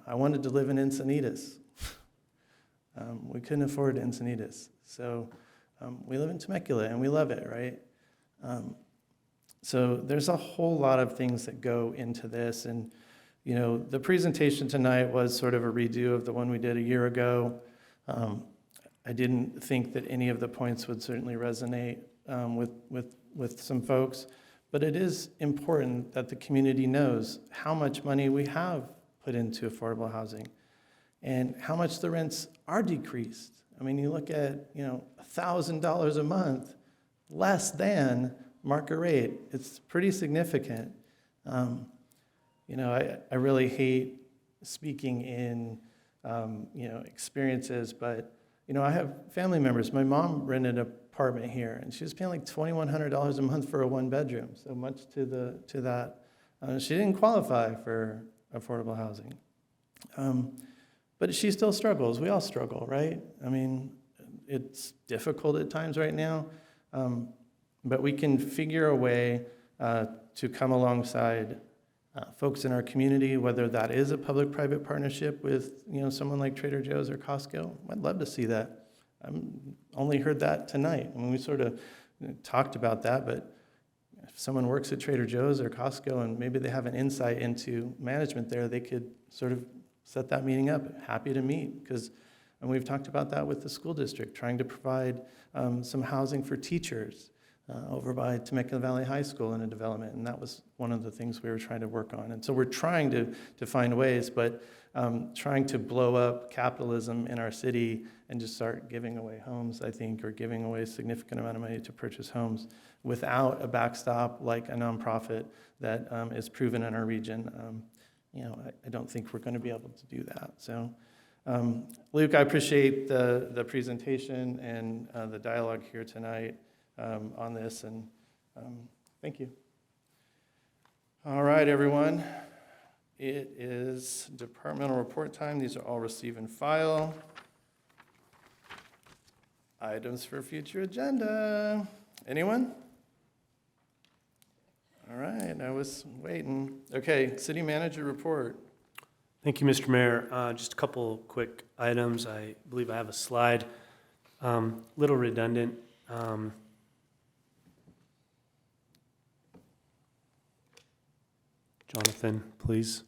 I wanted to live in Encinitas. We couldn't afford Encinitas, so we live in Temecula and we love it, right? So there's a whole lot of things that go into this, and the presentation tonight was sort of a redo of the one we did a year ago. I didn't think that any of the points would certainly resonate with some folks. But it is important that the community knows how much money we have put into affordable housing and how much the rents are decreased. I mean, you look at, $1,000 a month less than market rate. It's pretty significant. I really hate speaking in, experiences, but, I have family members. My mom rented an apartment here, and she was paying like $2,100 a month for a one-bedroom. So much to that. She didn't qualify for affordable housing, but she still struggles. We all struggle, right? I mean, it's difficult at times right now, but we can figure a way to come alongside folks in our community, whether that is a public-private partnership with someone like Trader Joe's or Costco. I'd love to see that. I only heard that tonight. I mean, we sort of talked about that, but if someone works at Trader Joe's or Costco and maybe they have an insight into management there, they could sort of set that meeting up. Happy to meet, and we've talked about that with the school district, trying to provide some housing for teachers over by Temecula Valley High School in a development, and that was one of the things we were trying to work on. And so we're trying to find ways, but trying to blow up capitalism in our city and just start giving away homes, I think, or giving away a significant amount of money to purchase homes without a backstop like a nonprofit that is proven in our region. I don't think we're going to be able to do that. So, Luke, I appreciate the presentation and the dialogue here tonight on this, and thank you. All right, everyone. It is departmental report time. These are all receive and file. Items for future agenda. Anyone? All right, I was waiting. Okay, city manager report. Thank you, Mr. Mayor. Just a couple quick items. I believe I have a slide. Little redundant. Jonathan, please.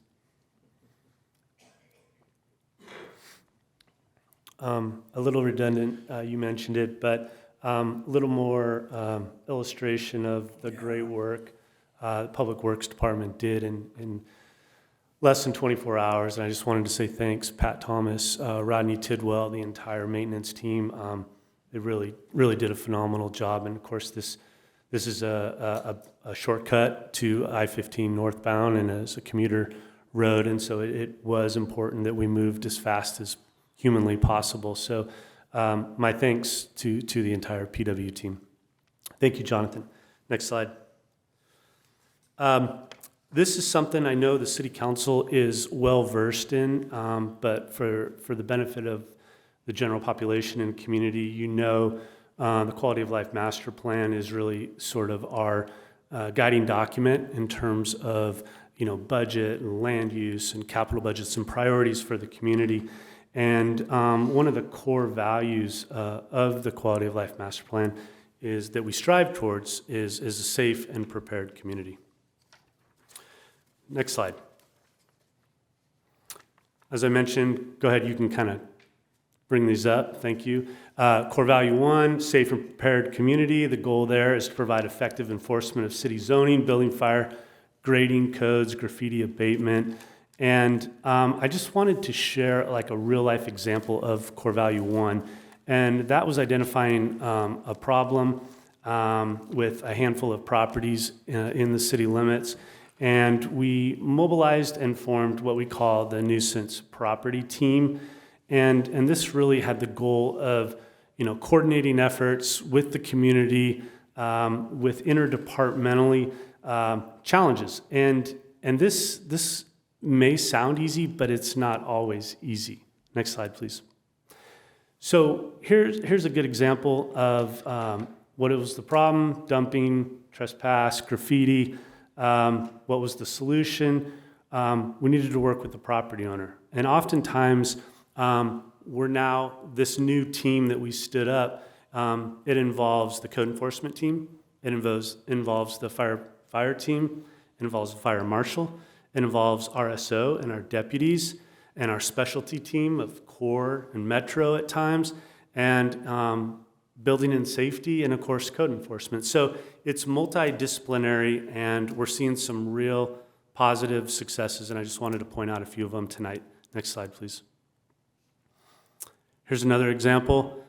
A little redundant, you mentioned it, but a little more illustration of the great work the Public Works Department did in less than 24 hours. And I just wanted to say thanks, Pat Thomas, Rodney Tidwell, the entire maintenance team. They really did a phenomenal job. And of course, this is a shortcut to I-15 northbound and as a commuter road. And so it was important that we moved as fast as humanly possible. So my thanks to the entire PW team. Thank you, Jonathan. Next slide. This is something I know the City Council is well-versed in, but for the benefit of the general population and community, you know the Quality of Life Master Plan is really sort of our guiding document in terms of budget and land use and capital budgets and priorities for the community. And one of the core values of the Quality of Life Master Plan is that we strive towards is a safe and prepared community. Next slide. As I mentioned, go ahead, you can kind of bring these up. Thank you. Core value 1, safe and prepared community. The goal there is to provide effective enforcement of city zoning, building, fire, grading codes, graffiti abatement. And I just wanted to share like a real life example of core value 1. And that was identifying a problem with a handful of properties in the city limits. And we mobilized and formed what we call the nuisance property team. And this really had the goal of coordinating efforts with the community, with interdepartmentally challenges. And this may sound easy, but it's not always easy. Next slide, please. So here's a good example of what was the problem: dumping, trespass, graffiti. What was the solution? We needed to work with the property owner. And oftentimes, we're now, this new team that we stood up, it involves the code enforcement team, it involves the fire team, it involves the fire marshal, it involves RSO and our deputies, and our specialty team of core and metro at times, and building and safety, and of course, code enforcement. So it's multidisciplinary, and we're seeing some real positive successes, and I just wanted to point out a few of them tonight. Next slide, please. Here's another example: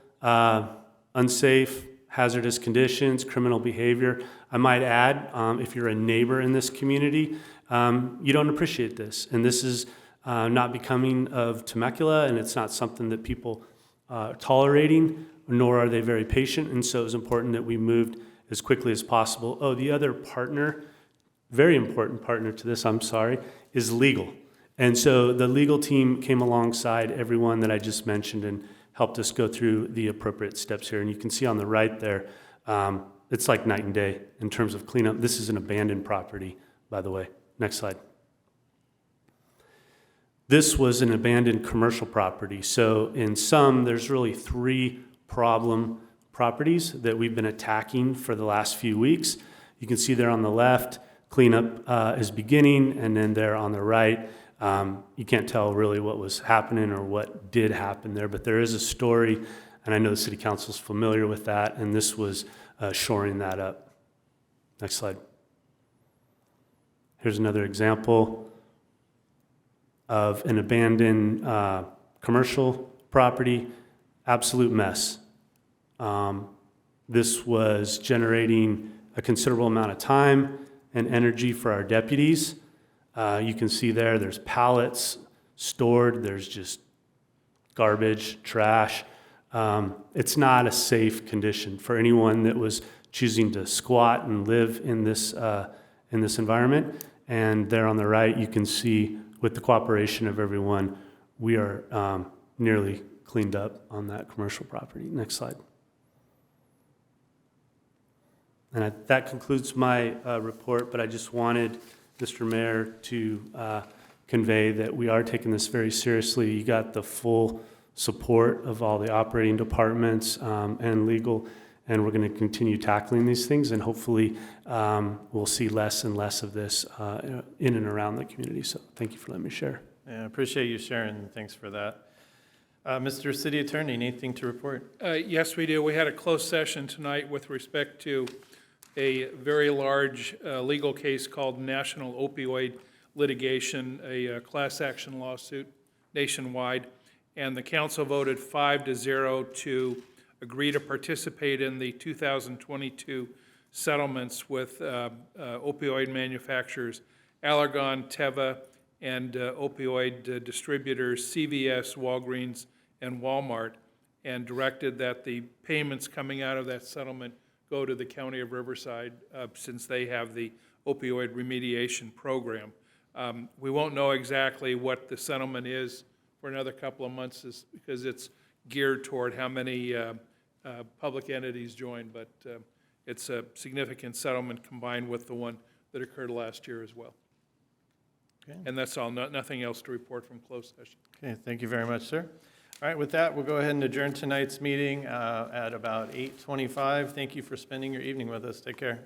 unsafe, hazardous conditions, criminal behavior. I might add, if you're a neighbor in this community, you don't appreciate this, and this is not becoming of Temecula, and it's not something that people are tolerating, nor are they very patient, and so it was important that we moved as quickly as possible. Oh, the other partner, very important partner to this, is legal. And so the legal team came alongside everyone that I just mentioned and helped us go through the appropriate steps here. And you can see on the right there, it's like night and day in terms of cleanup. This is an abandoned property, by the way. Next slide. This was an abandoned commercial property. So in sum, there's really 3 problem properties that we've been attacking for the last few weeks. You can see there on the left, cleanup is beginning, and then there on the right, you can't tell really what was happening or what did happen there, but there is a story, and I know the City Council is familiar with that, and this was shoring that up. Next slide. Here's another example of an abandoned commercial property, absolute mess. This was generating a considerable amount of time and energy for our deputies. You can see there's pallets stored, there's just garbage, trash. It's not a safe condition for anyone that was choosing to squat and live in this environment. And there on the right, you can see with the cooperation of everyone, we are nearly cleaned up on that commercial property. Next slide. And that concludes my report, but I just wanted, Mr. Mayor, to convey that we are taking this very seriously. You got the full support of all the operating departments and legal, and we're going to continue tackling these things, and hopefully we'll see less and less of this in and around the community. So thank you for letting me share. Yeah, I appreciate you sharing. Thanks for that. Mr. City Attorney, anything to report? Yes, we do. We had a closed session tonight with respect to a very large legal case called National Opioid Litigation, a class action lawsuit nationwide. And the council voted 5-0 to agree to participate in the 2022 settlements with opioid manufacturers Allergan, Teva, and opioid distributors CVS, Walgreens, and Walmart, and directed that the payments coming out of that settlement go to the County of Riverside since they have the opioid remediation program. We won't know exactly what the settlement is for another couple of months because it's geared toward how many public entities join, but it's a significant settlement combined with the one that occurred last year as well. Okay. And that's all, nothing else to report from closed session. Okay, thank you very much, sir. All right, with that, we'll go ahead and adjourn tonight's meeting at about 8:25. Thank you for spending your evening with us. Take care.